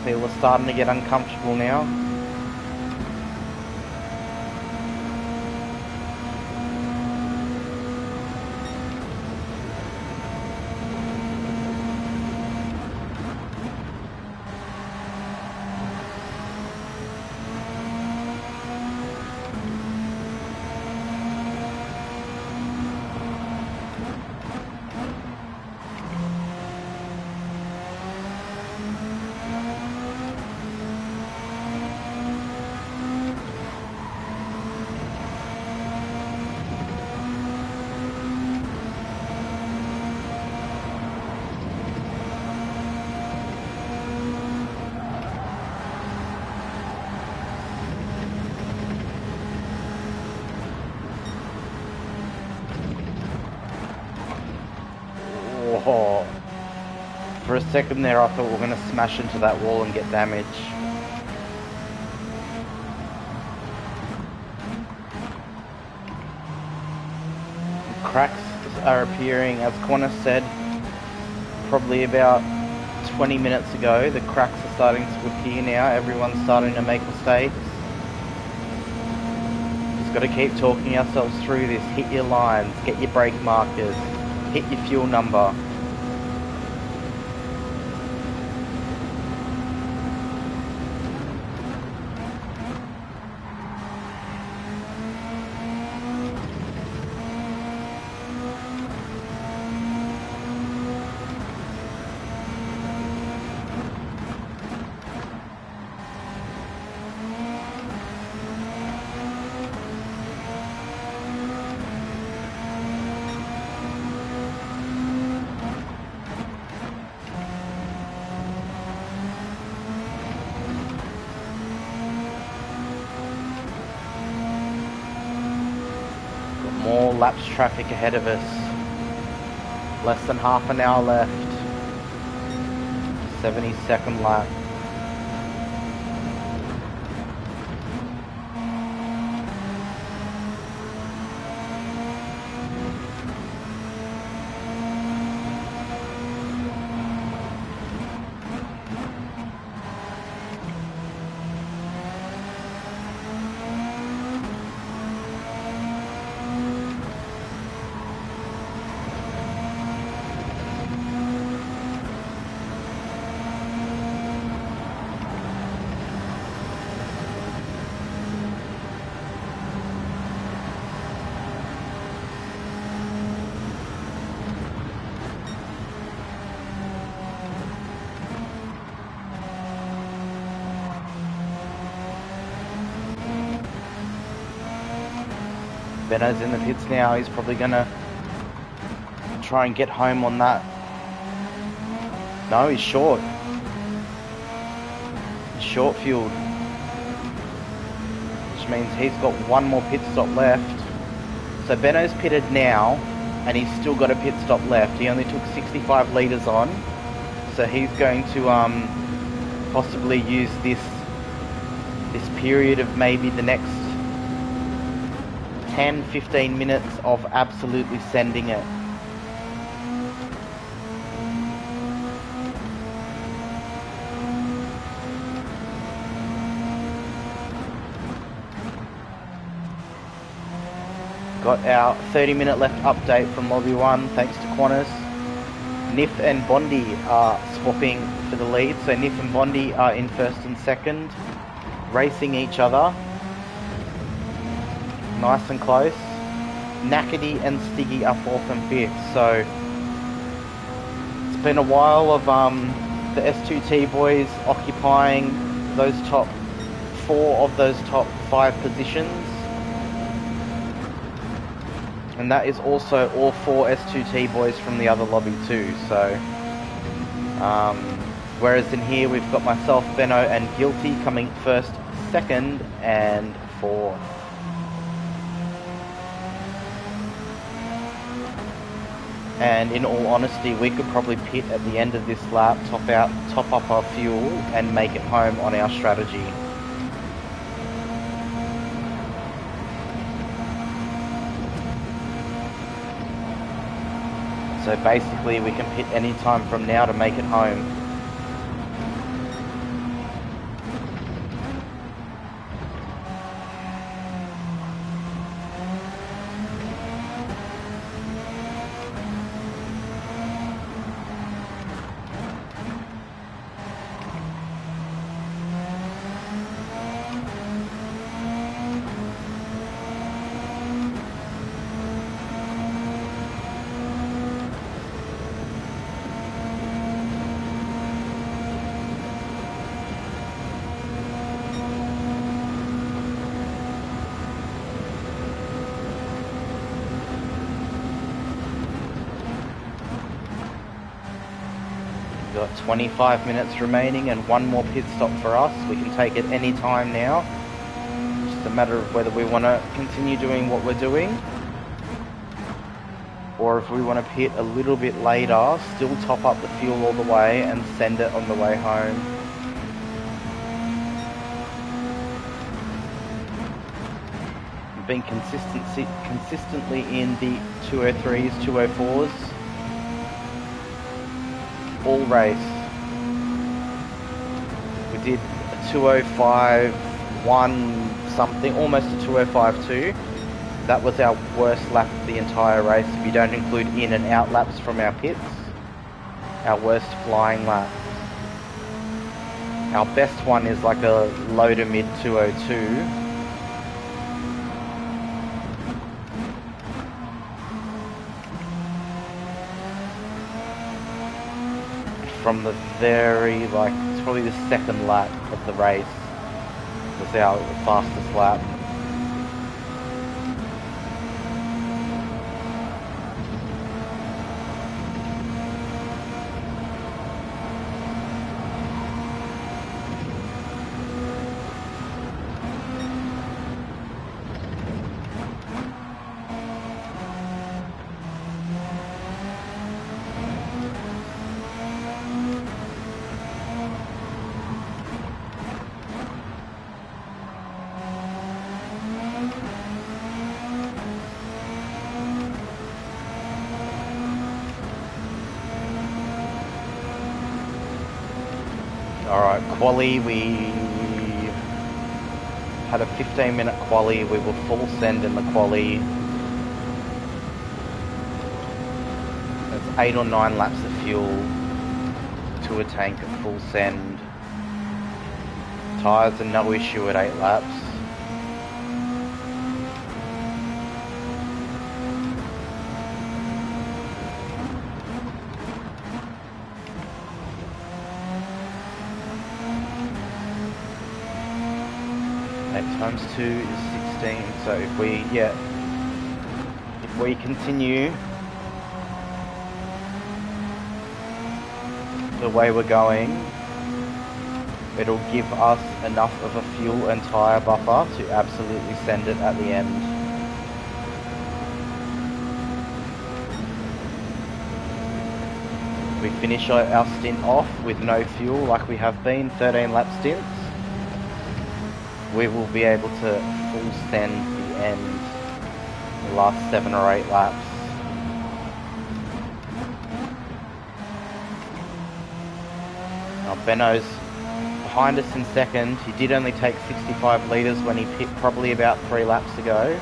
People are starting to get uncomfortable now. a second there I thought we were going to smash into that wall and get damage. Cracks are appearing, as Qantas said, probably about 20 minutes ago. The cracks are starting to appear now. Everyone's starting to make mistakes. Just got to keep talking ourselves through this. Hit your lines, get your brake markers, hit your fuel number. More laps traffic ahead of us. Less than half an hour left. 72nd lap. Benno's in the pits now. He's probably gonna try and get home on that. No, he's short. He's short fueled. Which means he's got one more pit stop left. So Benno's pitted now, and he's still got a pit stop left. He only took 65 litres on. So he's going to possibly use this period of maybe the next 10-15 minutes of absolutely sending it. Got our 30-minute left update from Lobby 1 thanks to Qantas. Nif and Bondi are swapping for the lead, so Nif and Bondi are in first and second, racing each other. Nice and close. Nackety and Stiggy are fourth and fifth, so it's been a while of the S2T boys occupying those top 4 of those top 5 positions. And that is also all 4 S2T boys from the other lobby too, so whereas in here we've got myself, Benno and Guilty coming first, second and fourth. And in all honesty, we could probably pit at the end of this lap, top up our fuel and make it home on our strategy. So basically we can pit any time from now to make it home. Got 25 minutes remaining and one more pit stop for us. We can take it any time now. Just a matter of whether we want to continue doing what we're doing. or if we want to pit a little bit later, still top up the fuel all the way and send it on the way home. We've been consistently in the 203s, 204s, all race. We did a 205.1 something, almost a 205.2. That was our worst lap of the entire race, if you don't include in and out laps from our pits. Our worst flying lap. Our best one is like a low to mid 202. From the very, it's probably the second lap of the race was our fastest lap. Alright, quali, we had a 15-minute quali, we were full send in the quali. That's 8 or 9 laps of fuel to a tank at full send. Tyres are no issue at 8 laps. Times 2 is 16, so if we continue the way we're going, it'll give us enough of a fuel and tyre buffer to absolutely send it at the end. We finish our stint off with no fuel like we have been, 13 lap stints. We will be able to full send the end, the last 7 or 8 laps. Now Benno's behind us in second. He did only take 65 litres when he pit probably about 3 laps ago.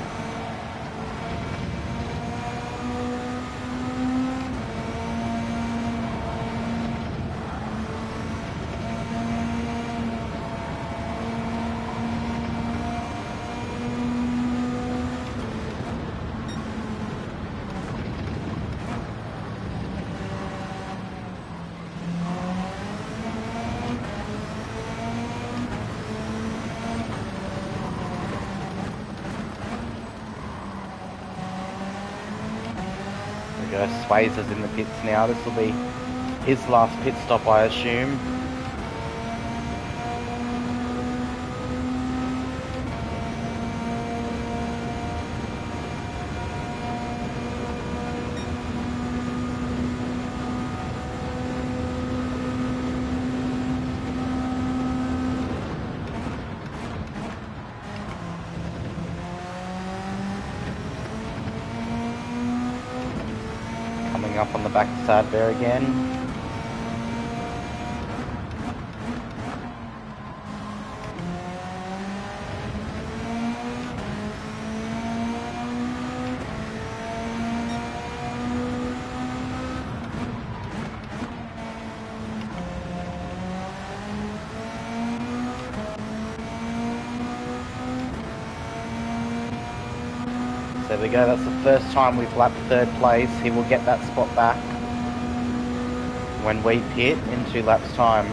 Swayze is in the pits now. This will be his last pit stop, I assume. Up on the back of Sad Bear again. There we go, that's the first time we've lapped 3rd place. He will get that spot back when we pit in 2 laps time.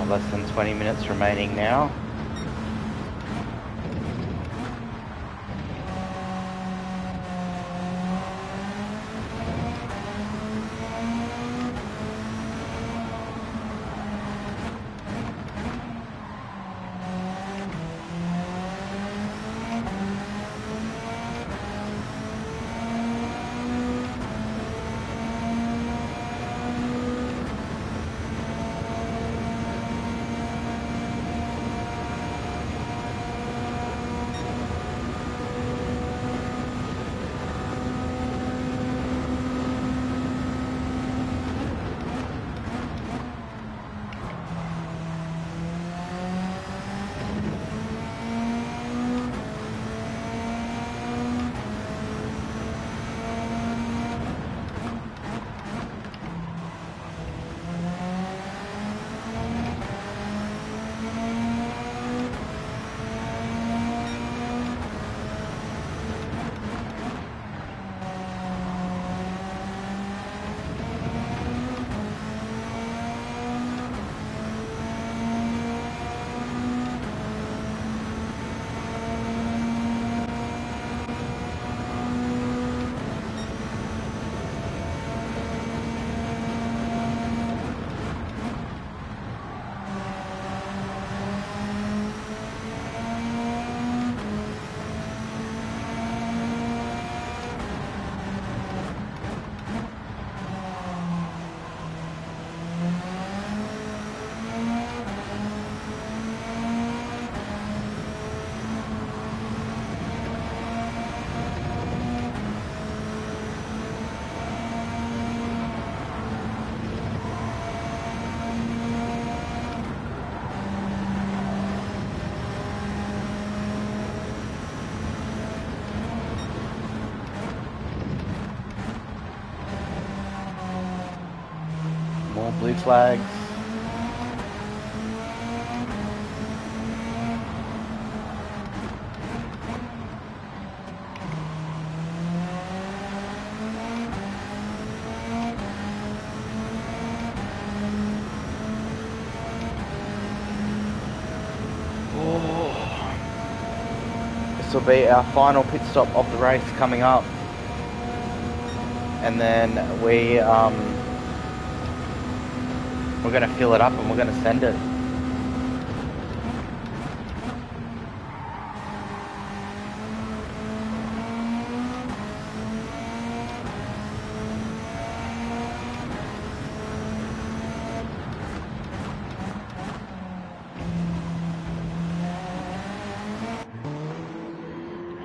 Less than 20 minutes remaining now. More blue flags. This will be our final pit stop of the race coming up, and then we're going to fill it up and we're going to send it.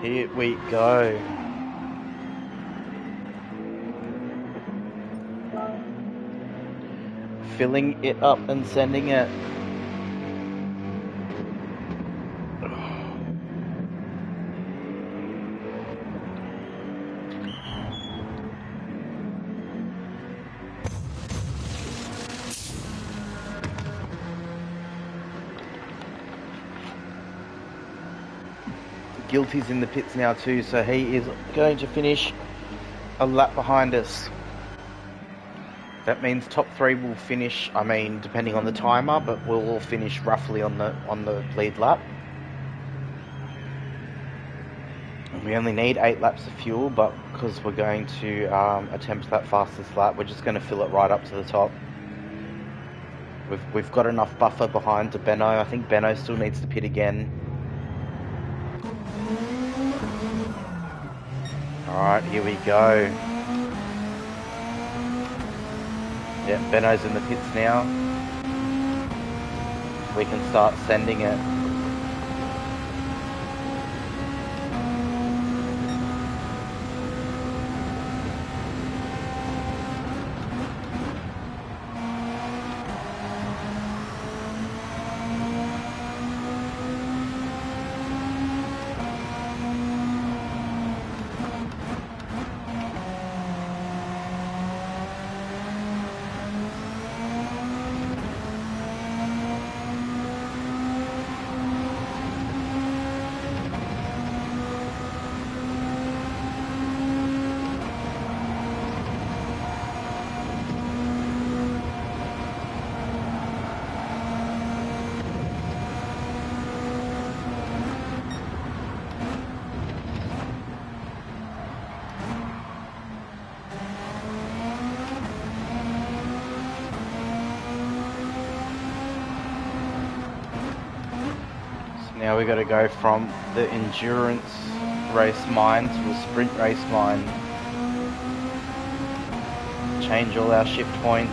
Here we go. Filling it up and sending it. Guilty's in the pits now too, so he is going to finish a lap behind us. That means top three will finish, I mean, depending on the timer, but we'll all finish roughly on the lead lap. And we only need 8 laps of fuel, but because we're going to attempt that fastest lap, we're just going to fill it right up to the top. We've got enough buffer behind to Benno. I think Benno still needs to pit again. Alright, here we go. Yeah, Benno's in the pits now. We can start sending it. Now we got to go from the endurance race mine to a sprint race mine. Change all our shift points.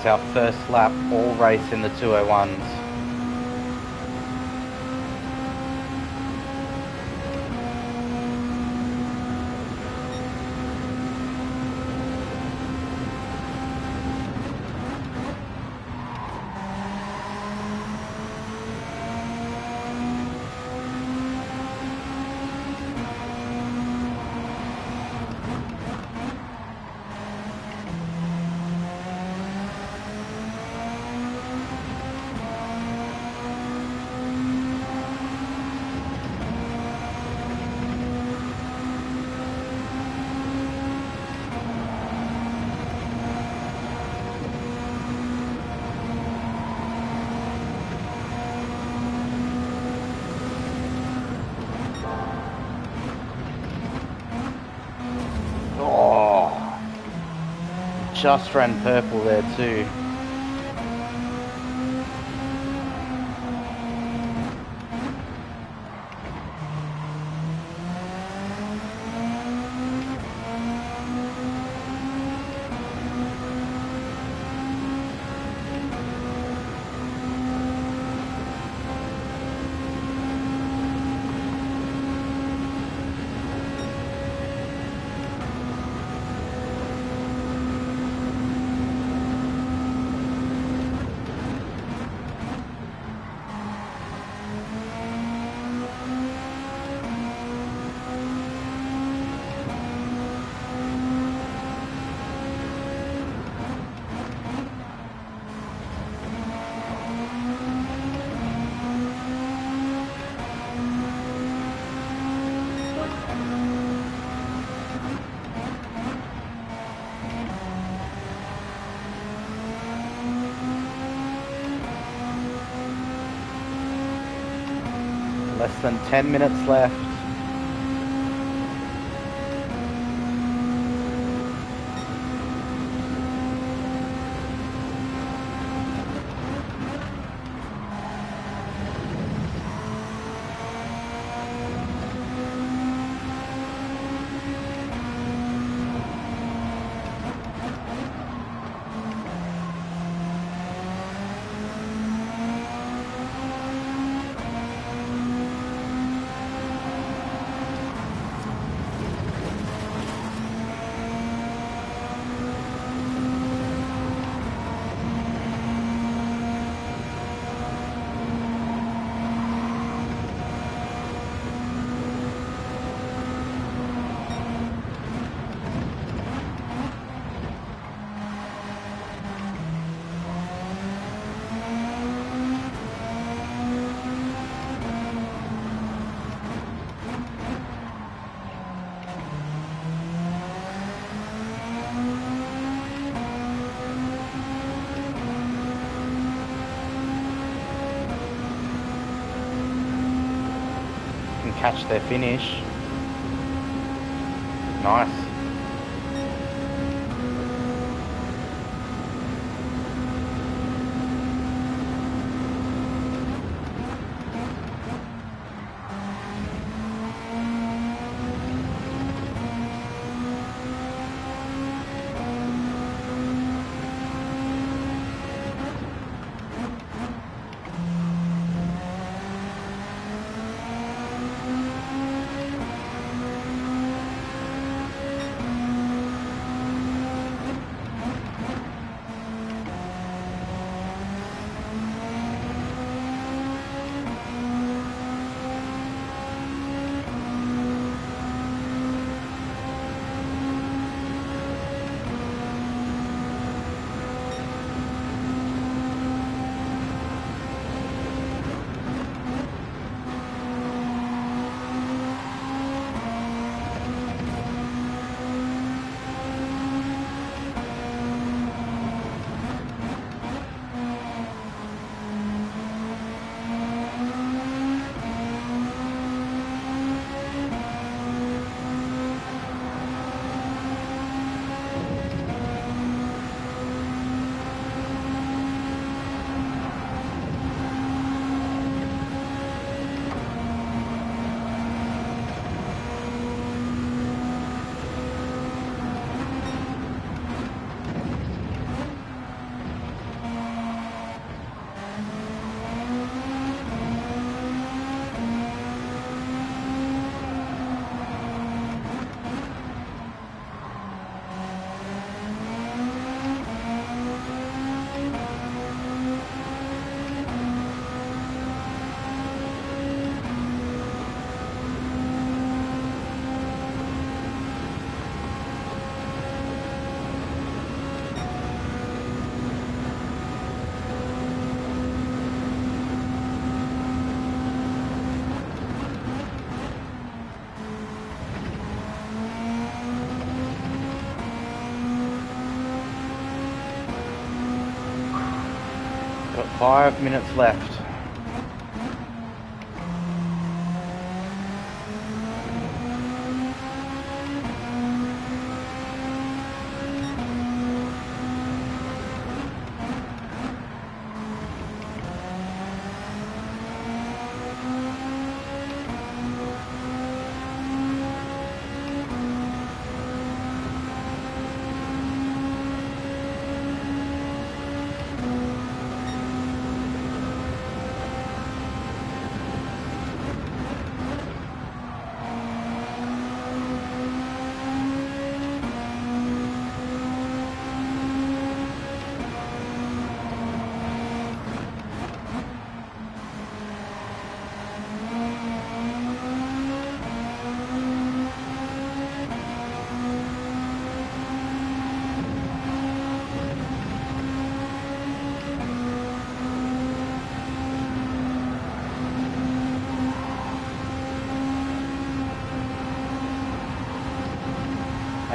It's our first lap all race in the 201s. Just ran purple there too. Less than 10 minutes left. Catch their finish. Nice. Got 5 minutes left.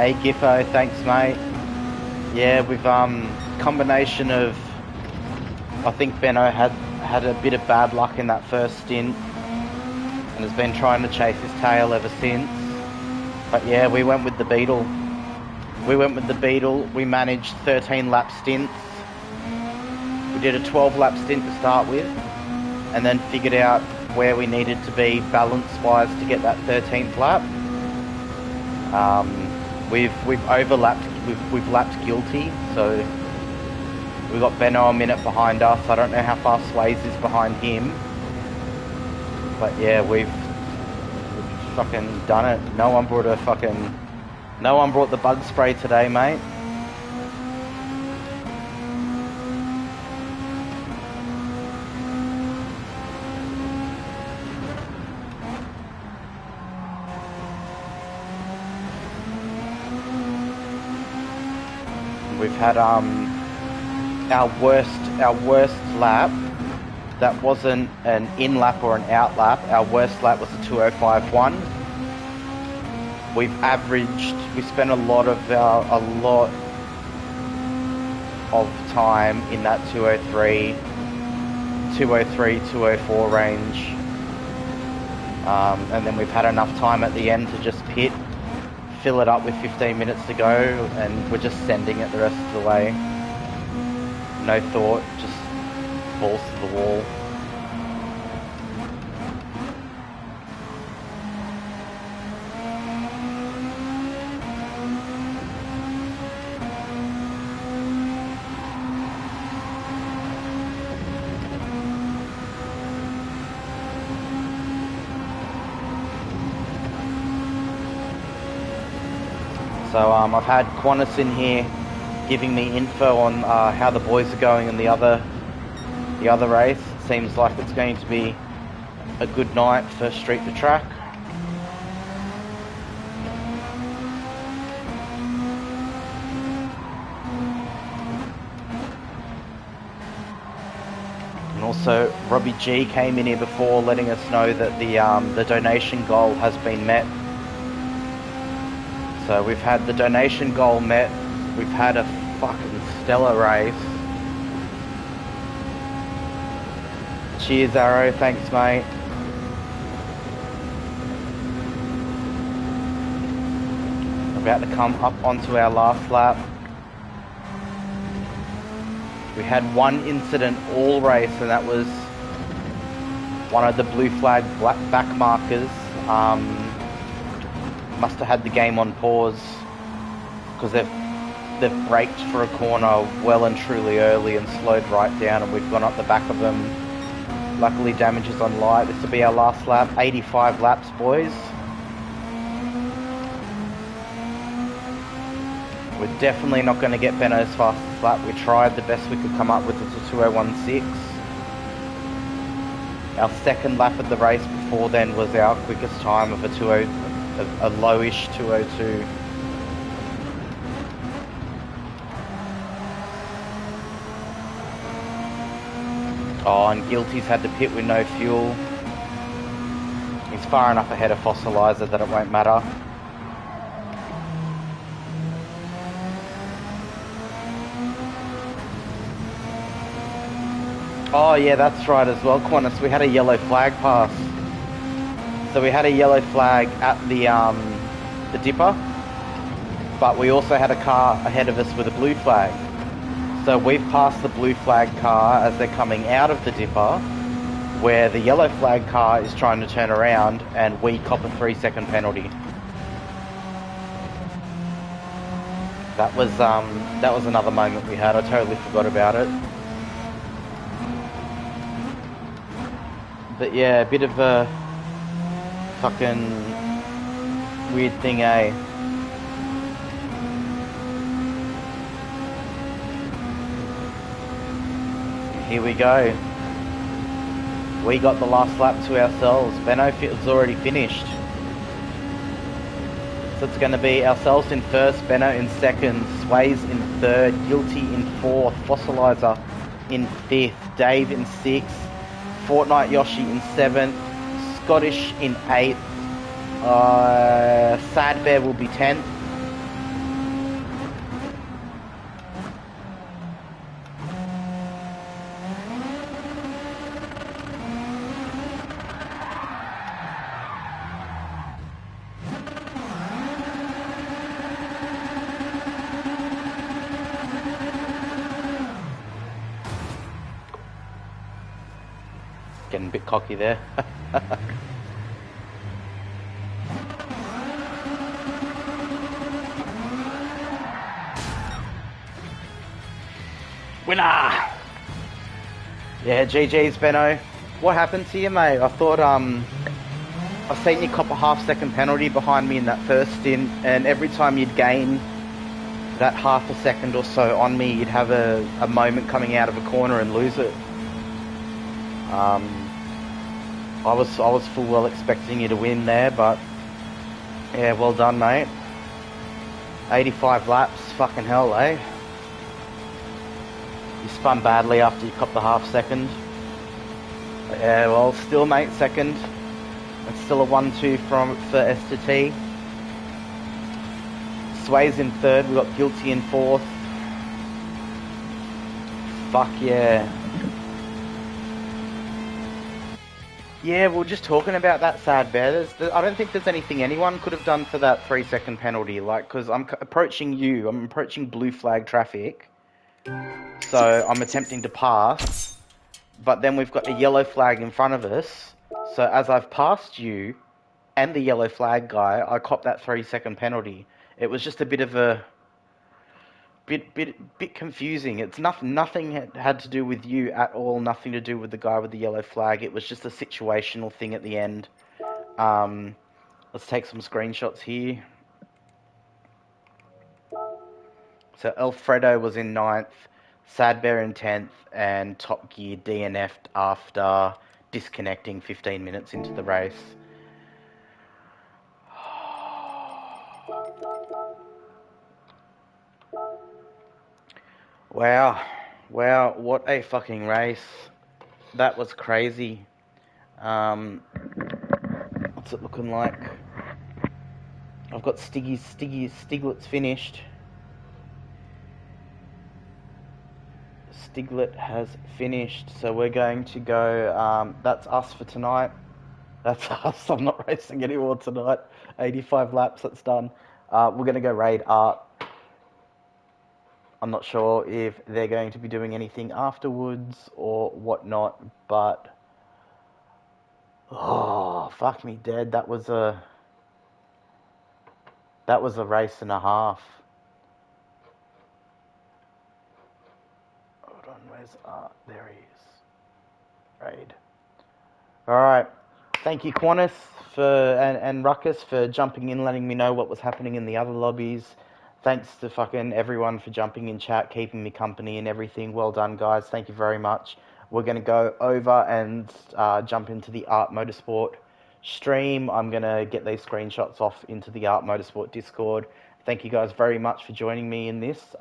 Hey Giffo, thanks mate. Yeah, we've combination of, I think Benno had a bit of bad luck in that first stint. and has been trying to chase his tail ever since. But yeah, we went with the Beetle. We managed 13 lap stints. We did a 12 lap stint to start with, and then figured out where we needed to be balance-wise to get that 13th lap. We've overlapped. We've lapped Guilty, so we got Benno a minute behind us. I don't know how far Sways is behind him, but yeah, we've fucking done it. No one brought the bug spray today, mate. We've had our worst lap. That wasn't an in lap or an out lap. Our worst lap was a 2:05.1. We spent a lot of time in that 2:03, 2:04 range. And then we've had enough time at the end to just pit, fill it up with 15 minutes to go, and we're just sending it the rest of the way. No thought, just balls to the wall. So I've had Qantas in here giving me info on how the boys are going in the other race. It seems like it's going to be a good night for Street to Track. And also Robbie G came in here before letting us know that the donation goal has been met. So we've had the donation goal met, we've had a fucking stellar race. Cheers Arrow, thanks mate. About to come up onto our last lap. We had one incident all race, and that was one of the blue flag back markers. Must have had the game on pause because they've braked for a corner well and truly early and slowed right down, and we've gone up the back of them. Luckily damage is on light. This will be our last lap, 85 laps boys. We're definitely not going to get Benno's fastest lap. We tried the best we could come up with, it was a 2:01.6. Our second lap of the race before then was our quickest time of a lowish 2:02. Oh, and Guilty's had to pit with no fuel. He's far enough ahead of Fossilizer that it won't matter. Oh yeah, that's right as well, Qantas. We had a yellow flag pass. So we had a yellow flag at the dipper, but we also had a car ahead of us with a blue flag. So we've passed the blue flag car as they're coming out of the dipper, where the yellow flag car is trying to turn around, and we cop a 3-second penalty. That was another moment we had. I totally forgot about it. But yeah, a bit of a fucking weird thing, eh? Here we go. We got the last lap to ourselves. Benno's already finished. So it's going to be ourselves in first, Benno in second, Sways in third, Guilty in fourth, Fossilizer in fifth, Dave in sixth, Fortnite Yoshi in seventh, Scottish in 8th, Sad Bear will be 10th. getting a bit cocky there. Winner! Yeah, GG's, Benno. What happened to you, mate? I thought, I seen you cop a half-second penalty behind me in that first stint, and every time you'd gain that half a second or so on me, you'd have a moment coming out of a corner and lose it. I was full well expecting you to win there, but yeah, well done, mate. 85 laps, fucking hell, eh? You spun badly after you copped the half second. But yeah, well, still, mate, second. It's still a 1-2 for S to T. Sway's in third. We got Guilty in fourth. Fuck yeah. Yeah, we were just talking about that, Sad Bear. I don't think there's anything anyone could have done for that 3-second penalty. Like, because I'm approaching you. I'm approaching blue flag traffic. So I'm attempting to pass. But then we've got a yellow flag in front of us. So as I've passed you and the yellow flag guy, I copped that 3-second penalty. It was just a bit of a bit confusing. It's nothing had to do with you at all. Nothing to do with the guy with the yellow flag. It was just a situational thing at the end. Let's take some screenshots here. So Alfredo was in 9th, Sad Bear in 10th, and Top Gear DNF'd after disconnecting 15 minutes into the race. Wow, what a fucking race. That was crazy. What's it looking like? I've got Stiglet's finished. Stiglet has finished, so we're going to go, that's us for tonight. That's us. I'm not racing anymore tonight. 85 laps, that's done. We're going to go raid Art. I'm not sure if they're going to be doing anything afterwards or whatnot, but oh, fuck me dead. That was a race and a half. Hold on, where's Art? There he is. Raid. Alright. Thank you, Qantas, and Ruckus for jumping in, letting me know what was happening in the other lobbies. Thanks to fucking everyone for jumping in chat, keeping me company and everything. Well done, guys. Thank you very much. We're going to go over and jump into the Art Motorsport stream. I'm going to get these screenshots off into the Art Motorsport Discord. Thank you guys very much for joining me in this.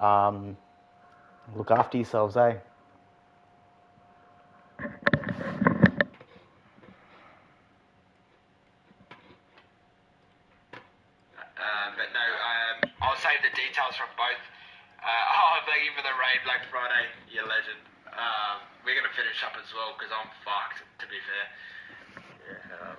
Look after yourselves, eh? But no, I'll save the details from both. Thank you for the raid, Black Friday, you legend. We're going to finish up as well because I'm fucked, to be fair. Yeah,